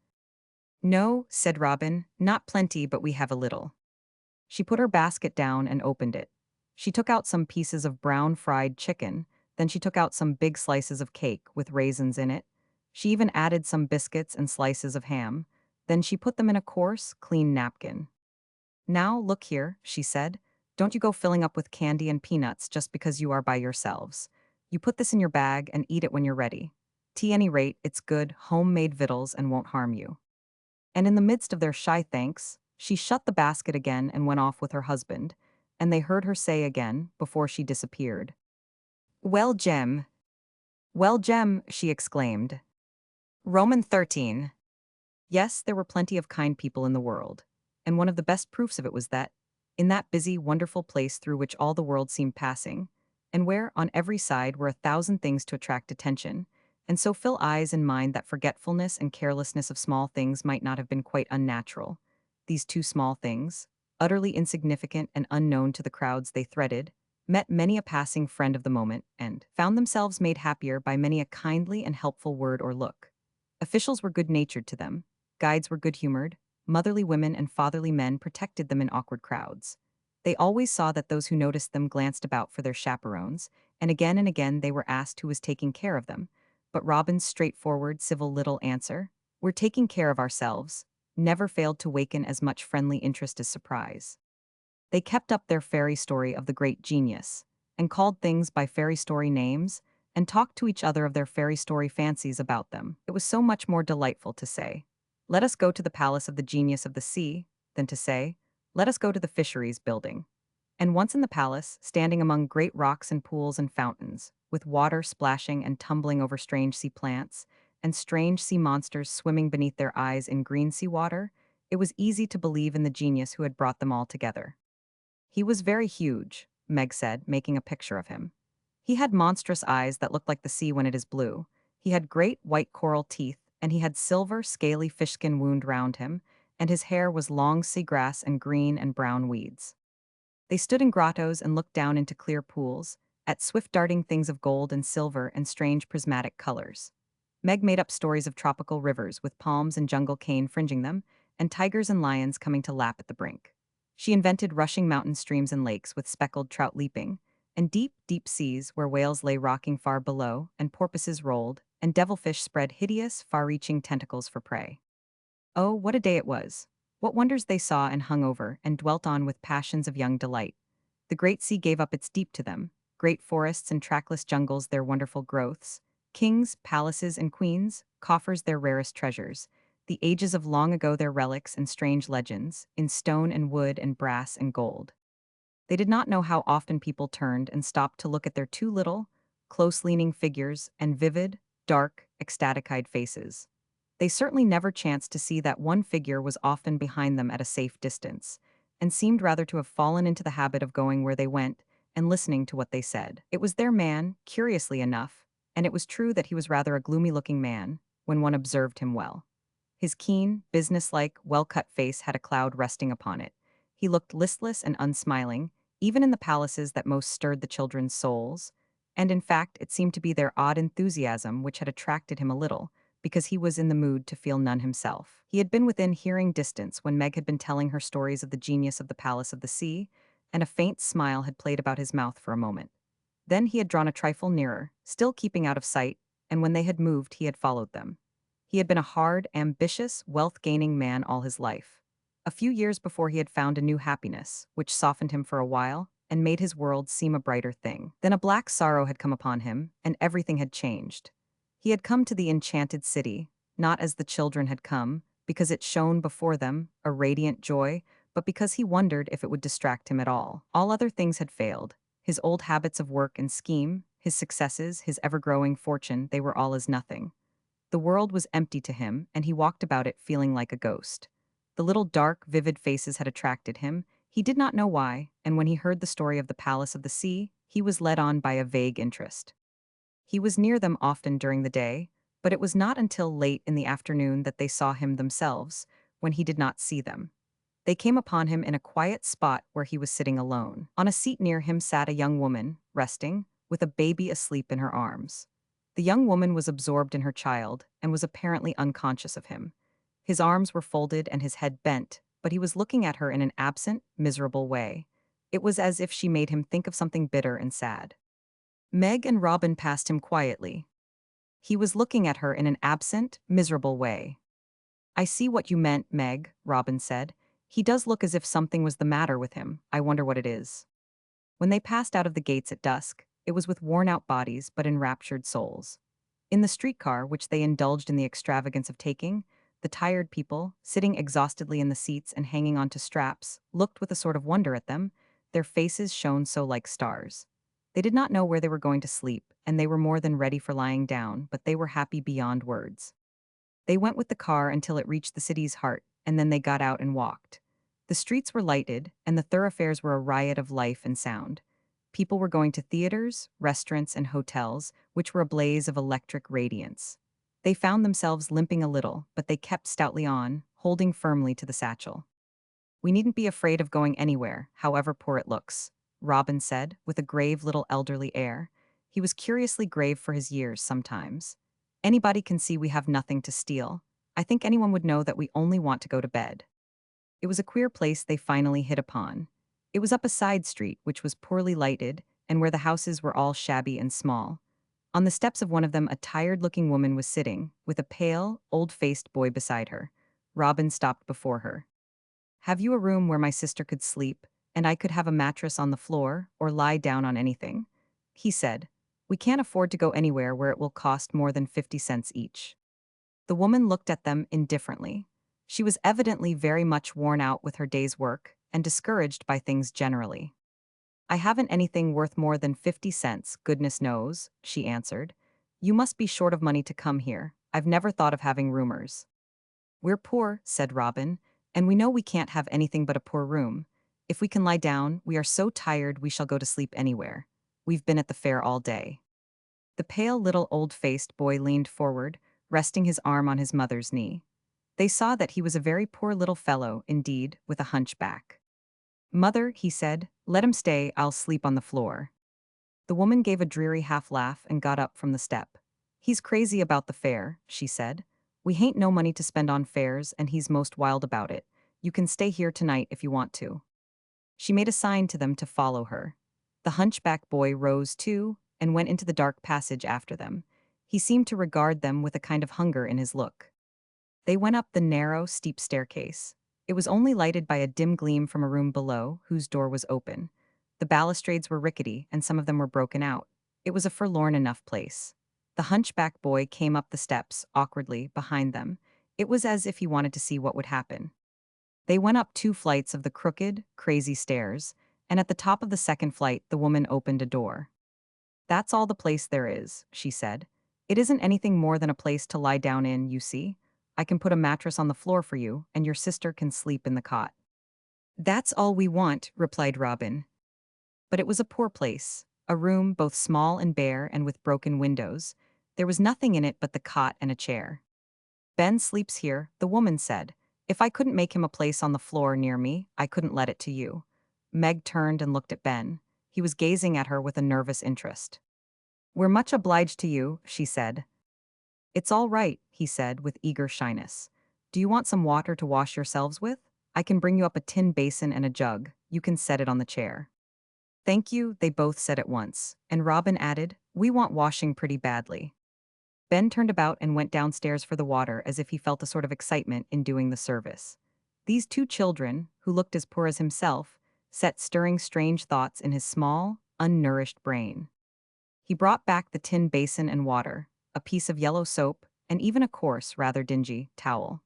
No, said Robin, not plenty, but we have a little. She put her basket down and opened it. She took out some pieces of brown fried chicken, then she took out some big slices of cake with raisins in it. She even added some biscuits and slices of ham. Then she put them in a coarse, clean napkin. Now, look here, she said. Don't you go filling up with candy and peanuts just because you are by yourselves. You put this in your bag and eat it when you're ready. To any rate, it's good, homemade victuals and won't harm you. And in the midst of their shy thanks, she shut the basket again and went off with her husband, and they heard her say again, before she disappeared. Well, Jem. Well, Jem, she exclaimed. Roman 13. Yes, there were plenty of kind people in the world, and one of the best proofs of it was that, in that busy, wonderful place through which all the world seemed passing, and where, on every side, were 1,000 things to attract attention, and so fill eyes and mind that forgetfulness and carelessness of small things might not have been quite unnatural. These 2 small things, utterly insignificant and unknown to the crowds they threaded, met many a passing friend of the moment and found themselves made happier by many a kindly and helpful word or look. Officials were good-natured to them, guides were good-humored, motherly women and fatherly men protected them in awkward crowds. They always saw that those who noticed them glanced about for their chaperones, and again they were asked who was taking care of them. But Robin's straightforward, civil little answer, "We're taking care of ourselves," never failed to waken as much friendly interest as surprise. They kept up their fairy story of the great genius, and called things by fairy story names, and talked to each other of their fairy story fancies about them. It was so much more delightful to say, "Let us go to the palace of the genius of the sea," than to say, "Let us go to the fisheries building." And once in the palace, standing among great rocks and pools and fountains, with water splashing and tumbling over strange sea plants, and strange sea monsters swimming beneath their eyes in green sea water, it was easy to believe in the genius who had brought them all together. He was very huge, Meg said, making a picture of him. He had monstrous eyes that looked like the sea when it is blue. He had great white coral teeth, and he had silver, scaly fishskin wound round him, and his hair was long seagrass and green and brown weeds. They stood in grottos and looked down into clear pools, at swift darting things of gold and silver and strange prismatic colors. Meg made up stories of tropical rivers with palms and jungle cane fringing them, and tigers and lions coming to lap at the brink. She invented rushing mountain streams and lakes with speckled trout leaping, and deep, deep seas where whales lay rocking far below, and porpoises rolled, and devilfish spread hideous, far-reaching tentacles for prey. Oh, what a day it was! What wonders they saw and hung over and dwelt on with passions of young delight. The great sea gave up its deep to them, great forests and trackless jungles their wonderful growths, kings, palaces, and queens, coffers their rarest treasures, the ages of long ago their relics and strange legends, in stone and wood and brass and gold. They did not know how often people turned and stopped to look at their two little, close-leaning figures and vivid, dark, ecstatic-eyed faces. They certainly never chanced to see that one figure was often behind them at a safe distance, and seemed rather to have fallen into the habit of going where they went and listening to what they said. It was their man, curiously enough, and it was true that he was rather a gloomy-looking man, when one observed him well. His keen, businesslike, well-cut face had a cloud resting upon it. He looked listless and unsmiling, even in the palaces that most stirred the children's souls, and in fact it seemed to be their odd enthusiasm which had attracted him a little, because he was in the mood to feel none himself. He had been within hearing distance when Meg had been telling her stories of the genius of the Palace of the Sea, and a faint smile had played about his mouth for a moment. Then he had drawn a trifle nearer, still keeping out of sight, and when they had moved he had followed them. He had been a hard, ambitious, wealth-gaining man all his life. A few years before he had found a new happiness, which softened him for a while, and made his world seem a brighter thing. Then a black sorrow had come upon him, and everything had changed. He had come to the enchanted city, not as the children had come, because it shone before them, a radiant joy, but because he wondered if it would distract him at all. All other things had failed. His old habits of work and scheme, his successes, his ever-growing fortune, they were all as nothing. The world was empty to him, and he walked about it feeling like a ghost. The little dark, vivid faces had attracted him. He did not know why, and when he heard the story of the Palace of the Sea, he was led on by a vague interest. He was near them often during the day, but it was not until late in the afternoon that they saw him themselves, when he did not see them. They came upon him in a quiet spot where he was sitting alone. On a seat near him sat a young woman, resting, with a baby asleep in her arms. The young woman was absorbed in her child and was apparently unconscious of him. His arms were folded and his head bent, but he was looking at her in an absent, miserable way. It was as if she made him think of something bitter and sad. Meg and Robin passed him quietly. He was looking at her in an absent, miserable way. "I see what you meant, Meg," Robin said. "He does look as if something was the matter with him. I wonder what it is." When they passed out of the gates at dusk, it was with worn-out bodies but enraptured souls. In the streetcar, which they indulged in the extravagance of taking, the tired people, sitting exhaustedly in the seats and hanging onto straps, looked with a sort of wonder at them. Their faces shone so like stars. They did not know where they were going to sleep, and they were more than ready for lying down, but they were happy beyond words. They went with the car until it reached the city's heart, and then they got out and walked. The streets were lighted, and the thoroughfares were a riot of life and sound. People were going to theaters, restaurants, and hotels, which were a blaze of electric radiance. They found themselves limping a little, but they kept stoutly on, holding firmly to the satchel. "We needn't be afraid of going anywhere, however poor it looks," Robin said, with a grave little elderly air. He was curiously grave for his years sometimes. "Anybody can see we have nothing to steal. I think anyone would know that we only want to go to bed." It was a queer place they finally hit upon. It was up a side street which was poorly lighted, and where the houses were all shabby and small. On the steps of one of them a tired-looking woman was sitting, with a pale, old-faced boy beside her. Robin stopped before her. "Have you a room where my sister could sleep, and I could have a mattress on the floor, or lie down on anything?" he said. We can't afford to go anywhere where it will cost more than 50 cents each. The woman looked at them indifferently. She was evidently very much worn out with her day's work and discouraged by things generally. I haven't anything worth more than 50 cents, goodness knows, she answered. You must be short of money to come here. I've never thought of having roomers. We're poor, said Robin, and we know we can't have anything but a poor room. If we can lie down, we are so tired we shall go to sleep anywhere. We've been at the fair all day. The pale little old-faced boy leaned forward, resting his arm on his mother's knee. They saw that he was a very poor little fellow, indeed, with a hunchback. Mother, he said, let him stay, I'll sleep on the floor. The woman gave a dreary half-laugh and got up from the step. He's crazy about the fair, she said. We hain't no money to spend on fairs and he's most wild about it. You can stay here tonight if you want to. She made a sign to them to follow her. The hunchback boy rose too and went into the dark passage after them. He seemed to regard them with a kind of hunger in his look. They went up the narrow, steep staircase. It was only lighted by a dim gleam from a room below, whose door was open. The balustrades were rickety, and some of them were broken out. It was a forlorn enough place. The hunchback boy came up the steps, awkwardly, behind them. It was as if he wanted to see what would happen. They went up 2 flights of the crooked, crazy stairs, and at the top of the second flight the woman opened a door. That's all the place there is, she said. It isn't anything more than a place to lie down in, you see. I can put a mattress on the floor for you, and your sister can sleep in the cot. That's all we want, replied Robin. But it was a poor place, a room both small and bare and with broken windows. There was nothing in it but the cot and a chair. Ben sleeps here, the woman said. If I couldn't make him a place on the floor near me, I couldn't let it to you. Meg turned and looked at Ben. He was gazing at her with a nervous interest. We're much obliged to you, she said. It's all right, he said with eager shyness. Do you want some water to wash yourselves with? I can bring you up a tin basin and a jug. You can set it on the chair. Thank you, they both said at once, and Robin added, we want washing pretty badly. Ben turned about and went downstairs for the water as if he felt a sort of excitement in doing the service. These 2 children, who looked as poor as himself, set stirring strange thoughts in his small, unnourished brain. He brought back the tin basin and water, a piece of yellow soap, and even a coarse, rather dingy, towel.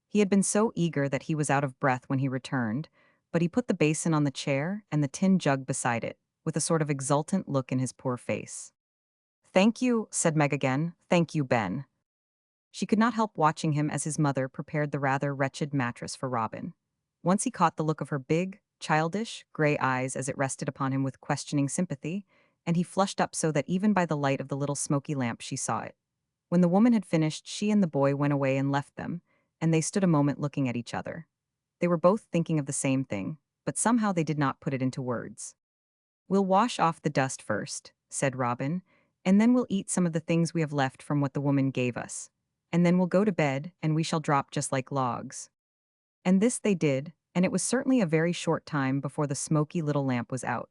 He had been so eager that he was out of breath when he returned, but he put the basin on the chair and the tin jug beside it, with a sort of exultant look in his poor face. Thank you, said Meg again. Thank you, Ben. She could not help watching him as his mother prepared the rather wretched mattress for Robin. Once he caught the look of her big, childish, gray eyes as it rested upon him with questioning sympathy, and he flushed up so that even by the light of the little smoky lamp she saw it. When the woman had finished, she and the boy went away and left them, and they stood a moment looking at each other. They were both thinking of the same thing, but somehow they did not put it into words. We'll wash off the dust first, said Robin, and then we'll eat some of the things we have left from what the woman gave us. And then we'll go to bed, and we shall drop just like logs. And this they did, and it was certainly a very short time before the smoky little lamp was out,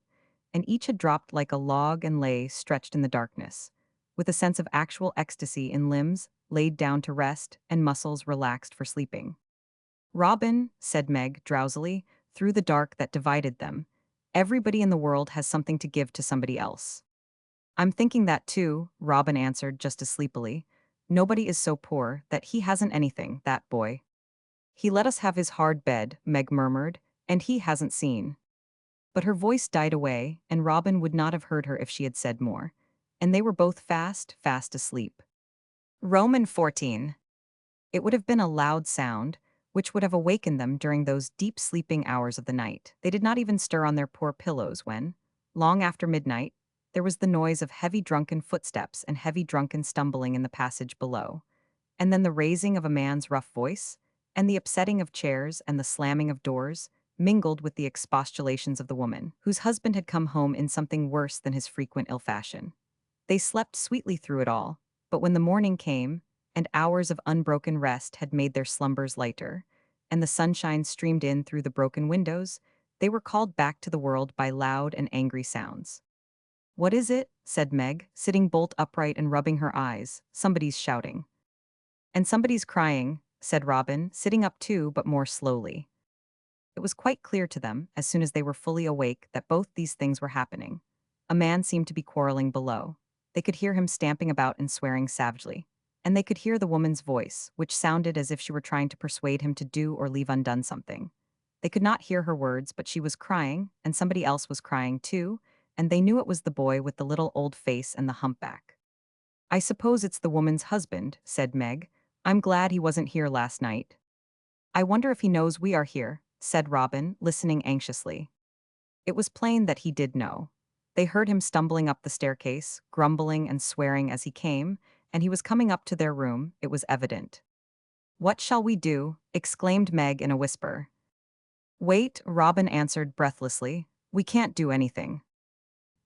and each had dropped like a log and lay stretched in the darkness, with a sense of actual ecstasy in limbs laid down to rest and muscles relaxed for sleeping. Robin, said Meg drowsily, through the dark that divided them, everybody in the world has something to give to somebody else. I'm thinking that too, Robin answered just as sleepily. Nobody is so poor that he hasn't anything, that boy. He let us have his hard bed, Meg murmured, and he hasn't seen. But her voice died away, and Robin would not have heard her if she had said more. And they were both fast, fast asleep. Roman 14. It would have been a loud sound, which would have awakened them during those deep sleeping hours of the night. They did not even stir on their poor pillows when, long after midnight, there was the noise of heavy drunken footsteps and heavy drunken stumbling in the passage below, and then the raising of a man's rough voice, and the upsetting of chairs and the slamming of doors, mingled with the expostulations of the woman, whose husband had come home in something worse than his frequent ill fashion. They slept sweetly through it all, but when the morning came, and hours of unbroken rest had made their slumbers lighter, and the sunshine streamed in through the broken windows, they were called back to the world by loud and angry sounds. What is it? Said Meg, sitting bolt upright and rubbing her eyes. Somebody's shouting. And somebody's crying, said Robin, sitting up too, but more slowly. It was quite clear to them, as soon as they were fully awake, that both these things were happening. A man seemed to be quarreling below. They could hear him stamping about and swearing savagely. And they could hear the woman's voice, which sounded as if she were trying to persuade him to do or leave undone something. They could not hear her words, but she was crying, and somebody else was crying too, and they knew it was the boy with the little old face and the humpback. I suppose it's the woman's husband, said Meg. I'm glad he wasn't here last night. I wonder if he knows we are here, said Robin, listening anxiously. It was plain that he did know. They heard him stumbling up the staircase, grumbling and swearing as he came, and he was coming up to their room, it was evident. What shall we do? Exclaimed Meg in a whisper. Wait, Robin answered breathlessly. We can't do anything.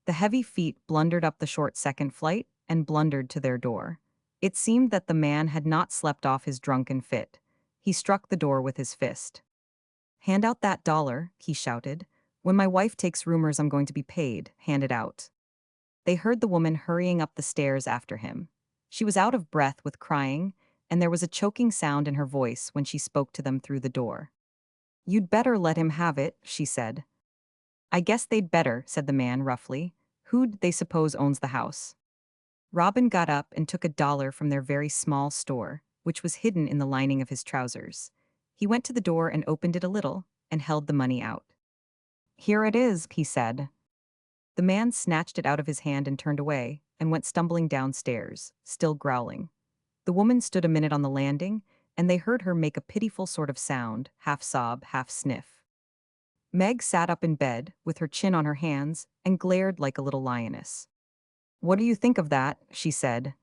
The heavy feet blundered up the short second flight and blundered to their door. It seemed that the man had not slept off his drunken fit. He struck the door with his fist. Hand out that $1, he shouted. When my wife takes rumors I'm going to be paid, hand it out. They heard the woman hurrying up the stairs after him. She was out of breath with crying, and there was a choking sound in her voice when she spoke to them through the door. You'd better let him have it, she said. I guess they'd better, said the man roughly. Who'd they suppose owns the house? Robin got up and took $1 from their very small store, which was hidden in the lining of his trousers. He went to the door and opened it a little, and held the money out. Here it is, he said. The man snatched it out of his hand and turned away, and went stumbling downstairs, still growling. The woman stood a minute on the landing, and they heard her make a pitiful sort of sound, half sob, half sniff. Meg sat up in bed, with her chin on her hands, and glared like a little lioness. What do you think of that? She said.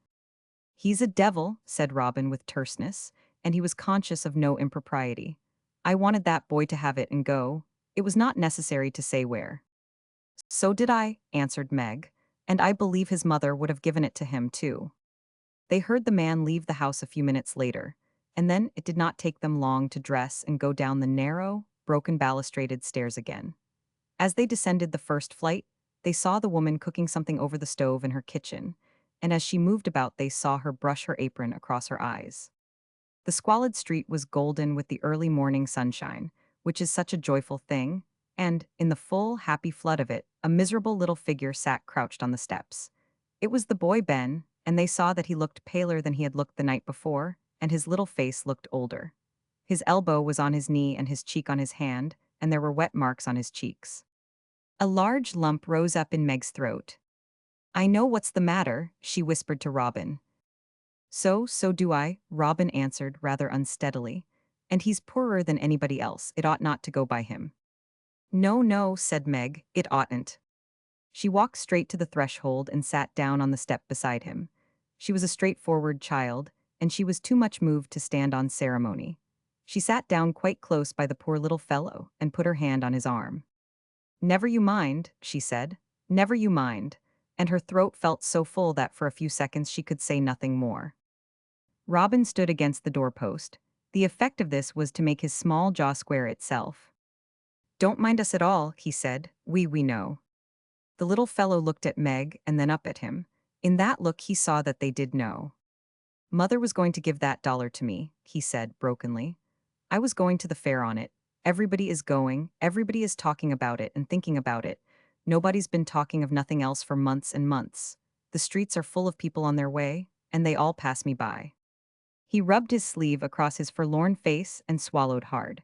He's a devil, said Robin with terseness, and he was conscious of no impropriety. I wanted that boy to have it and go. It was not necessary to say where. So did I, answered Meg, and I believe his mother would have given it to him too. They heard the man leave the house a few minutes later, and then it did not take them long to dress and go down the narrow, broken balustraded stairs again. As they descended the first flight, they saw the woman cooking something over the stove in her kitchen, and as she moved about they saw her brush her apron across her eyes. The squalid street was golden with the early morning sunshine, which is such a joyful thing, and, in the full, happy flood of it, a miserable little figure sat crouched on the steps. It was the boy Ben, and they saw that he looked paler than he had looked the night before, and his little face looked older. His elbow was on his knee and his cheek on his hand, and there were wet marks on his cheeks. A large lump rose up in Meg's throat. I know what's the matter, she whispered to Robin. So do I, Robin answered rather unsteadily. And he's poorer than anybody else, it ought not to go by him. No, said Meg, it oughtn't. She walked straight to the threshold and sat down on the step beside him. She was a straightforward child, and she was too much moved to stand on ceremony. She sat down quite close by the poor little fellow and put her hand on his arm. Never you mind, she said. Never you mind. And her throat felt so full that for a few seconds she could say nothing more. Robin stood against the doorpost. The effect of this was to make his small jaw square itself. Don't mind us at all, he said. We know. The little fellow looked at Meg and then up at him. In that look he saw that they did know. Mother was going to give that $1 to me, he said brokenly. I was going to the fair on it. Everybody is going, everybody is talking about it and thinking about it. Nobody's been talking of nothing else for months and months. The streets are full of people on their way, and they all pass me by. He rubbed his sleeve across his forlorn face and swallowed hard.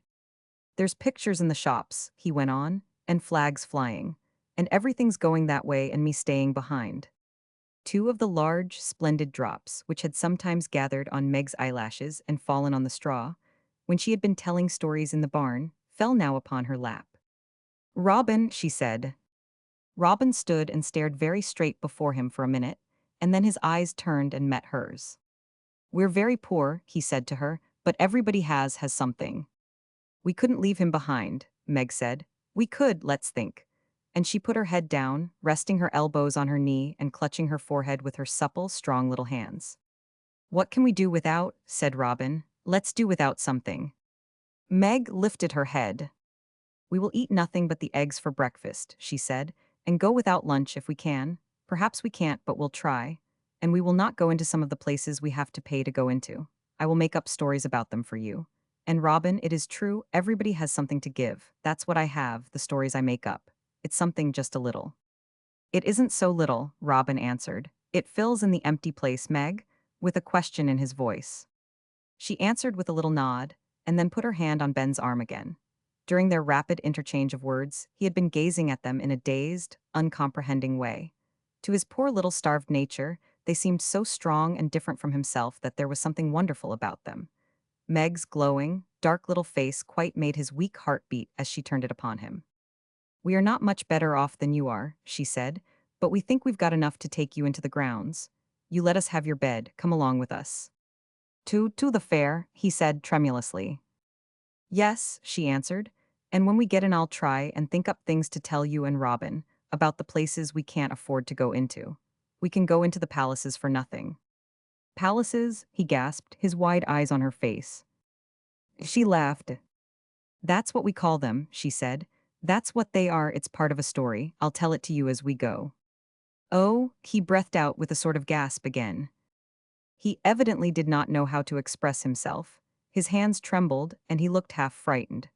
There's pictures in the shops, he went on, and flags flying. And everything's going that way and me staying behind. Two of the large, splendid drops, which had sometimes gathered on Meg's eyelashes and fallen on the straw, when she had been telling stories in the barn, fell now upon her lap. Robin, she said. Robin stood and stared very straight before him for a minute, and then his eyes turned and met hers. We're very poor, he said to her, but everybody has something. We couldn't leave him behind, Meg said. We could, let's think. And she put her head down, resting her elbows on her knee and clutching her forehead with her supple, strong little hands. What can we do without? Said Robin. Let's do without something. Meg lifted her head. We will eat nothing but the eggs for breakfast, she said, and go without lunch if we can. Perhaps we can't, but we'll try. And we will not go into some of the places we have to pay to go into. I will make up stories about them for you. And Robin, it is true, everybody has something to give. That's what I have, the stories I make up. It's something just a little. It isn't so little, Robin answered. It fills in the empty place, Meg, with a question in his voice. She answered with a little nod, and then put her hand on Ben's arm again. During their rapid interchange of words, he had been gazing at them in a dazed, uncomprehending way. To his poor little starved nature, they seemed so strong and different from himself that there was something wonderful about them. Meg's glowing, dark little face quite made his weak heart beat as she turned it upon him. "We are not much better off than you are," she said, "but we think we've got enough to take you into the grounds. You let us have your bed, come along with us." To the fair," he said tremulously. "Yes," she answered, "and when we get in I'll try and think up things to tell you and Robin about the places we can't afford to go into. We can go into the palaces for nothing." "Palaces?" he gasped, his wide eyes on her face. She laughed. "That's what we call them," she said. "That's what they are, it's part of a story. I'll tell it to you as we go." "Oh," he breathed out with a sort of gasp again. He evidently did not know how to express himself. His hands trembled, and he looked half frightened.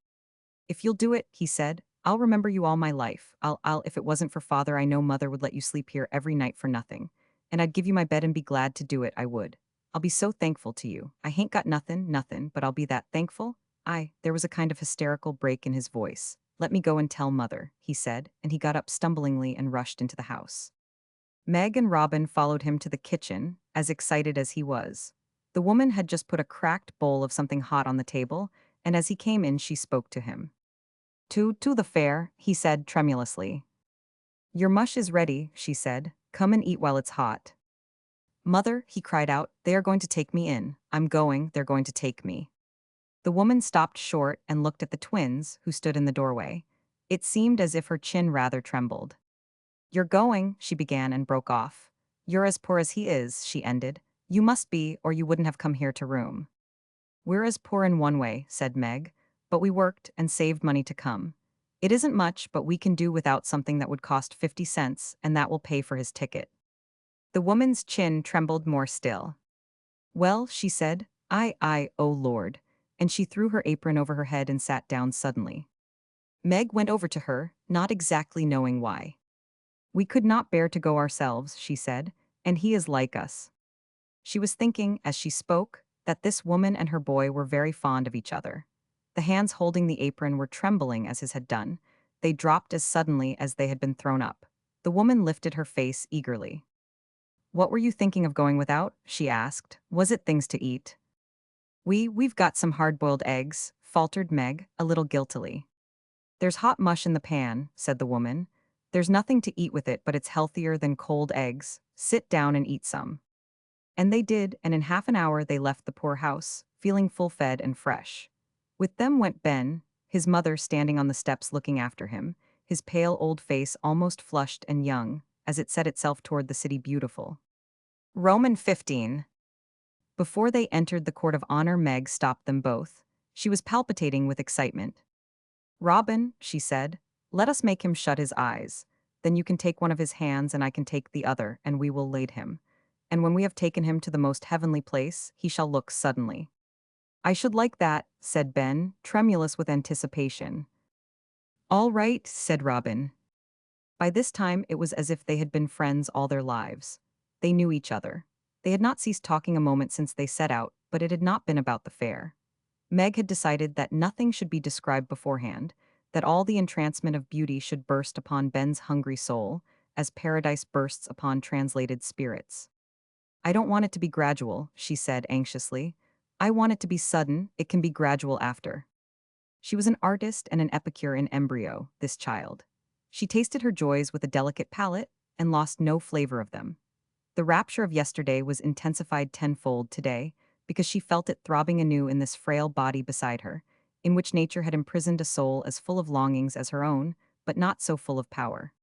"If you'll do it," he said, "I'll remember you all my life. If it wasn't for father, I know mother would let you sleep here every night for nothing. And I'd give you my bed and be glad to do it, I would. I'll be so thankful to you. I hain't got nothing, but I'll be that thankful." There was a kind of hysterical break in his voice. "Let me go and tell mother," he said, and he got up stumblingly and rushed into the house. Meg and Robin followed him to the kitchen, as excited as he was. The woman had just put a cracked bowl of something hot on the table, and as he came in she spoke to him. To the fair," he said tremulously. "Your mush is ready," she said. "Come and eat while it's hot." "Mother," he cried out, "they are going to take me in. I'm going, they're going to take me." The woman stopped short and looked at the twins, who stood in the doorway. It seemed as if her chin rather trembled. "You're going," she began and broke off. "You're as poor as he is," she ended. "You must be, or you wouldn't have come here to room." "We're as poor in one way," said Meg, "but we worked and saved money to come. It isn't much, but we can do without something that would cost 50 cents, and that will pay for his ticket." The woman's chin trembled more still. "Well," she said, oh Lord," and she threw her apron over her head and sat down suddenly. Meg went over to her, not exactly knowing why. "We could not bear to go ourselves," she said, "and he is like us." She was thinking, as she spoke, that this woman and her boy were very fond of each other. The hands holding the apron were trembling as his had done. They dropped as suddenly as they had been thrown up. The woman lifted her face eagerly. "What were you thinking of going without?" she asked. "Was it things to eat?" We've got some hard-boiled eggs," faltered Meg, a little guiltily. "There's hot mush in the pan," said the woman. "There's nothing to eat with it, but it's healthier than cold eggs. Sit down and eat some." And they did, and in half an hour they left the poor house, feeling full-fed and fresh. With them went Ben, his mother standing on the steps looking after him, his pale old face almost flushed and young, as it set itself toward the city beautiful. Roman 15. Before they entered the court of honor, Meg stopped them both. She was palpitating with excitement. "Robin," she said, "let us make him shut his eyes. Then you can take one of his hands and I can take the other, and we will lead him. And when we have taken him to the most heavenly place, he shall look suddenly." "I should like that," said Ben, tremulous with anticipation. "All right," said Robin. By this time it was as if they had been friends all their lives. They knew each other. They had not ceased talking a moment since they set out, but it had not been about the fair. Meg had decided that nothing should be described beforehand, that all the entrancement of beauty should burst upon Ben's hungry soul, as paradise bursts upon translated spirits. "I don't want it to be gradual," she said anxiously. "I want it to be sudden, it can be gradual after." She was an artist and an epicure in embryo, this child. She tasted her joys with a delicate palate, and lost no flavor of them. The rapture of yesterday was intensified tenfold today, because she felt it throbbing anew in this frail body beside her, in which nature had imprisoned a soul as full of longings as her own, but not so full of power.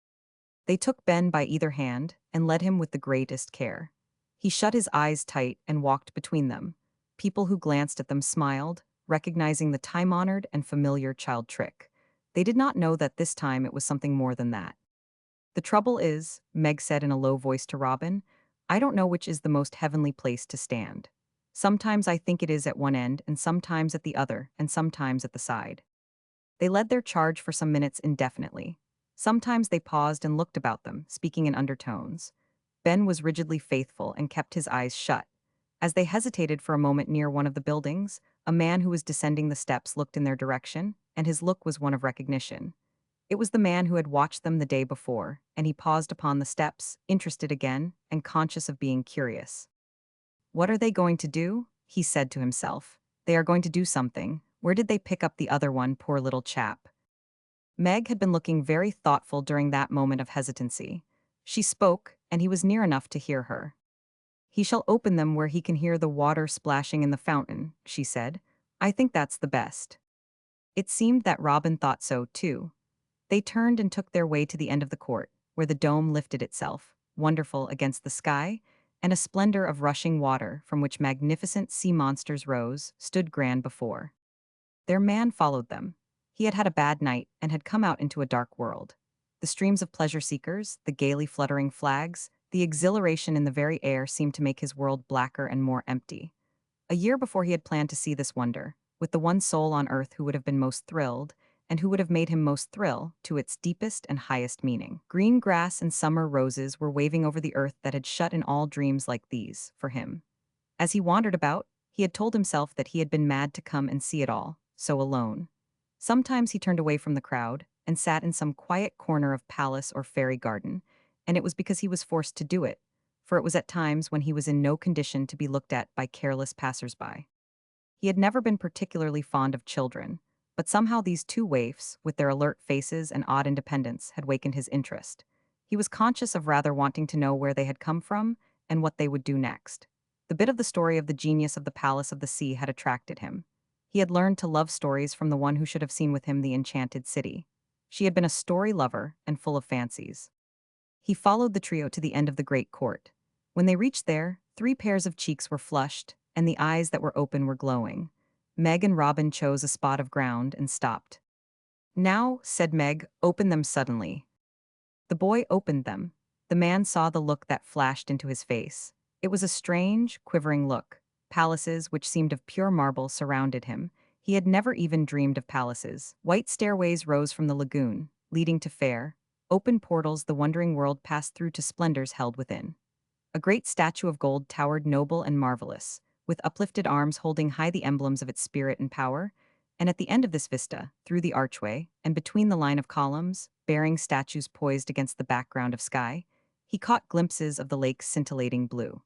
They took Ben by either hand, and led him with the greatest care. He shut his eyes tight and walked between them. People who glanced at them smiled, recognizing the time-honored and familiar child trick. They did not know that this time it was something more than that. "The trouble is," Meg said in a low voice to Robin, "I don't know which is the most heavenly place to stand. Sometimes I think it is at one end, and sometimes at the other, and sometimes at the side." They led their charge for some minutes indefinitely. Sometimes they paused and looked about them, speaking in undertones. Ben was rigidly faithful and kept his eyes shut. As they hesitated for a moment near one of the buildings, a man who was descending the steps looked in their direction, and his look was one of recognition. It was the man who had watched them the day before, and he paused upon the steps, interested again, and conscious of being curious. What are they going to do? He said to himself. They are going to do something. Where did they pick up the other one, poor little chap? Meg had been looking very thoughtful during that moment of hesitancy. She spoke, and he was near enough to hear her. He shall open them where he can hear the water splashing in the fountain, she said. I think that's the best. It seemed that Robin thought so, too. They turned and took their way to the end of the court, where the dome lifted itself, wonderful against the sky, and a splendor of rushing water from which magnificent sea monsters rose, stood grand before. Their man followed them. He had had a bad night and had come out into a dark world. The streams of pleasure seekers, the gaily fluttering flags, the exhilaration in the very air seemed to make his world blacker and more empty. A year before he had planned to see this wonder, with the one soul on earth who would have been most thrilled, and who would have made him most thrill, to its deepest and highest meaning. Green grass and summer roses were waving over the earth that had shut in all dreams like these, for him. As he wandered about, he had told himself that he had been mad to come and see it all, so alone. Sometimes he turned away from the crowd and sat in some quiet corner of palace or fairy garden, and it was because he was forced to do it, for it was at times when he was in no condition to be looked at by careless passers-by. He had never been particularly fond of children, but somehow these two waifs, with their alert faces and odd independence, had wakened his interest. He was conscious of rather wanting to know where they had come from and what they would do next. The bit of the story of the genius of the Palace of the Sea had attracted him. He had learned to love stories from the one who should have seen with him the enchanted city. She had been a story lover and full of fancies. He followed the trio to the end of the great court. When they reached there, 3 pairs of cheeks were flushed, and the eyes that were open were glowing. Meg and Robin chose a spot of ground and stopped. Now, said Meg, open them suddenly. The boy opened them. The man saw the look that flashed into his face. It was a strange, quivering look. Palaces, which seemed of pure marble, surrounded him. He had never even dreamed of palaces. White stairways rose from the lagoon, leading to fair, open portals the wondering world passed through to splendors held within. A great statue of gold towered noble and marvelous, with uplifted arms holding high the emblems of its spirit and power, and at the end of this vista, through the archway, and between the line of columns, bearing statues poised against the background of sky, he caught glimpses of the lake's scintillating blue.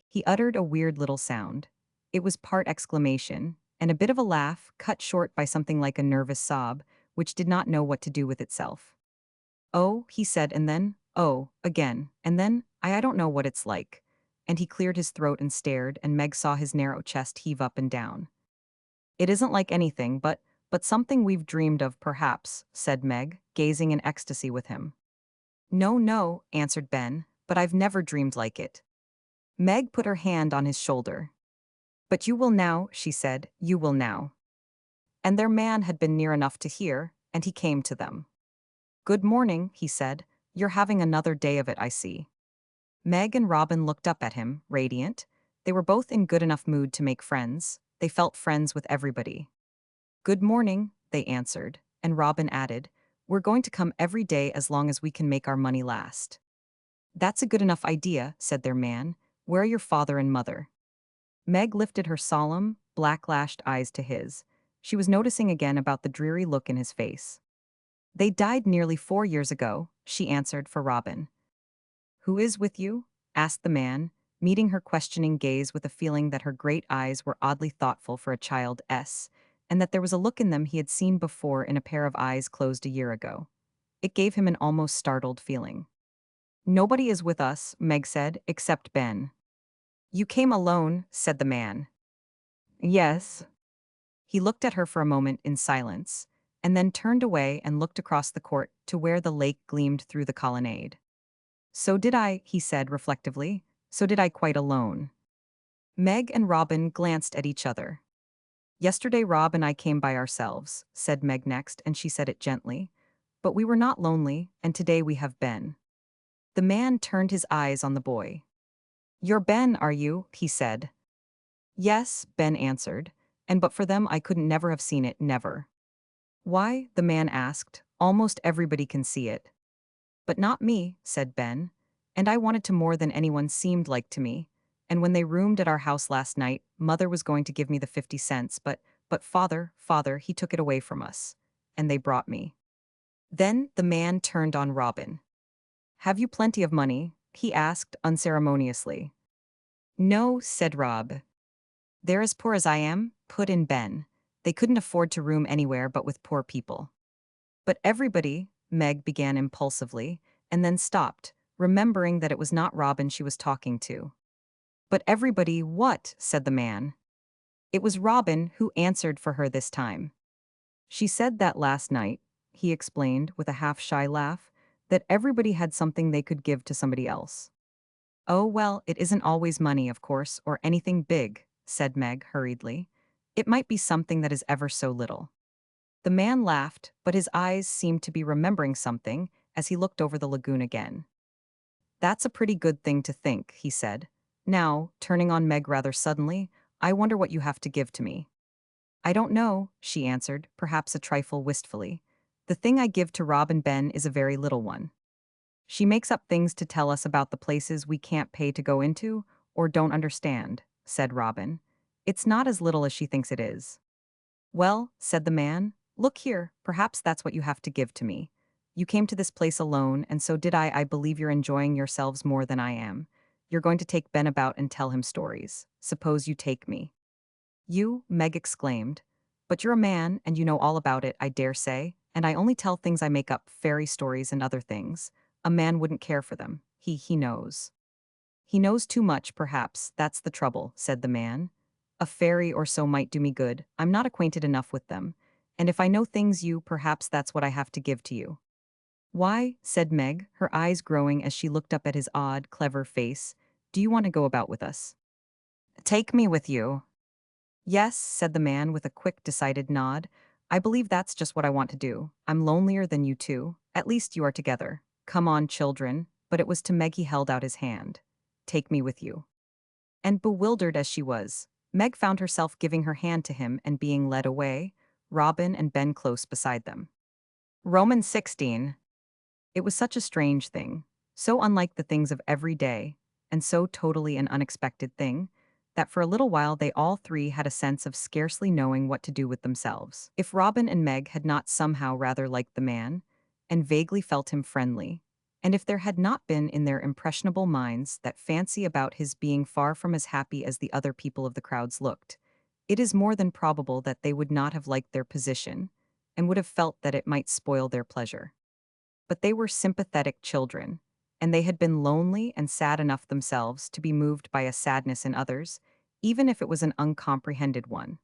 He uttered a weird little sound. It was part exclamation, and a bit of a laugh, cut short by something like a nervous sob, which did not know what to do with itself. Oh, he said, and then, oh, again, and then, I don't know what it's like. And he cleared his throat and stared, and Meg saw his narrow chest heave up and down. It isn't like anything, but something we've dreamed of, perhaps, said Meg, gazing in ecstasy with him. No, no, answered Ben, but I've never dreamed like it. Meg put her hand on his shoulder. But you will now, she said, you will now. And their man had been near enough to hear, and he came to them. Good morning, he said. You're having another day of it, I see. Meg and Robin looked up at him, radiant. They were both in good enough mood to make friends. They felt friends with everybody. Good morning, they answered, and Robin added, we're going to come every day as long as we can make our money last. That's a good enough idea, said their man. Where are your father and mother? Meg lifted her solemn, black-lashed eyes to his. She was noticing again about the dreary look in his face. They died nearly 4 years ago, she answered for Robin. Who is with you? Asked the man, meeting her questioning gaze with a feeling that her great eyes were oddly thoughtful for a child and that there was a look in them he had seen before in a pair of eyes closed a year ago. It gave him an almost startled feeling. Nobody is with us, Meg said, except Ben. You came alone, said the man. Yes. He looked at her for a moment in silence, and then turned away and looked across the court to where the lake gleamed through the colonnade. So did I, he said reflectively, so did I quite alone. Meg and Robin glanced at each other. Yesterday Rob and I came by ourselves, said Meg next, and she said it gently. But we were not lonely, and today we have Ben. The man turned his eyes on the boy. You're Ben, are you? He said. Yes, Ben answered, and but for them I couldn't never have seen it, never. Why? The man asked. Almost everybody can see it. But not me, said Ben. And I wanted to more than anyone seemed like to me. And when they roomed at our house last night, Mother was going to give me the 50 cents, but father, he took it away from us. And they brought me. Then the man turned on Robin. Have you plenty of money? He asked unceremoniously. No, said Rob. They're as poor as I am, put in Ben. They couldn't afford to room anywhere but with poor people. But everybody, Meg began impulsively, and then stopped, remembering that it was not Robin she was talking to. But everybody what? Said the man. It was Robin who answered for her this time. She said that last night, he explained with a half-shy laugh, that everybody had something they could give to somebody else. Oh, well, it isn't always money, of course, or anything big, said Meg hurriedly. It might be something that is ever so little. The man laughed, but his eyes seemed to be remembering something as he looked over the lagoon again. That's a pretty good thing to think, he said. Now, turning on Meg rather suddenly, I wonder what you have to give to me. I don't know, she answered, perhaps a trifle wistfully. The thing I give to Rob and Ben is a very little one. She makes up things to tell us about the places we can't pay to go into or don't understand, said Robin. It's not as little as she thinks it is. Well, said the man, look here, perhaps that's what you have to give to me. You came to this place alone, and so did I. I believe you're enjoying yourselves more than I am. You're going to take Ben about and tell him stories. Suppose you take me. You, Meg exclaimed. But you're a man, and you know all about it, I dare say, and I only tell things I make up, fairy stories and other things. A man wouldn't care for them. He knows. He knows too much, perhaps, that's the trouble, said the man. A fairy or so might do me good. I'm not acquainted enough with them. And if I know things perhaps that's what I have to give to you. Why, said Meg, her eyes growing as she looked up at his odd, clever face, do you want to go about with us? Take me with you. Yes, said the man with a quick, decided nod. I believe that's just what I want to do. I'm lonelier than you two. At least you are together. Come on, children. But it was to Meg he held out his hand. Take me with you. And bewildered as she was, Meg found herself giving her hand to him and being led away, Robin and Ben close beside them. Romans 16. It was such a strange thing, so unlike the things of every day, and so totally an unexpected thing, that for a little while they all three had a sense of scarcely knowing what to do with themselves. If Robin and Meg had not somehow rather liked the man, and vaguely felt him friendly, and if there had not been in their impressionable minds that fancy about his being far from as happy as the other people of the crowds looked, it is more than probable that they would not have liked their position, and would have felt that it might spoil their pleasure. But they were sympathetic children, and they had been lonely and sad enough themselves to be moved by a sadness in others, even if it was an uncomprehended one.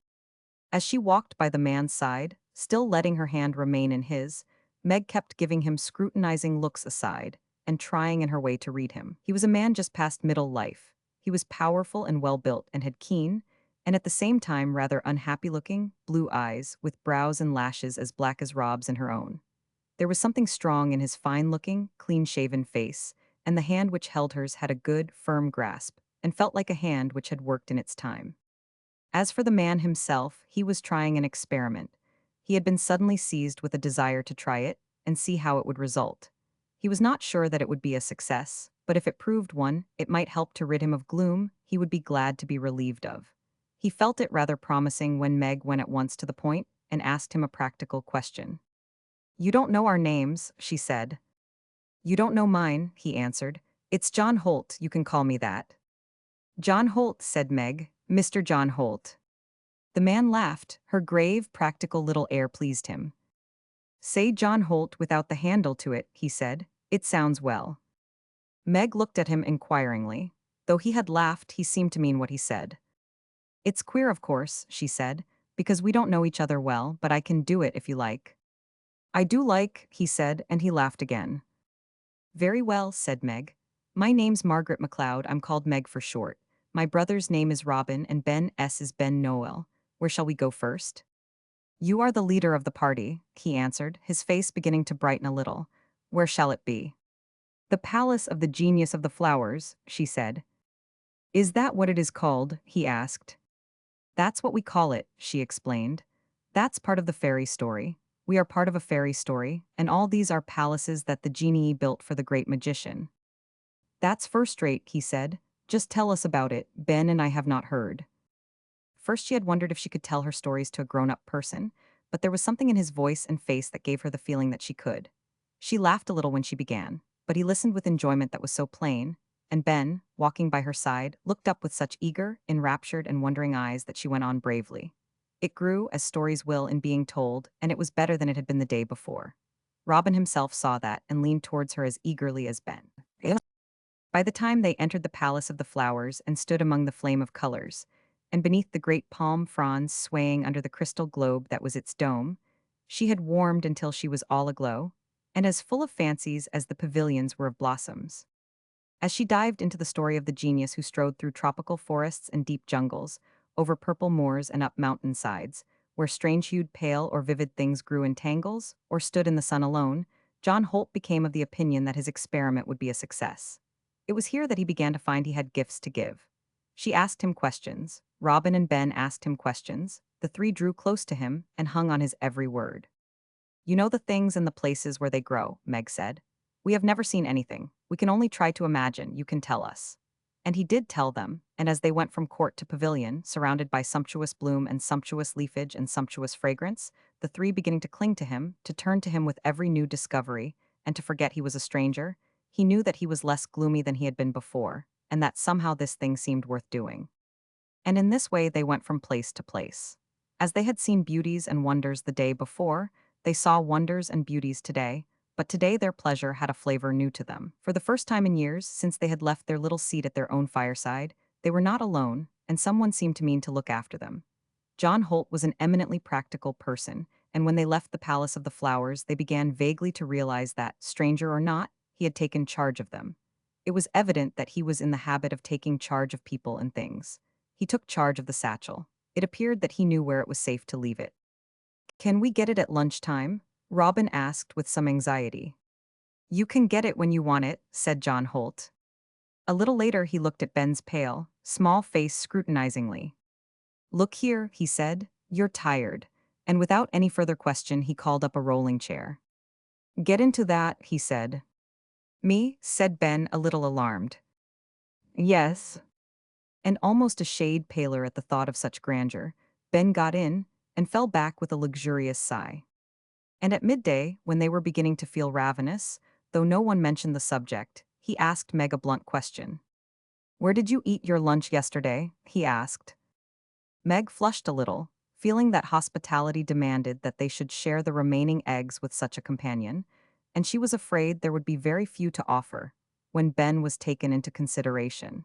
As she walked by the man's side, still letting her hand remain in his, Meg kept giving him scrutinizing looks aside, and trying in her way to read him. He was a man just past middle life. He was powerful and well-built and had keen, and at the same time rather unhappy-looking, blue eyes, with brows and lashes as black as Rob's and her own. There was something strong in his fine-looking, clean-shaven face, and the hand which held hers had a good, firm grasp, and felt like a hand which had worked in its time. As for the man himself, he was trying an experiment. He had been suddenly seized with a desire to try it and see how it would result. He was not sure that it would be a success, but if it proved one, it might help to rid him of gloom he would be glad to be relieved of. He felt it rather promising when Meg went at once to the point and asked him a practical question. You don't know our names, she said. You don't know mine, he answered. It's John Holt, you can call me that. John Holt, said Meg, Mr. John Holt. The man laughed, her grave, practical little air pleased him. Say John Holt without the handle to it, he said. It sounds well. Meg looked at him inquiringly. Though he had laughed, he seemed to mean what he said. It's queer, of course, she said, because we don't know each other well, but I can do it if you like. I do like, he said, and he laughed again. Very well, said Meg. My name's Margaret McLeod, I'm called Meg for short. My brother's name is Robin, and Ben S. is Ben Noel. Where shall we go first? You are the leader of the party, he answered, his face beginning to brighten a little. Where shall it be? The Palace of the Genius of the Flowers, she said. Is that what it is called? He asked. That's what we call it, she explained. That's part of the fairy story. We are part of a fairy story, and all these are palaces that the genii built for the great magician. That's first rate, he said. Just tell us about it. Ben and I have not heard. First, she had wondered if she could tell her stories to a grown-up person, but there was something in his voice and face that gave her the feeling that she could. She laughed a little when she began, but he listened with enjoyment that was so plain, and Ben, walking by her side, looked up with such eager, enraptured, and wondering eyes that she went on bravely. It grew, as stories will, in being told, and it was better than it had been the day before. Robin himself saw that and leaned towards her as eagerly as Ben. By the time they entered the Palace of the Flowers and stood among the flame of colors, and beneath the great palm fronds swaying under the crystal globe that was its dome, she had warmed until she was all aglow, and as full of fancies as the pavilions were of blossoms. As she dived into the story of the genius who strode through tropical forests and deep jungles, over purple moors and up mountain sides, where strange-hued pale or vivid things grew in tangles, or stood in the sun alone, John Holt became of the opinion that his experiment would be a success. It was here that he began to find he had gifts to give. She asked him questions. Robin and Ben asked him questions. The three drew close to him and hung on his every word. You know the things and the places where they grow, Meg said. We have never seen anything. We can only try to imagine, you can tell us. And he did tell them, and as they went from court to pavilion, surrounded by sumptuous bloom and sumptuous leafage and sumptuous fragrance, the three beginning to cling to him, to turn to him with every new discovery, and to forget he was a stranger, he knew that he was less gloomy than he had been before, and that somehow this thing seemed worth doing. And in this way they went from place to place. As they had seen beauties and wonders the day before, they saw wonders and beauties today, but today their pleasure had a flavor new to them. For the first time in years, since they had left their little seat at their own fireside, they were not alone, and someone seemed to mean to look after them. John Holt was an eminently practical person, and when they left the Palace of the Flowers, they began vaguely to realize that, stranger or not, he had taken charge of them. It was evident that he was in the habit of taking charge of people and things. He took charge of the satchel. It appeared that he knew where it was safe to leave it. Can we get it at lunchtime? Robin asked with some anxiety. You can get it when you want it, said John Holt. A little later he looked at Ben's pale, small face scrutinizingly. Look here, he said, you're tired. And without any further question he called up a rolling chair. Get into that, he said. Me? Said Ben, a little alarmed. Yes. And almost a shade paler at the thought of such grandeur, Ben got in and fell back with a luxurious sigh. And at midday, when they were beginning to feel ravenous, though no one mentioned the subject, he asked Meg a blunt question. Where did you eat your lunch yesterday? He asked. Meg flushed a little, feeling that hospitality demanded that they should share the remaining eggs with such a companion, and she was afraid there would be very few to offer when Ben was taken into consideration.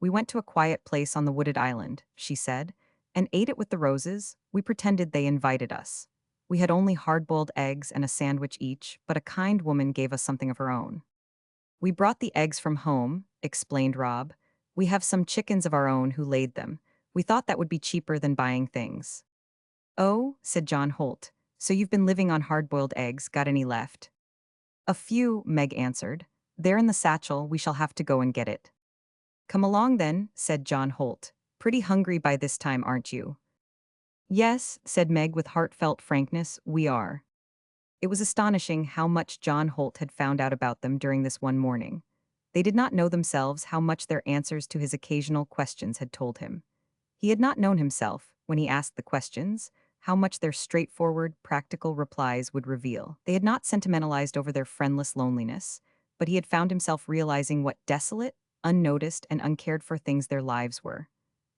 We went to a quiet place on the wooded island, she said, and ate it with the roses. We pretended they invited us. We had only hard-boiled eggs and a sandwich each, but a kind woman gave us something of her own. We brought the eggs from home, explained Rob. We have some chickens of our own who laid them. We thought that would be cheaper than buying things. Oh, said John Holt, so you've been living on hard-boiled eggs, got any left? A few, Meg answered. They're in the satchel, we shall have to go and get it. Come along then, said John Holt. Pretty hungry by this time, aren't you? Yes, said Meg with heartfelt frankness, we are. It was astonishing how much John Holt had found out about them during this one morning. They did not know themselves how much their answers to his occasional questions had told him. He had not known himself, when he asked the questions, how much their straightforward, practical replies would reveal. They had not sentimentalized over their friendless loneliness, but he had found himself realizing what desolate, unnoticed, and uncared for things their lives were.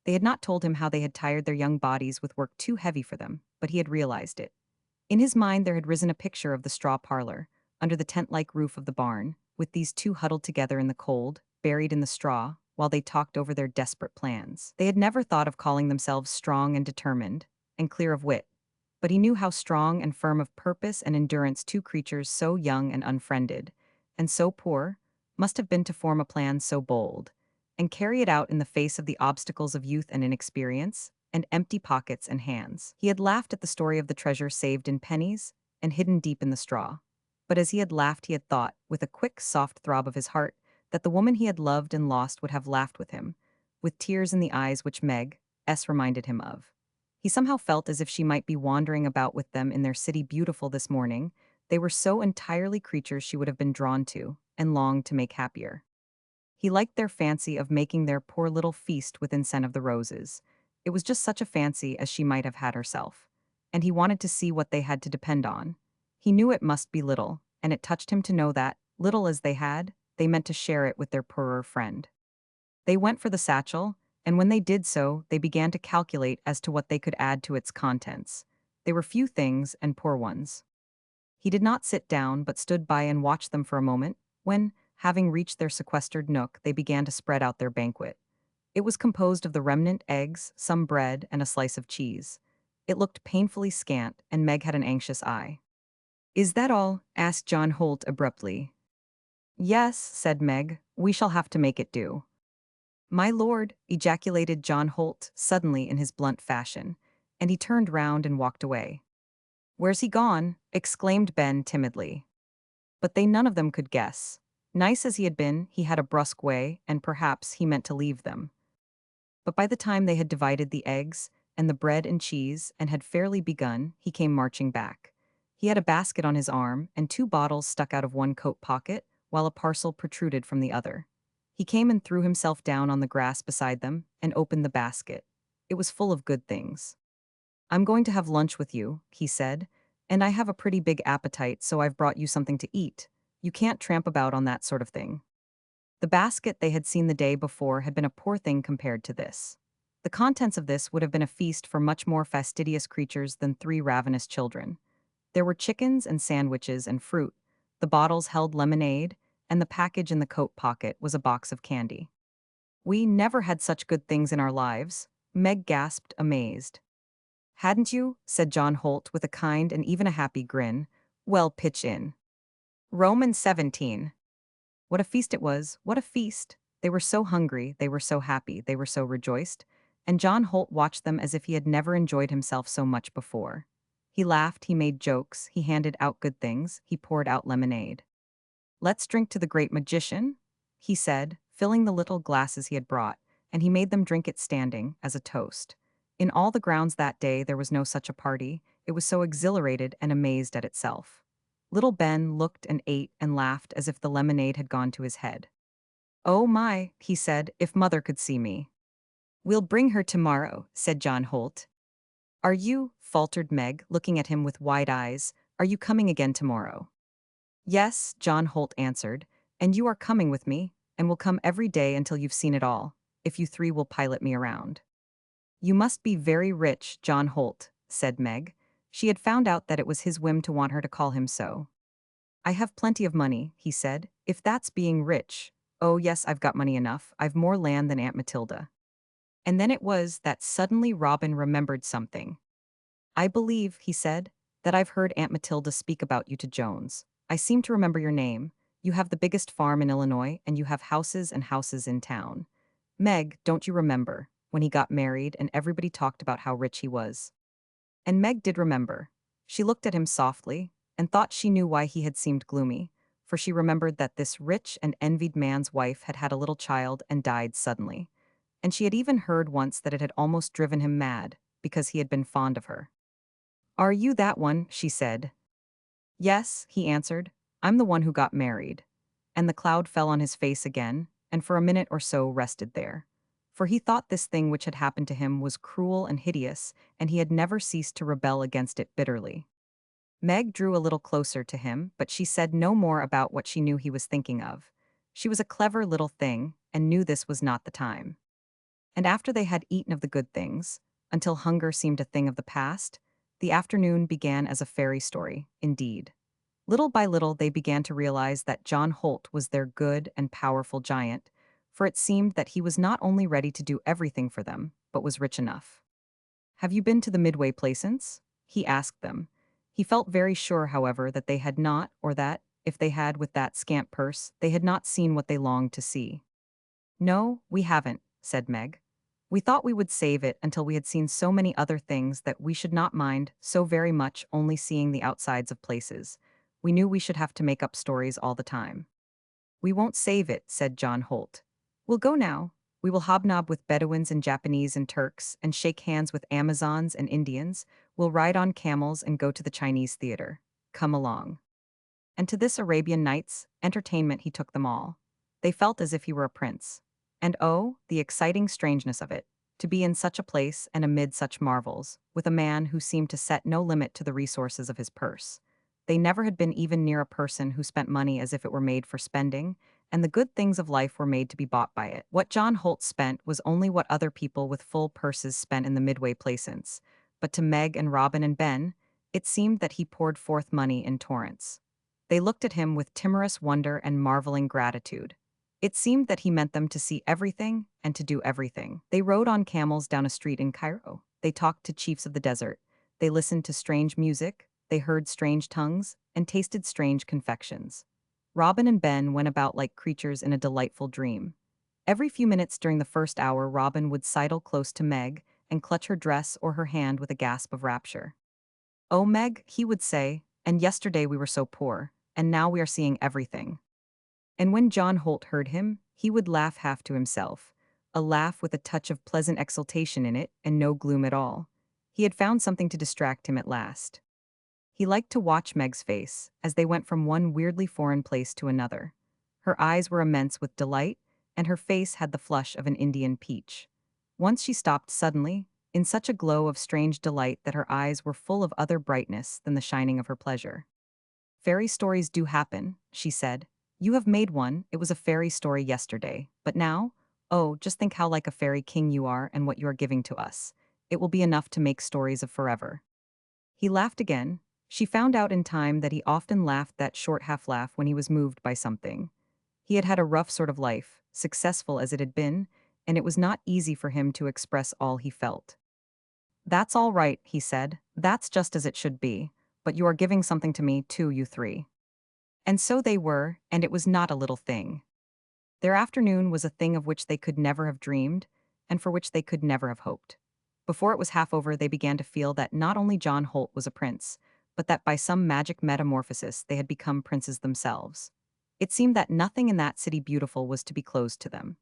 They had not told him how they had tired their young bodies with work too heavy for them, but he had realized it. In his mind there had risen a picture of the straw parlor, under the tent-like roof of the barn, with these two huddled together in the cold, buried in the straw, while they talked over their desperate plans. They had never thought of calling themselves strong and determined, and clear of wit, but he knew how strong and firm of purpose and endurance two creatures so young and unfriended, and so poor, must have been to form a plan so bold, and carry it out in the face of the obstacles of youth and inexperience, and empty pockets and hands. He had laughed at the story of the treasure saved in pennies and hidden deep in the straw. But as he had laughed, he had thought, with a quick, soft throb of his heart, that the woman he had loved and lost would have laughed with him, with tears in the eyes which Meg reminded him of. He somehow felt as if she might be wandering about with them in their city beautiful this morning. They were so entirely creatures she would have been drawn to, and longed to make happier. He liked their fancy of making their poor little feast within scent of the roses. It was just such a fancy as she might have had herself. And he wanted to see what they had to depend on. He knew it must be little, and it touched him to know that, little as they had, they meant to share it with their poorer friend. They went for the satchel, and when they did so, they began to calculate as to what they could add to its contents. They were few things and poor ones. He did not sit down but stood by and watched them for a moment, when, having reached their sequestered nook, they began to spread out their banquet. It was composed of the remnant eggs, some bread, and a slice of cheese. It looked painfully scant, and Meg had an anxious eye. "Is that all?" asked John Holt abruptly. "Yes," said Meg, "we shall have to make it do." "My lord," ejaculated John Holt suddenly in his blunt fashion, and he turned round and walked away. "Where's he gone?" exclaimed Ben timidly. But they none of them could guess. Nice as he had been, he had a brusque way, and perhaps he meant to leave them. But by the time they had divided the eggs and the bread and cheese and had fairly begun, he came marching back. He had a basket on his arm and 2 bottles stuck out of one coat pocket, while a parcel protruded from the other. He came and threw himself down on the grass beside them and opened the basket. It was full of good things. "I'm going to have lunch with you," he said, "and I have a pretty big appetite, so I've brought you something to eat. You can't tramp about on that sort of thing." The basket they had seen the day before had been a poor thing compared to this. The contents of this would have been a feast for much more fastidious creatures than 3 ravenous children. There were chickens and sandwiches and fruit, the bottles held lemonade, and the package in the coat pocket was a box of candy. "We never had such good things in our lives," Meg gasped, amazed. "Hadn't you?" said John Holt with a kind and even a happy grin. "Well, pitch in." Romans 17. What a feast it was, what a feast! They were so hungry, they were so happy, they were so rejoiced, and John Holt watched them as if he had never enjoyed himself so much before. He laughed, he made jokes, he handed out good things, he poured out lemonade. "Let's drink to the great magician," he said, filling the little glasses he had brought, and he made them drink it standing, as a toast. In all the grounds that day there was no such a party, it was so exhilarated and amazed at itself. Little Ben looked and ate and laughed as if the lemonade had gone to his head. "Oh my," he said, "if mother could see me." "We'll bring her tomorrow," said John Holt. "Are you," faltered Meg, looking at him with wide eyes, "are you coming again tomorrow?" "Yes," John Holt answered, "and you are coming with me, and will come every day until you've seen it all, if you 3 will pilot me around." "You must be very rich, John Holt," said Meg. She had found out that it was his whim to want her to call him so. "I have plenty of money," he said, "if that's being rich. Oh yes, I've got money enough, I've more land than Aunt Matilda." And then it was that suddenly Robin remembered something. "I believe," he said, "that I've heard Aunt Matilda speak about you to Jones. I seem to remember your name. You have the biggest farm in Illinois, and you have houses and houses in town. Meg, don't you remember, when he got married and everybody talked about how rich he was?" And Meg did remember. She looked at him softly, and thought she knew why he had seemed gloomy, for she remembered that this rich and envied man's wife had had a little child and died suddenly. And she had even heard once that it had almost driven him mad, because he had been fond of her. "Are you that one?" she said. "Yes," he answered, "I'm the one who got married." And the cloud fell on his face again, and for a minute or so rested there. For he thought this thing which had happened to him was cruel and hideous, and he had never ceased to rebel against it bitterly. Meg drew a little closer to him, but she said no more about what she knew he was thinking of. She was a clever little thing, and knew this was not the time. And after they had eaten of the good things, until hunger seemed a thing of the past, the afternoon began as a fairy story, indeed. Little by little they began to realize that John Holt was their good and powerful giant, for it seemed that he was not only ready to do everything for them, but was rich enough. "Have you been to the Midway Plaisance?" he asked them. He felt very sure, however, that they had not, or that, if they had with that scant purse, they had not seen what they longed to see. "No, we haven't," said Meg. "We thought we would save it until we had seen so many other things that we should not mind so very much only seeing the outsides of places. We knew we should have to make up stories all the time." "We won't save it," said John Holt. "We'll go now. We will hobnob with Bedouins and Japanese and Turks, and shake hands with Amazons and Indians. We'll ride on camels and go to the Chinese theater. Come along." And to this Arabian Nights entertainment he took them all. They felt as if he were a prince. And oh, the exciting strangeness of it, to be in such a place and amid such marvels, with a man who seemed to set no limit to the resources of his purse. They never had been even near a person who spent money as if it were made for spending, and the good things of life were made to be bought by it. What John Holt spent was only what other people with full purses spent in the midway plaisance. But to Meg and Robin and Ben, it seemed that he poured forth money in torrents. They looked at him with timorous wonder and marveling gratitude. It seemed that he meant them to see everything and to do everything. They rode on camels down a street in Cairo. They talked to chiefs of the desert. They listened to strange music. They heard strange tongues and tasted strange confections. Robin and Ben went about like creatures in a delightful dream. Every few minutes during the first hour, Robin would sidle close to Meg and clutch her dress or her hand with a gasp of rapture. "Oh, Meg," he would say, "and yesterday we were so poor, and now we are seeing everything." And when John Holt heard him, he would laugh half to himself, a laugh with a touch of pleasant exultation in it and no gloom at all. He had found something to distract him at last. He liked to watch Meg's face as they went from one weirdly foreign place to another. Her eyes were immense with delight, and her face had the flush of an Indian peach. Once she stopped suddenly, in such a glow of strange delight that her eyes were full of other brightness than the shining of her pleasure. "Fairy stories do happen," she said. "You have made one, it was a fairy story yesterday, but now? Oh, just think how like a fairy king you are and what you are giving to us. It will be enough to make stories of forever." He laughed again. She found out in time that he often laughed that short half-laugh when he was moved by something. He had had a rough sort of life, successful as it had been, and it was not easy for him to express all he felt. "That's all right," he said. "That's just as it should be. But you are giving something to me, too, you three." And so they were, and it was not a little thing. Their afternoon was a thing of which they could never have dreamed, and for which they could never have hoped. Before it was half over, they began to feel that not only John Holt was a prince, but that by some magic metamorphosis they had become princes themselves. It seemed that nothing in that city beautiful was to be closed to them.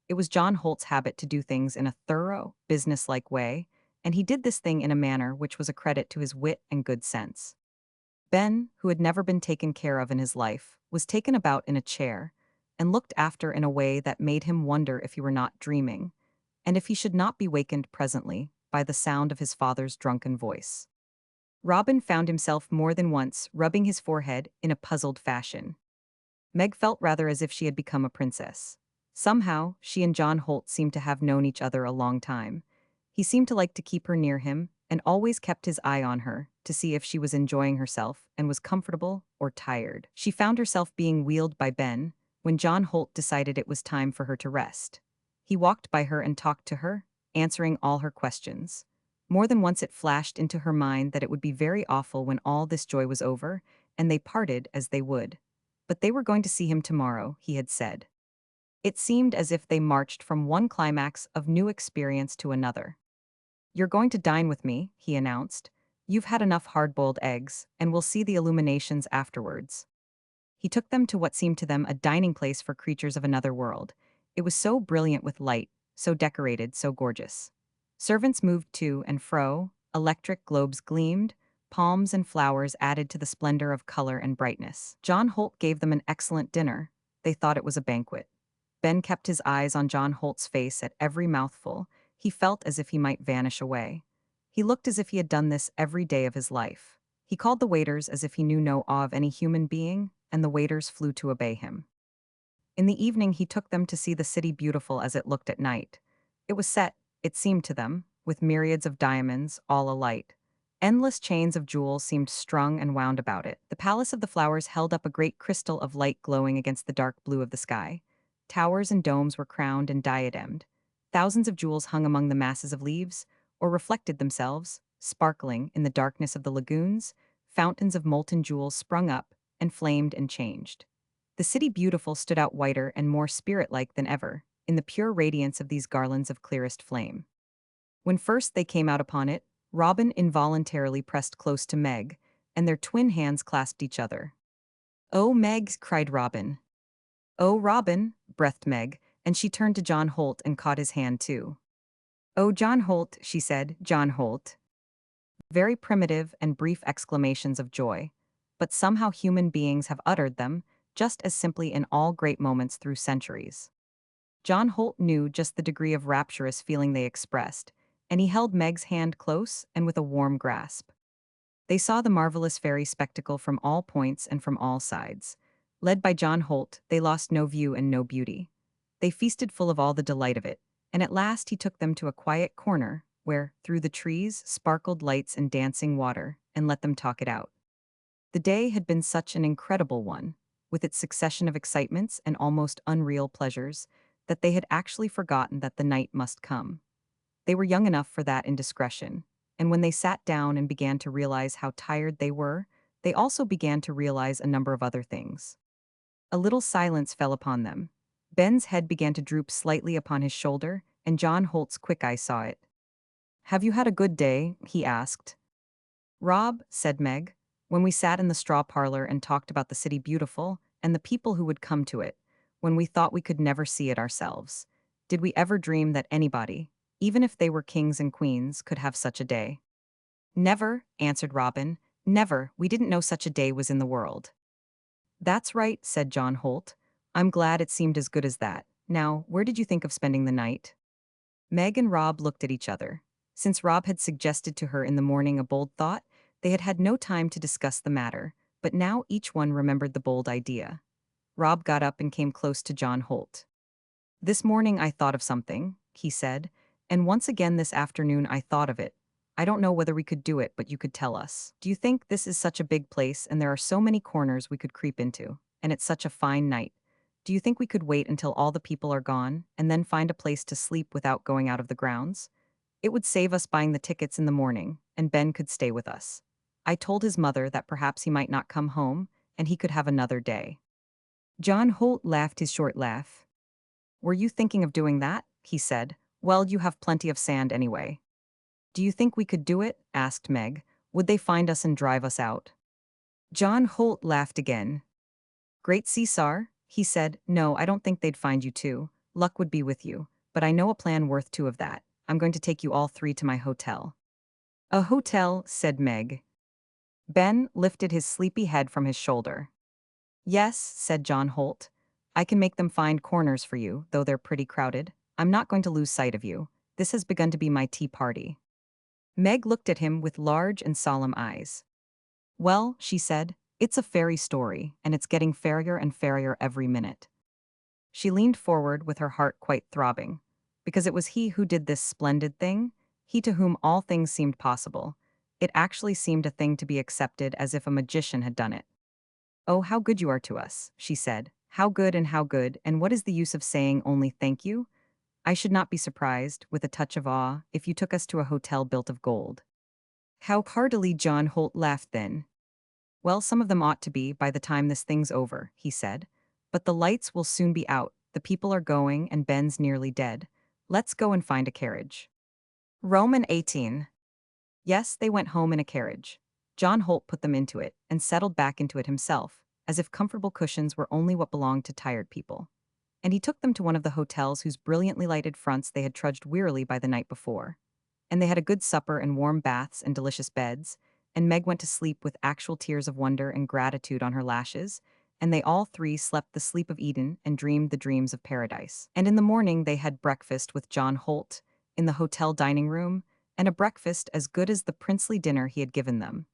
It was John Holt's habit to do things in a thorough, businesslike way, and he did this thing in a manner which was a credit to his wit and good sense. Ben, who had never been taken care of in his life, was taken about in a chair and looked after in a way that made him wonder if he were not dreaming, and if he should not be wakened presently by the sound of his father's drunken voice. Robin found himself more than once rubbing his forehead in a puzzled fashion. Meg felt rather as if she had become a princess. Somehow, she and John Holt seemed to have known each other a long time. He seemed to like to keep her near him, and always kept his eye on her, to see if she was enjoying herself and was comfortable or tired. She found herself being wheeled by Ben when John Holt decided it was time for her to rest. He walked by her and talked to her, answering all her questions. More than once it flashed into her mind that it would be very awful when all this joy was over, and they parted as they would. But they were going to see him tomorrow, he had said. It seemed as if they marched from one climax of new experience to another. "You're going to dine with me," he announced. "You've had enough hard-boiled eggs, and we'll see the illuminations afterwards." He took them to what seemed to them a dining place for creatures of another world. It was so brilliant with light, so decorated, so gorgeous. Servants moved to and fro, electric globes gleamed, palms and flowers added to the splendor of color and brightness. John Holt gave them an excellent dinner. They thought it was a banquet. Ben kept his eyes on John Holt's face at every mouthful. He felt as if he might vanish away. He looked as if he had done this every day of his life. He called the waiters as if he knew no awe of any human being, and the waiters flew to obey him. In the evening he took them to see the city beautiful as it looked at night. It was set, it seemed to them, with myriads of diamonds, all alight. Endless chains of jewels seemed strung and wound about it. The Palace of the Flowers held up a great crystal of light glowing against the dark blue of the sky. Towers and domes were crowned and diademed. Thousands of jewels hung among the masses of leaves, or reflected themselves, sparkling in the darkness of the lagoons. Fountains of molten jewels sprung up, and flamed and changed. The city beautiful stood out whiter and more spirit-like than ever, in the pure radiance of these garlands of clearest flame. When first they came out upon it, Robin involuntarily pressed close to Meg, and their twin hands clasped each other. "Oh, Meg," cried Robin. "Oh, Robin," breathed Meg, and she turned to John Holt and caught his hand too. "Oh, John Holt," she said, "John Holt." Very primitive and brief exclamations of joy. But somehow human beings have uttered them, just as simply in all great moments through centuries. John Holt knew just the degree of rapturous feeling they expressed, and he held Meg's hand close and with a warm grasp. They saw the marvelous fairy spectacle from all points and from all sides. Led by John Holt, they lost no view and no beauty. They feasted full of all the delight of it, and at last he took them to a quiet corner, where, through the trees, sparkled lights and dancing water, and let them talk it out. The day had been such an incredible one, with its succession of excitements and almost unreal pleasures, that they had actually forgotten that the night must come. They were young enough for that indiscretion, and when they sat down and began to realize how tired they were, they also began to realize a number of other things. A little silence fell upon them. Ben's head began to droop slightly upon his shoulder, and John Holt's quick eye saw it. "Have you had a good day?" he asked. "Rob," said Meg, "when we sat in the straw parlor and talked about the city beautiful and the people who would come to it, when we thought we could never see it ourselves, did we ever dream that anybody, even if they were kings and queens, could have such a day?" "Never," answered Robin. "Never. We didn't know such a day was in the world." "That's right," said John Holt. "I'm glad it seemed as good as that. Now, where did you think of spending the night?" Meg and Rob looked at each other. Since Rob had suggested to her in the morning a bold thought, they had had no time to discuss the matter, but now each one remembered the bold idea. Rob got up and came close to John Holt. "This morning I thought of something," he said, "and once again this afternoon I thought of it. I don't know whether we could do it, but you could tell us. Do you think this is such a big place and there are so many corners we could creep into, and it's such a fine night? Do you think we could wait until all the people are gone and then find a place to sleep without going out of the grounds? It would save us buying the tickets in the morning, and Ben could stay with us. I told his mother that perhaps he might not come home, and he could have another day." John Holt laughed his short laugh. "Were you thinking of doing that?" he said. "Well, you have plenty of sand anyway." "Do you think we could do it?" asked Meg. "Would they find us and drive us out?" John Holt laughed again. "Great Caesar," he said, "no, I don't think they'd find you too. Luck would be with you. But I know a plan worth two of that. I'm going to take you all three to my hotel." "A hotel," said Meg. Ben lifted his sleepy head from his shoulder. "Yes," said John Holt. "I can make them find corners for you, though they're pretty crowded. I'm not going to lose sight of you. This has begun to be my tea party." Meg looked at him with large and solemn eyes. "Well," she said, "it's a fairy story, and it's getting fairier and fairier every minute." She leaned forward with her heart quite throbbing, because it was he who did this splendid thing, he to whom all things seemed possible. It actually seemed a thing to be accepted as if a magician had done it. "Oh, how good you are to us," she said. "How good, and what is the use of saying only thank you? I should not be surprised, with a touch of awe, if you took us to a hotel built of gold." How heartily John Holt laughed then. "Well, some of them ought to be by the time this thing's over," he said. "But the lights will soon be out, the people are going, and Ben's nearly dead. Let's go and find a carriage." Roman 18. Yes, they went home in a carriage. John Holt put them into it, and settled back into it himself, as if comfortable cushions were only what belonged to tired people. And he took them to one of the hotels whose brilliantly lighted fronts they had trudged wearily by the night before. And they had a good supper and warm baths and delicious beds, and Meg went to sleep with actual tears of wonder and gratitude on her lashes, and they all three slept the sleep of Eden and dreamed the dreams of paradise. And in the morning they had breakfast with John Holt, in the hotel dining room, and a breakfast as good as the princely dinner he had given them.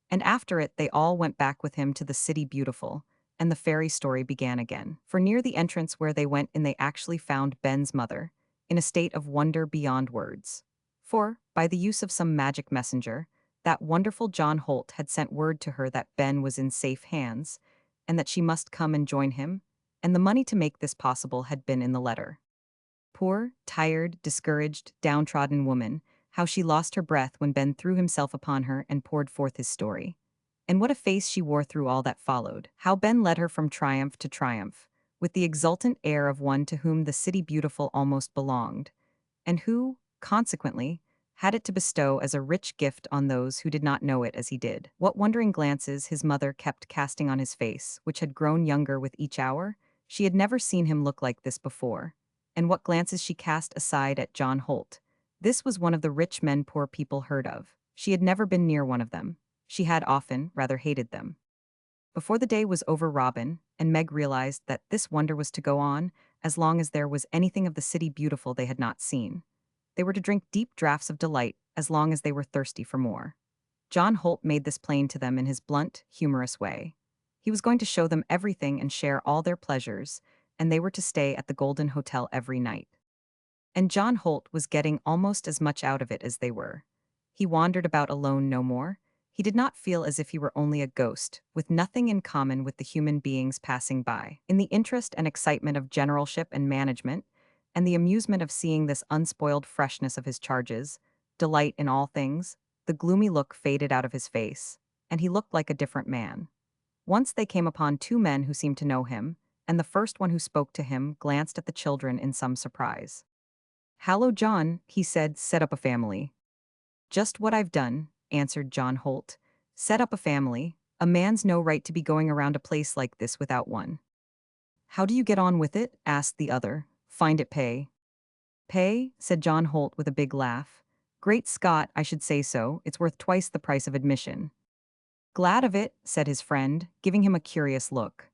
And after it they all went back with him to the city beautiful, and the fairy story began again. For near the entrance where they went in they actually found Ben's mother, in a state of wonder beyond words. For, by the use of some magic messenger, that wonderful John Holt had sent word to her that Ben was in safe hands, and that she must come and join him, and the money to make this possible had been in the letter. Poor, tired, discouraged, downtrodden woman, how she lost her breath when Ben threw himself upon her and poured forth his story. And what a face she wore through all that followed. How Ben led her from triumph to triumph, with the exultant air of one to whom the city beautiful almost belonged, and who, consequently, had it to bestow as a rich gift on those who did not know it as he did. What wondering glances his mother kept casting on his face, which had grown younger with each hour. She had never seen him look like this before. And what glances she cast aside at John Holt. This was one of the rich men poor people heard of. She had never been near one of them. She had often rather hated them. Before the day was over, Robin and Meg realized that this wonder was to go on as long as there was anything of the city beautiful they had not seen. They were to drink deep draughts of delight as long as they were thirsty for more. John Holt made this plain to them in his blunt, humorous way. He was going to show them everything and share all their pleasures, and they were to stay at the Golden Hotel every night. And John Holt was getting almost as much out of it as they were. He wandered about alone no more. He did not feel as if he were only a ghost, with nothing in common with the human beings passing by. In the interest and excitement of generalship and management, and the amusement of seeing this unspoiled freshness of his charges, delight in all things, the gloomy look faded out of his face, and he looked like a different man. Once they came upon two men who seemed to know him, and the first one who spoke to him glanced at the children in some surprise. "Hallo, John," he said, "set up a family." "Just what I've done," answered John Holt. "Set up a family. A man's no right to be going around a place like this without one." "How do you get on with it?" asked the other. "Find it pay?" "Pay?" said John Holt with a big laugh. "Great Scott, I should say so. It's worth twice the price of admission." "Glad of it," said his friend, giving him a curious look.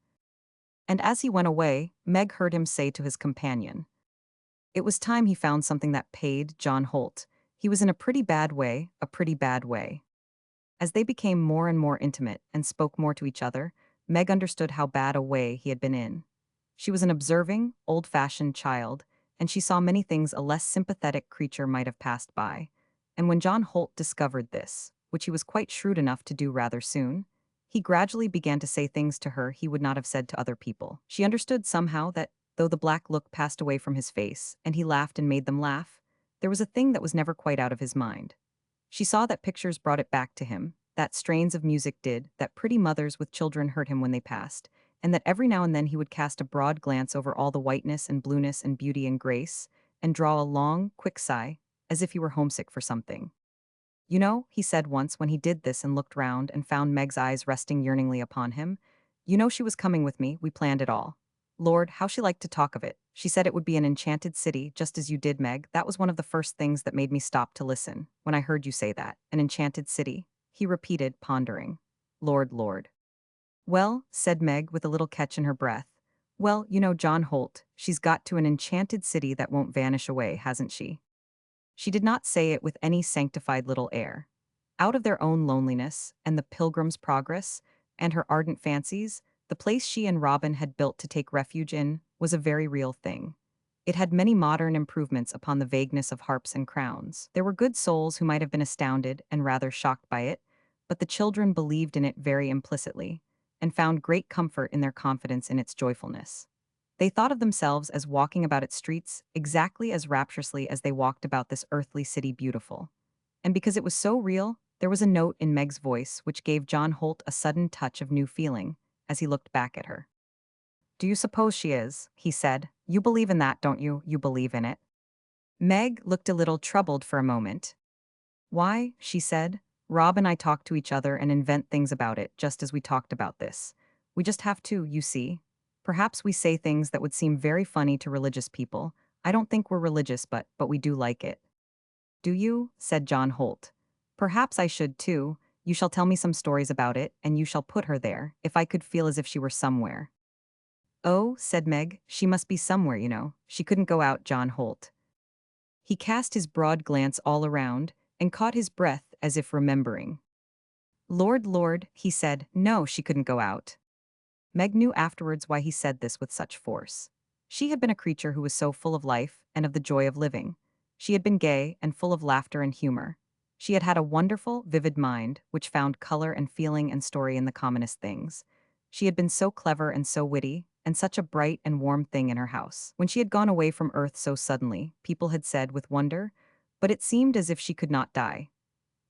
And as he went away, Meg heard him say to his companion, "It was time he found something that paid John Holt. He was in a pretty bad way, a pretty bad way." As they became more and more intimate and spoke more to each other, Meg understood how bad a way he had been in. She was an observing, old-fashioned child, and she saw many things a less sympathetic creature might have passed by. And when John Holt discovered this, which he was quite shrewd enough to do rather soon, he gradually began to say things to her he would not have said to other people. She understood somehow that, though the black look passed away from his face, and he laughed and made them laugh, there was a thing that was never quite out of his mind. She saw that pictures brought it back to him, that strains of music did, that pretty mothers with children heard him when they passed, and that every now and then he would cast a broad glance over all the whiteness and blueness and beauty and grace, and draw a long, quick sigh, as if he were homesick for something. "You know," he said once when he did this and looked round and found Meg's eyes resting yearningly upon him, "you know she was coming with me, we planned it all. Lord, how she liked to talk of it. She said it would be an enchanted city, just as you did, Meg. That was one of the first things that made me stop to listen, when I heard you say that. An enchanted city," he repeated, pondering. "Lord, Lord." "Well," said Meg with a little catch in her breath. "Well, you know, John Holt, she's got to an enchanted city that won't vanish away, hasn't she?" She did not say it with any sanctified little air. Out of their own loneliness, and the Pilgrim's Progress, and her ardent fancies, the place she and Robin had built to take refuge in was a very real thing. It had many modern improvements upon the vagueness of harps and crowns. There were good souls who might have been astounded and rather shocked by it, but the children believed in it very implicitly, and found great comfort in their confidence in its joyfulness. They thought of themselves as walking about its streets exactly as rapturously as they walked about this earthly city beautiful. And because it was so real, there was a note in Meg's voice which gave John Holt a sudden touch of new feeling as he looked back at her. "Do you suppose she is?" he said. "You believe in that, don't you? You believe in it?" Meg looked a little troubled for a moment. "Why," she said, "Rob and I talk to each other and invent things about it, just as we talked about this. We just have to, you see. Perhaps we say things that would seem very funny to religious people. I don't think we're religious, but we do like it." "Do you?" said John Holt. "Perhaps I should too. You shall tell me some stories about it, and you shall put her there, if I could feel as if she were somewhere." "Oh," said Meg, "she must be somewhere, you know. She couldn't go out, John Holt." He cast his broad glance all around, and caught his breath as if remembering. "Lord, Lord," he said, "no, she couldn't go out." Meg knew afterwards why he said this with such force. She had been a creature who was so full of life and of the joy of living. She had been gay and full of laughter and humor. She had had a wonderful, vivid mind, which found color and feeling and story in the commonest things. She had been so clever and so witty, and such a bright and warm thing in her house. When she had gone away from earth so suddenly, people had said with wonder, "But it seemed as if she could not die."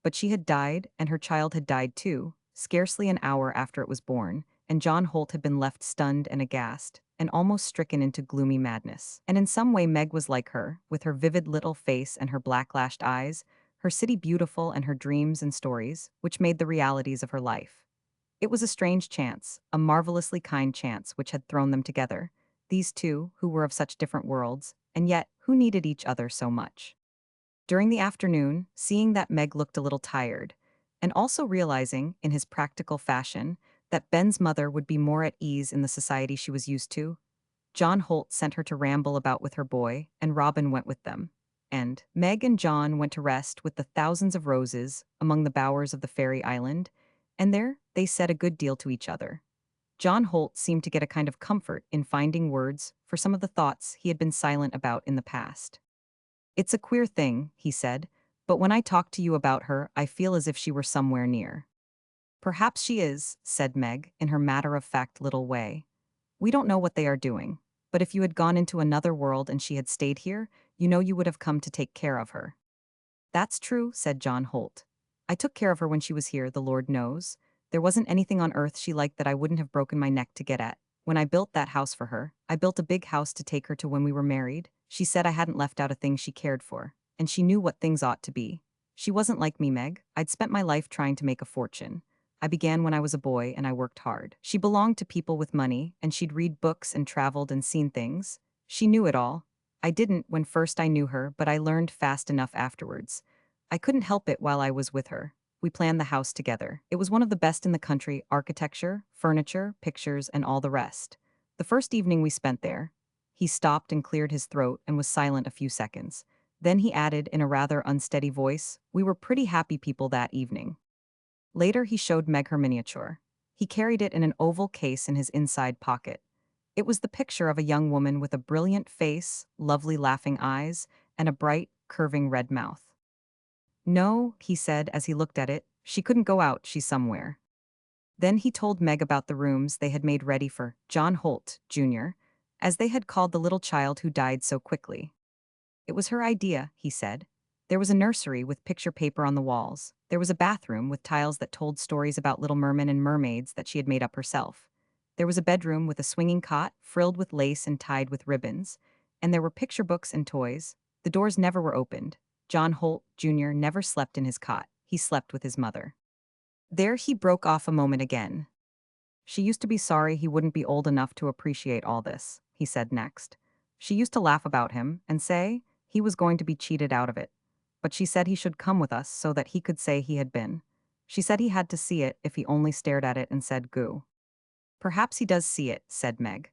But she had died, and her child had died too, scarcely an hour after it was born, and John Holt had been left stunned and aghast, and almost stricken into gloomy madness. And in some way Meg was like her, with her vivid little face and her black-lashed eyes, her city beautiful and her dreams and stories, which made the realities of her life. It was a strange chance, a marvelously kind chance which had thrown them together, these two, who were of such different worlds, and yet who needed each other so much. During the afternoon, seeing that Meg looked a little tired, and also realizing, in his practical fashion, that Ben's mother would be more at ease in the society she was used to. John Holt sent her to ramble about with her boy, and Robin went with them. And Meg and John went to rest with the thousands of roses among the bowers of the fairy island, and there they said a good deal to each other. John Holt seemed to get a kind of comfort in finding words for some of the thoughts he had been silent about in the past. "It's a queer thing," he said, "but when I talk to you about her, I feel as if she were somewhere near." "Perhaps she is," said Meg, in her matter-of-fact little way. "We don't know what they are doing, but if you had gone into another world and she had stayed here, you know you would have come to take care of her." "That's true," said John Holt. "I took care of her when she was here, the Lord knows. There wasn't anything on earth she liked that I wouldn't have broken my neck to get at. When I built that house for her, I built a big house to take her to when we were married. She said I hadn't left out a thing she cared for, and she knew what things ought to be. She wasn't like me, Meg. I'd spent my life trying to make a fortune. I began when I was a boy and I worked hard. She belonged to people with money, and she'd read books and traveled and seen things. She knew it all. I didn't when first I knew her, but I learned fast enough afterwards. I couldn't help it while I was with her. We planned the house together. It was one of the best in the country: architecture, furniture, pictures, and all the rest. The first evening we spent there." He stopped and cleared his throat and was silent a few seconds. Then he added in a rather unsteady voice, "We were pretty happy people that evening." Later he showed Meg her miniature. He carried it in an oval case in his inside pocket. It was the picture of a young woman with a brilliant face, lovely laughing eyes, and a bright, curving red mouth. "No," he said as he looked at it, "she couldn't go out, she's somewhere." Then he told Meg about the rooms they had made ready for John Holt, Jr., as they had called the little child who died so quickly. "It was her idea," he said. "There was a nursery with picture paper on the walls. There was a bathroom with tiles that told stories about little mermen and mermaids that she had made up herself. There was a bedroom with a swinging cot, frilled with lace and tied with ribbons. And there were picture books and toys. The doors never were opened. John Holt, Jr. never slept in his cot. He slept with his mother." There he broke off a moment again. "She used to be sorry he wouldn't be old enough to appreciate all this," he said next. "She used to laugh about him and say he was going to be cheated out of it. But she said he should come with us so that he could say he had been. She said he had to see it if he only stared at it and said goo." "Perhaps he does see it," said Meg.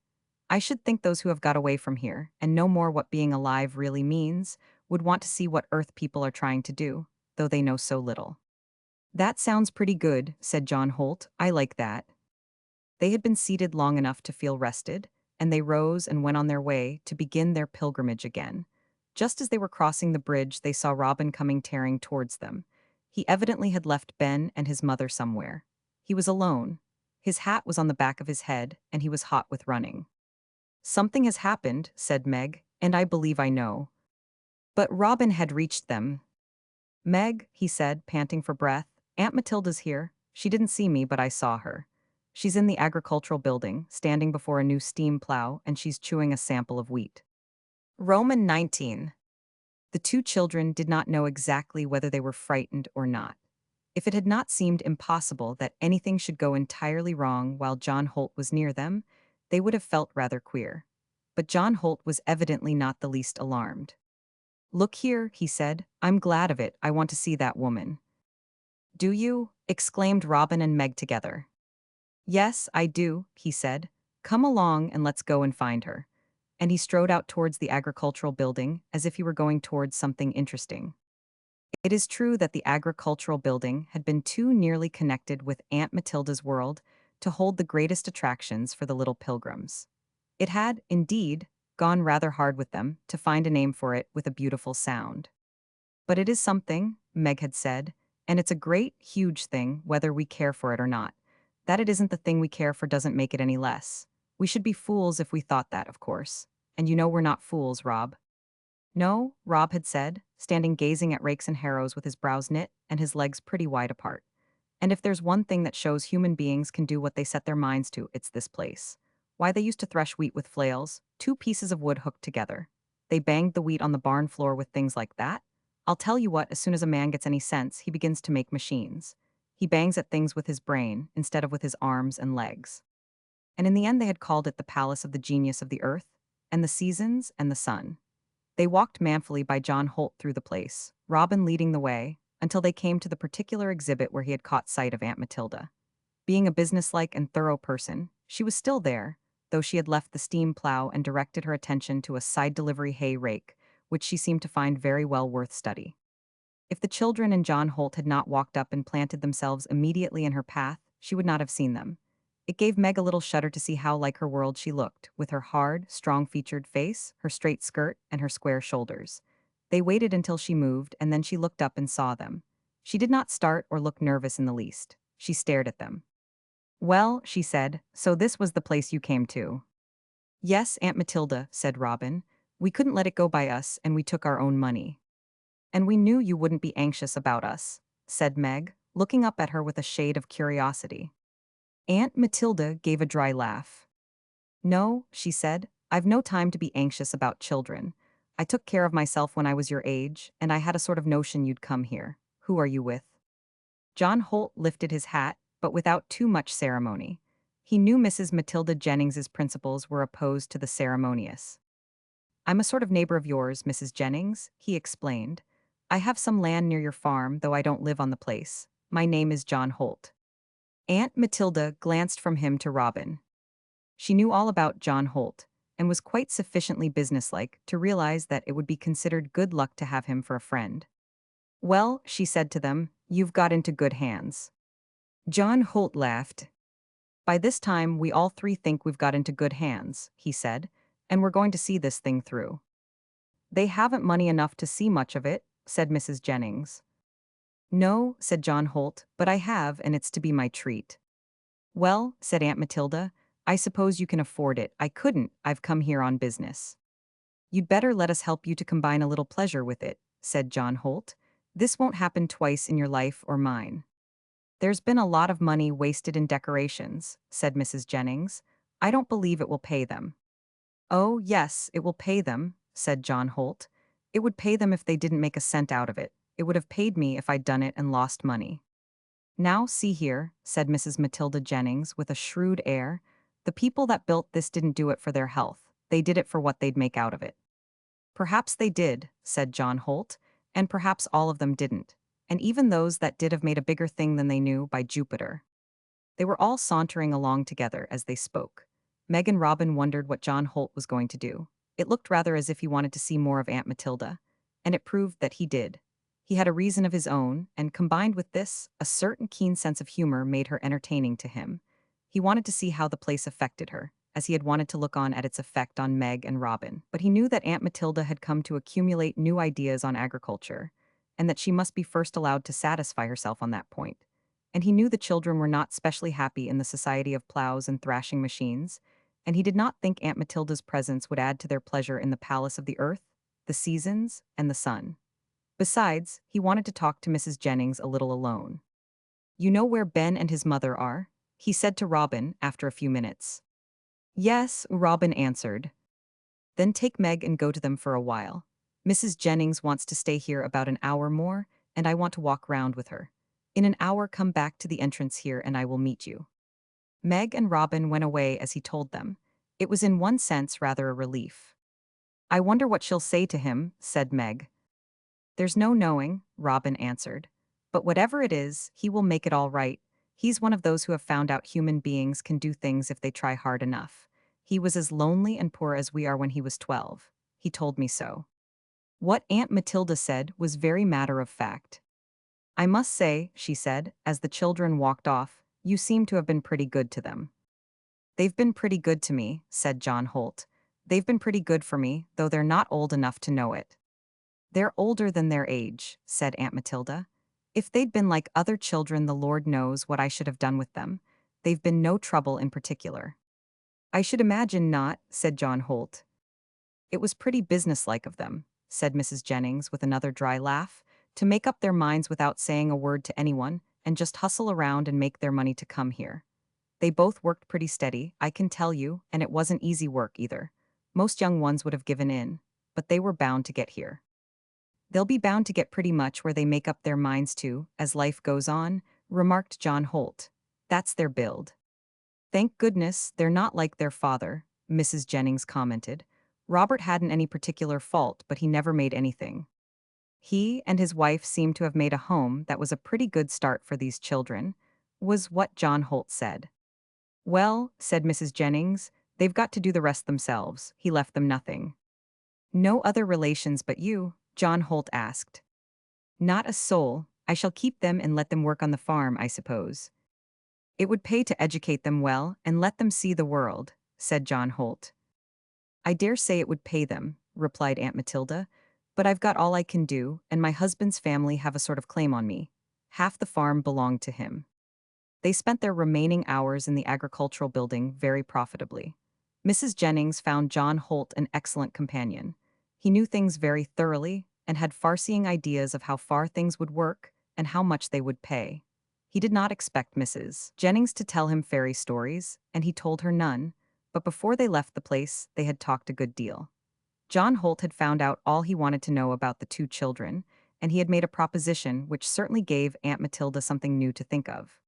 "I should think those who have got away from here and know more what being alive really means would want to see what Earth people are trying to do, though they know so little." "That sounds pretty good," said John Holt. "I like that." They had been seated long enough to feel rested, and they rose and went on their way to begin their pilgrimage again. Just as they were crossing the bridge, they saw Robin coming tearing towards them. He evidently had left Ben and his mother somewhere. He was alone. His hat was on the back of his head, and he was hot with running. "Something has happened," said Meg, "and I believe I know." But Robin had reached them. "Meg," he said, panting for breath, "Aunt Matilda's here. She didn't see me, but I saw her. She's in the agricultural building, standing before a new steam plow, and she's chewing a sample of wheat." Roman 19. The two children did not know exactly whether they were frightened or not. If it had not seemed impossible that anything should go entirely wrong while John Holt was near them, they would have felt rather queer. But John Holt was evidently not the least alarmed. "Look here," he said. "I'm glad of it. I want to see that woman." "Do you?" exclaimed Robin and Meg together. "Yes, I do," he said. "Come along and let's go and find her." And he strode out towards the agricultural building as if he were going towards something interesting. It is true that the agricultural building had been too nearly connected with Aunt Matilda's world to hold the greatest attractions for the little pilgrims. It had, indeed, gone rather hard with them to find a name for it with a beautiful sound. "But it is something," Meg had said, "and it's a great, huge thing whether we care for it or not. That it isn't the thing we care for doesn't make it any less. We should be fools if we thought that, of course. And you know we're not fools, Rob." "No," Rob had said, standing gazing at rakes and harrows with his brows knit and his legs pretty wide apart. "And if there's one thing that shows human beings can do what they set their minds to, it's this place. Why, they used to thresh wheat with flails, two pieces of wood hooked together. They banged the wheat on the barn floor with things like that. I'll tell you what, as soon as a man gets any sense, he begins to make machines. He bangs at things with his brain instead of with his arms and legs." And in the end they had called it the palace of the genius of the earth, and the seasons, and the sun. They walked manfully by John Holt through the place, Robin leading the way, until they came to the particular exhibit where he had caught sight of Aunt Matilda. Being a businesslike and thorough person, she was still there, though she had left the steam plow and directed her attention to a side delivery hay rake, which she seemed to find very well worth study. If the children and John Holt had not walked up and planted themselves immediately in her path, she would not have seen them. It gave Meg a little shudder to see how like her world she looked, with her hard, strong-featured face, her straight skirt, and her square shoulders. They waited until she moved, and then she looked up and saw them. She did not start or look nervous in the least. She stared at them. "Well," she said, "so this was the place you came to." "Yes, Aunt Matilda," said Robin. "We couldn't let it go by us, and we took our own money." "And we knew you wouldn't be anxious about us," said Meg, looking up at her with a shade of curiosity. Aunt Matilda gave a dry laugh. "No," she said, "I've no time to be anxious about children. I took care of myself when I was your age, and I had a sort of notion you'd come here. Who are you with?" John Holt lifted his hat, but without too much ceremony. He knew Mrs. Matilda Jennings's principles were opposed to the ceremonious. "I'm a sort of neighbor of yours, Mrs. Jennings," he explained. "I have some land near your farm, though I don't live on the place. My name is John Holt." Aunt Matilda glanced from him to Robin. She knew all about John Holt, and was quite sufficiently businesslike to realize that it would be considered good luck to have him for a friend. "Well," she said to them, "you've got into good hands." John Holt laughed. "By this time, we all three think we've got into good hands," he said, "and we're going to see this thing through." "They haven't money enough to see much of it," said Mrs. Jennings. "No," said John Holt, "but I have, and it's to be my treat." "Well," said Aunt Matilda, "I suppose you can afford it. I couldn't. I've come here on business." "You'd better let us help you to combine a little pleasure with it," said John Holt. "This won't happen twice in your life or mine." "There's been a lot of money wasted in decorations," said Mrs. Jennings. "I don't believe it will pay them." "Oh, yes, it will pay them," said John Holt. "It would pay them if they didn't make a cent out of it. It would have paid me if I'd done it and lost money." "Now, see here," said Mrs. Matilda Jennings with a shrewd air, "the people that built this didn't do it for their health. They did it for what they'd make out of it." "Perhaps they did," said John Holt, "and perhaps all of them didn't. And even those that did have made a bigger thing than they knew, by Jupiter." They were all sauntering along together as they spoke. Meg and Robin wondered what John Holt was going to do. It looked rather as if he wanted to see more of Aunt Matilda, and it proved that he did. He had a reason of his own, and combined with this, a certain keen sense of humor made her entertaining to him. He wanted to see how the place affected her, as he had wanted to look on at its effect on Meg and Robin. But he knew that Aunt Matilda had come to accumulate new ideas on agriculture, and that she must be first allowed to satisfy herself on that point. And he knew the children were not specially happy in the society of plows and thrashing machines, and he did not think Aunt Matilda's presence would add to their pleasure in the palace of the earth, the seasons, and the sun. Besides, he wanted to talk to Mrs. Jennings a little alone. "You know where Ben and his mother are?" he said to Robin after a few minutes. "Yes," Robin answered. "Then take Meg and go to them for a while. Mrs. Jennings wants to stay here about an hour more, and I want to walk round with her. In an hour come back to the entrance here and I will meet you." Meg and Robin went away as he told them. It was in one sense rather a relief. "I wonder what she'll say to him," said Meg. "There's no knowing," Robin answered. "But whatever it is, he will make it all right. He's one of those who have found out human beings can do things if they try hard enough. He was as lonely and poor as we are when he was 12. He told me so." What Aunt Matilda said was very matter of fact. "I must say," she said, as the children walked off, "you seem to have been pretty good to them." "They've been pretty good to me," said John Holt. "They've been pretty good for me, though they're not old enough to know it." "They're older than their age," said Aunt Matilda. "If they'd been like other children, the Lord knows what I should have done with them. They've been no trouble in particular." "I should imagine not," said John Holt. "It was pretty businesslike of them," said Mrs. Jennings with another dry laugh, "to make up their minds without saying a word to anyone, and just hustle around and make their money to come here. They both worked pretty steady, I can tell you, and it wasn't easy work either. Most young ones would have given in, but they were bound to get here. They'll be bound to get pretty much where they make up their minds to, as life goes on," remarked John Holt. "That's their build." "Thank goodness they're not like their father," Mrs. Jennings commented. "Robert hadn't any particular fault, but he never made anything. He and his wife seemed to have made a home that was a pretty good start for these children. was what John Holt said. Well, said Mrs. Jennings, they've got to do the rest themselves. He left them nothing. No other relations but you? John Holt asked. Not a soul. I shall keep them and let them work on the farm, I suppose. It would pay to educate them well and let them see the world, said John Holt. I dare say it would pay them, replied Aunt Matilda, but I've got all I can do, and my husband's family have a sort of claim on me. Half the farm belonged to him. They spent their remaining hours in the agricultural building very profitably. Mrs. Jennings found John Holt an excellent companion. He knew things very thoroughly and had far-seeing ideas of how far things would work and how much they would pay. He did not expect Mrs. Jennings to tell him fairy stories, and he told her none, but before they left the place, they had talked a good deal. John Holt had found out all he wanted to know about the two children, and he had made a proposition which certainly gave Aunt Matilda something new to think of.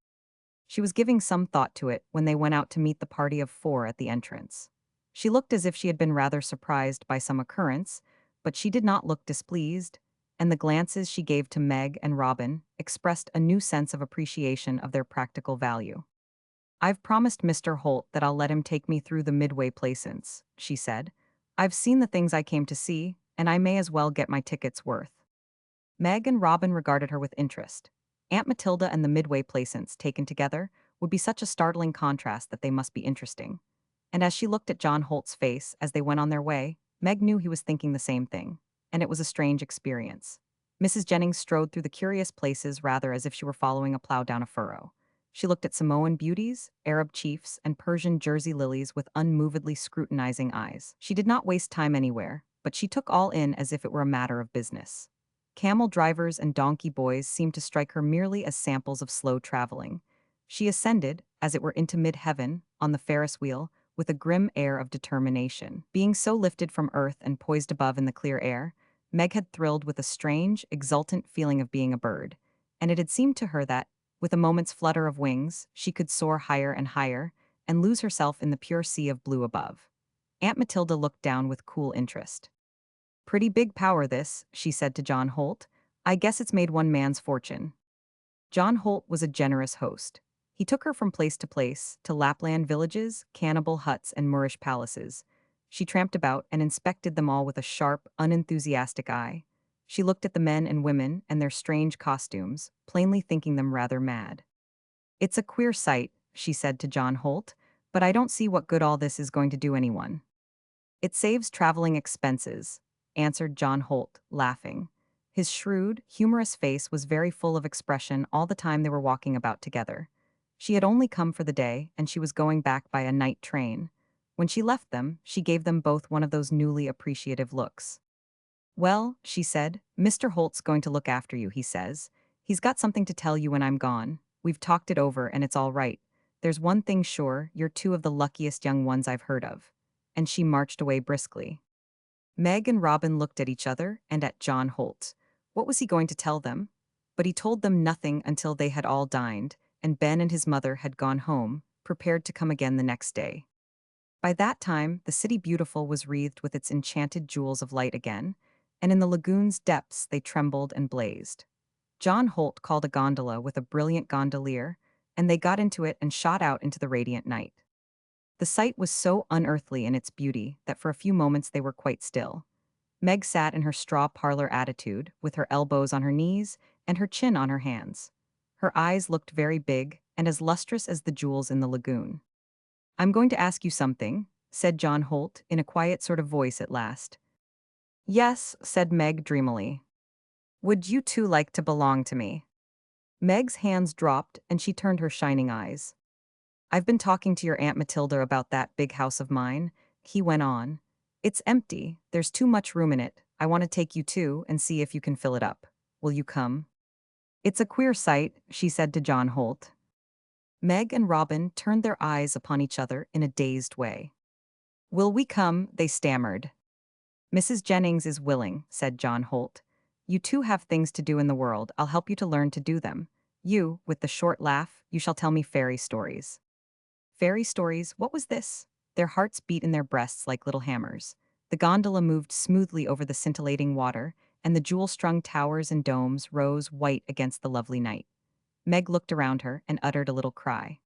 She was giving some thought to it when they went out to meet the party of four at the entrance. She looked as if she had been rather surprised by some occurrence, but she did not look displeased, and the glances she gave to Meg and Robin expressed a new sense of appreciation of their practical value. I've promised Mr. Holt that I'll let him take me through the Midway Plaisance, she said. I've seen the things I came to see, and I may as well get my ticket's worth. Meg and Robin regarded her with interest. Aunt Matilda and the Midway Plaisance, taken together, would be such a startling contrast that they must be interesting. And as she looked at John Holt's face as they went on their way, Meg knew he was thinking the same thing, and it was a strange experience. Mrs. Jennings strode through the curious places rather as if she were following a plow down a furrow. She looked at Samoan beauties, Arab chiefs, and Persian Jersey lilies with unmovedly scrutinizing eyes. She did not waste time anywhere, but she took all in as if it were a matter of business. Camel drivers and donkey boys seemed to strike her merely as samples of slow traveling. She ascended, as it were into mid-heaven, on the Ferris wheel, with a grim air of determination. Being so lifted from earth and poised above in the clear air, Meg had thrilled with a strange, exultant feeling of being a bird, and it had seemed to her that, with a moment's flutter of wings, she could soar higher and higher, and lose herself in the pure sea of blue above. Aunt Matilda looked down with cool interest. Pretty big power this, she said to John Holt. I guess it's made one man's fortune. John Holt was a generous host. He took her from place to Lapland villages, cannibal huts, and Moorish palaces. She tramped about and inspected them all with a sharp, unenthusiastic eye. She looked at the men and women and their strange costumes, plainly thinking them rather mad. It's a queer sight, she said to John Holt, but I don't see what good all this is going to do anyone. It saves traveling expenses, answered John Holt, laughing. His shrewd, humorous face was very full of expression all the time they were walking about together. She had only come for the day, and she was going back by a night train. When she left them, she gave them both one of those newly appreciative looks. Well, she said, Mr. Holt's going to look after you, he says. He's got something to tell you when I'm gone. We've talked it over, and it's all right. There's one thing sure, you're two of the luckiest young ones I've heard of. And she marched away briskly. Meg and Robin looked at each other and at John Holt. What was he going to tell them? But he told them nothing until they had all dined, and Ben and his mother had gone home, prepared to come again the next day. By that time, the City Beautiful was wreathed with its enchanted jewels of light again, and in the lagoon's depths they trembled and blazed. John Holt called a gondola with a brilliant gondolier, and they got into it and shot out into the radiant night. The sight was so unearthly in its beauty that for a few moments they were quite still. Meg sat in her straw parlor attitude, with her elbows on her knees and her chin on her hands. Her eyes looked very big and as lustrous as the jewels in the lagoon. I'm going to ask you something, said John Holt in a quiet sort of voice at last. Yes, said Meg dreamily. Would you two like to belong to me? Meg's hands dropped and she turned her shining eyes. I've been talking to your Aunt Matilda about that big house of mine, he went on. It's empty, there's too much room in it. I want to take you too and see if you can fill it up. Will you come? It's a queer sight, she said to John Holt. Meg and Robin turned their eyes upon each other in a dazed way. Will we come? They stammered. Mrs. Jennings is willing, said John Holt. You two have things to do in the world. I'll help you to learn to do them. You, with the short laugh, you shall tell me fairy stories. Fairy stories, what was this? Their hearts beat in their breasts like little hammers. The gondola moved smoothly over the scintillating water, and the jewel-strung towers and domes rose white against the lovely night. Meg looked around her and uttered a little cry.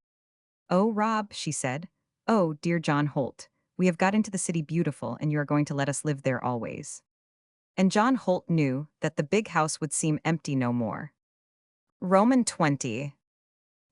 "Oh, Rob," she said. "Oh, dear John Holt. We have got into the city beautiful and you are going to let us live there always." And John Holt knew that the big house would seem empty no more. Roman 20.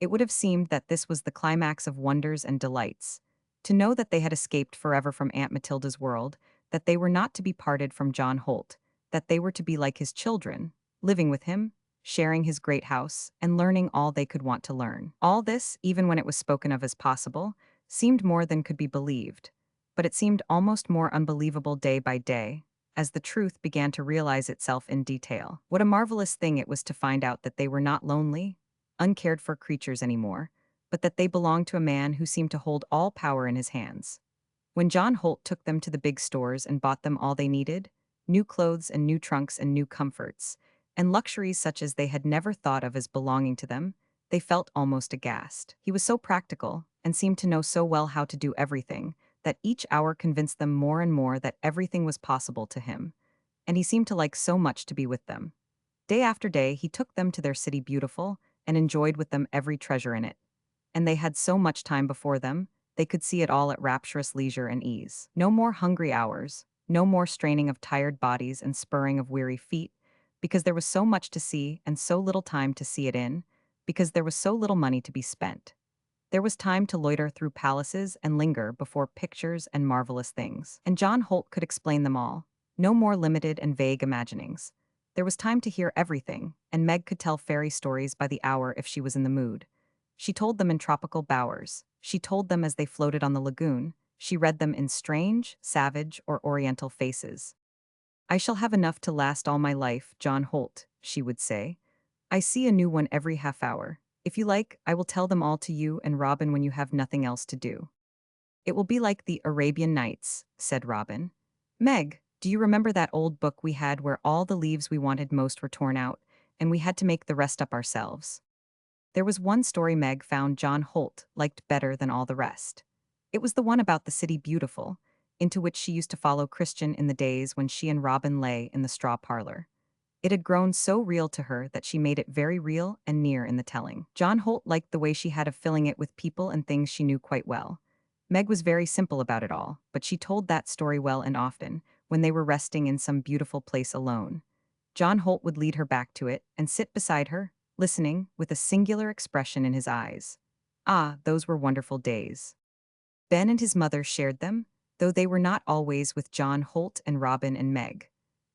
It would have seemed that this was the climax of wonders and delights. To know that they had escaped forever from Aunt Matilda's world, that they were not to be parted from John Holt, that they were to be like his children, living with him, sharing his great house, and learning all they could want to learn. All this, even when it was spoken of as possible, seemed more than could be believed. But it seemed almost more unbelievable day by day, as the truth began to realize itself in detail. What a marvelous thing it was to find out that they were not lonely, uncared for creatures anymore, but that they belonged to a man who seemed to hold all power in his hands. When John Holt took them to the big stores and bought them all they needed, new clothes and new trunks and new comforts, and luxuries such as they had never thought of as belonging to them, they felt almost aghast. He was so practical and seemed to know so well how to do everything that each hour convinced them more and more that everything was possible to him, and he seemed to like so much to be with them. Day after day, he took them to their city beautiful and enjoyed with them every treasure in it. And they had so much time before them, they could see it all at rapturous leisure and ease. No more hungry hours, no more straining of tired bodies and spurring of weary feet, because there was so much to see and so little time to see it in, because there was so little money to be spent. There was time to loiter through palaces and linger before pictures and marvelous things. And John Holt could explain them all. No more limited and vague imaginings. There was time to hear everything, and Meg could tell fairy stories by the hour if she was in the mood. She told them in tropical bowers. She told them as they floated on the lagoon. She read them in strange, savage, or oriental faces. "I shall have enough to last all my life, John Holt," she would say. "I see a new one every half hour. If you like, I will tell them all to you and Robin when you have nothing else to do." "It will be like the Arabian Nights," said Robin. "Meg, do you remember that old book we had where all the leaves we wanted most were torn out, and we had to make the rest up ourselves?" There was one story Meg found John Holt liked better than all the rest. It was the one about the city beautiful, into which she used to follow Christian in the days when she and Robin lay in the straw parlor. It had grown so real to her that she made it very real and near in the telling. John Holt liked the way she had of filling it with people and things she knew quite well. Meg was very simple about it all, but she told that story well and often, when they were resting in some beautiful place alone. John Holt would lead her back to it and sit beside her, listening, with a singular expression in his eyes. Ah, those were wonderful days. Ben and his mother shared them, though they were not always with John Holt and Robin and Meg.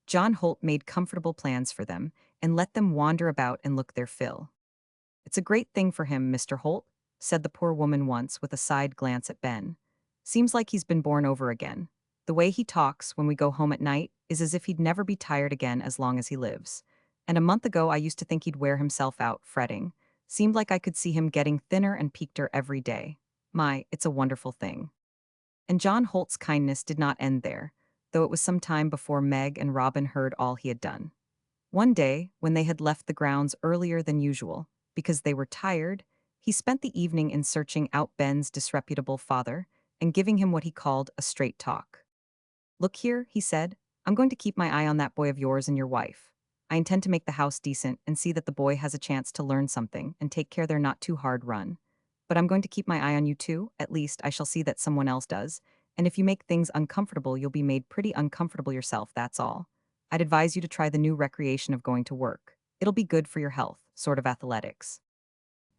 John Holt made comfortable plans for them and let them wander about and look their fill. "It's a great thing for him, Mr. Holt," said the poor woman once with a side glance at Ben. "Seems like he's been born over again. The way he talks when we go home at night is as if he'd never be tired again as long as he lives. And a month ago I used to think he'd wear himself out, fretting. Seemed like I could see him getting thinner and peakeder every day. My, it's a wonderful thing." And John Holt's kindness did not end there, though it was some time before Meg and Robin heard all he had done. One day, when they had left the grounds earlier than usual, because they were tired, he spent the evening in searching out Ben's disreputable father and giving him what he called a straight talk. "Look here," he said, "I'm going to keep my eye on that boy of yours and your wife. I intend to make the house decent and see that the boy has a chance to learn something and take care they're not too hard run. But I'm going to keep my eye on you too, at least I shall see that someone else does, and if you make things uncomfortable you'll be made pretty uncomfortable yourself, that's all. I'd advise you to try the new recreation of going to work. It'll be good for your health, sort of athletics."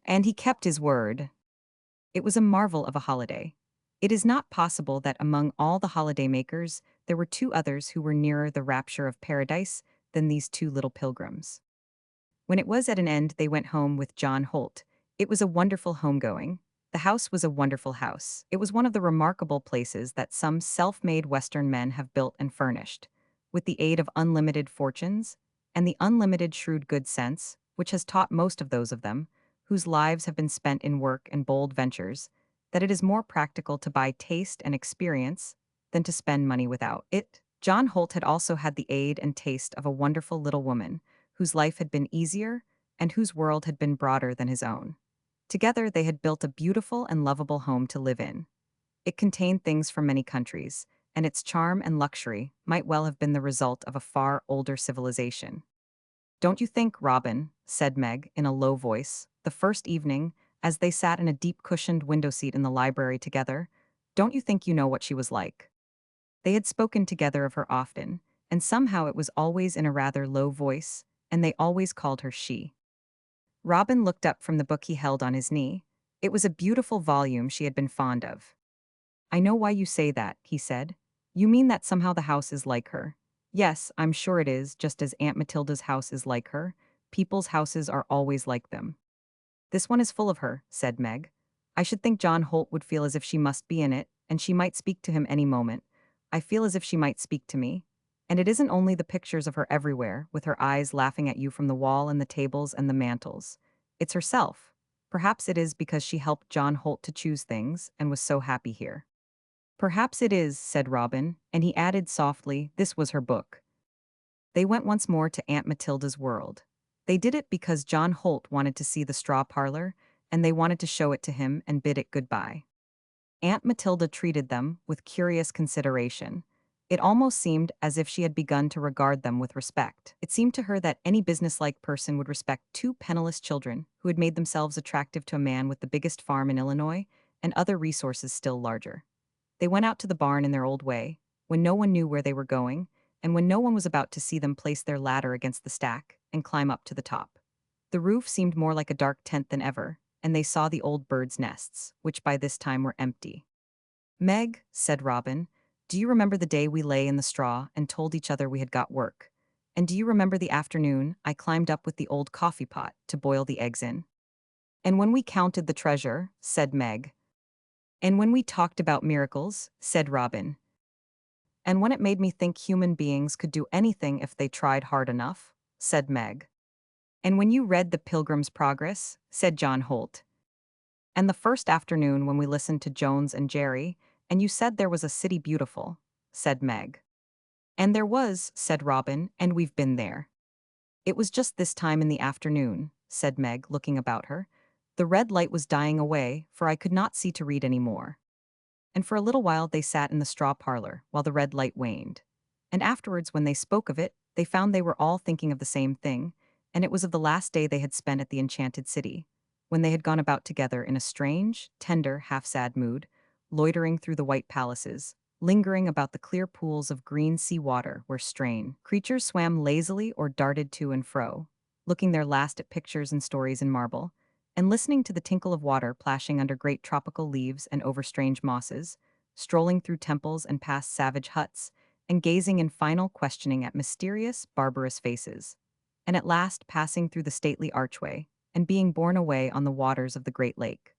And he kept his word. It was a marvel of a holiday. It is not possible that among all the holiday makers, there were two others who were nearer the rapture of paradise than these two little pilgrims. When it was at an end, they went home with John Holt. It was a wonderful homegoing. The house was a wonderful house. It was one of the remarkable places that some self-made Western men have built and furnished, with the aid of unlimited fortunes and the unlimited shrewd good sense, which has taught most of those of them, whose lives have been spent in work and bold ventures, that it is more practical to buy taste and experience than to spend money without it. John Holt had also had the aid and taste of a wonderful little woman, whose life had been easier and whose world had been broader than his own. Together they had built a beautiful and lovable home to live in. It contained things from many countries, and its charm and luxury might well have been the result of a far older civilization. Don't you think, Robin, said Meg in a low voice, the first evening, as they sat in a deep cushioned window seat in the library together, don't you think you know what she was like? They had spoken together of her often, and somehow it was always in a rather low voice, and they always called her she. Robin looked up from the book he held on his knee. It was a beautiful volume she had been fond of. I know why you say that, he said. You mean that somehow the house is like her. Yes, I'm sure it is, just as Aunt Matilda's house is like her. People's houses are always like them. This one is full of her, said Meg. I should think John Holt would feel as if she must be in it, and she might speak to him any moment. I feel as if she might speak to me. And it isn't only the pictures of her everywhere, with her eyes laughing at you from the wall and the tables and the mantels. It's herself. Perhaps it is because she helped John Holt to choose things and was so happy here. Perhaps it is, said Robin, and he added softly, this was her book. They went once more to Aunt Matilda's world. They did it because John Holt wanted to see the straw parlor, and they wanted to show it to him and bid it goodbye. Aunt Matilda treated them with curious consideration. It almost seemed as if she had begun to regard them with respect. It seemed to her that any businesslike person would respect two penniless children who had made themselves attractive to a man with the biggest farm in Illinois and other resources still larger. They went out to the barn in their old way, when no one knew where they were going, and when no one was about to see them place their ladder against the stack and climb up to the top. The roof seemed more like a dark tent than ever, and they saw the old birds' nests, which by this time were empty. Meg, said Robin, do you remember the day we lay in the straw and told each other we had got work? And do you remember the afternoon I climbed up with the old coffee pot to boil the eggs in? And when we counted the treasure, said Meg. And when we talked about miracles, said Robin. And when it made me think human beings could do anything if they tried hard enough, said Meg. And when you read the Pilgrim's Progress, said John Holt. And the first afternoon when we listened to Jones and Jerry, and you said there was a city beautiful, said Meg. And there was, said Robin, and we've been there. It was just this time in the afternoon, said Meg, looking about her. The red light was dying away, for I could not see to read any more. And for a little while they sat in the straw parlor, while the red light waned. And afterwards, when they spoke of it, they found they were all thinking of the same thing, and it was of the last day they had spent at the enchanted city, when they had gone about together in a strange, tender, half-sad mood, loitering through the white palaces, lingering about the clear pools of green sea water where strain creatures swam lazily or darted to and fro, looking their last at pictures and stories in marble, and listening to the tinkle of water plashing under great tropical leaves and over strange mosses, strolling through temples and past savage huts, and gazing in final questioning at mysterious, barbarous faces, and at last passing through the stately archway, and being borne away on the waters of the great lake.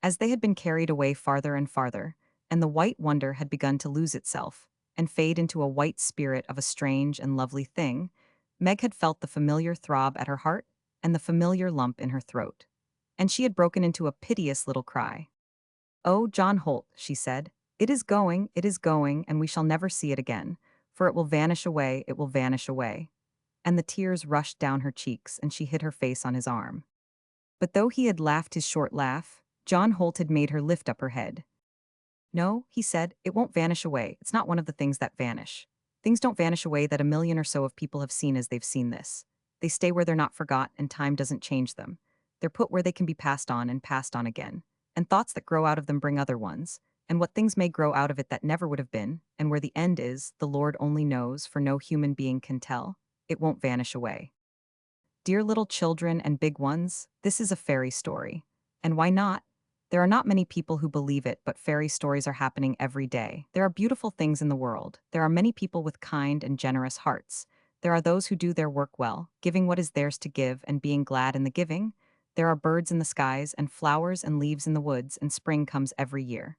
As they had been carried away farther and farther, and the white wonder had begun to lose itself, and fade into a white spirit of a strange and lovely thing, Meg had felt the familiar throb at her heart and the familiar lump in her throat. And she had broken into a piteous little cry. Oh, John Holt, she said, it is going, and we shall never see it again, for it will vanish away, it will vanish away. And the tears rushed down her cheeks, and she hid her face on his arm. But though he had laughed his short laugh, John Holt had made her lift up her head. No, he said, it won't vanish away. It's not one of the things that vanish. Things don't vanish away that a million or so of people have seen as they've seen this. They stay where they're not forgot, and time doesn't change them. They're put where they can be passed on and passed on again. And thoughts that grow out of them bring other ones. And what things may grow out of it that never would have been, and where the end is, the Lord only knows, for no human being can tell. It won't vanish away. Dear little children and big ones, this is a fairy story. And why not? There are not many people who believe it, but fairy stories are happening every day. There are beautiful things in the world. There are many people with kind and generous hearts. There are those who do their work well, giving what is theirs to give and being glad in the giving. There are birds in the skies and flowers and leaves in the woods, and spring comes every year.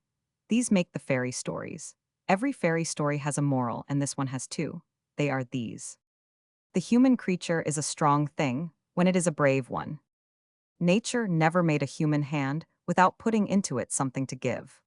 These make the fairy stories. Every fairy story has a moral, and this one has two. They are these. The human creature is a strong thing when it is a brave one. Nature never made a human hand without putting into it something to give.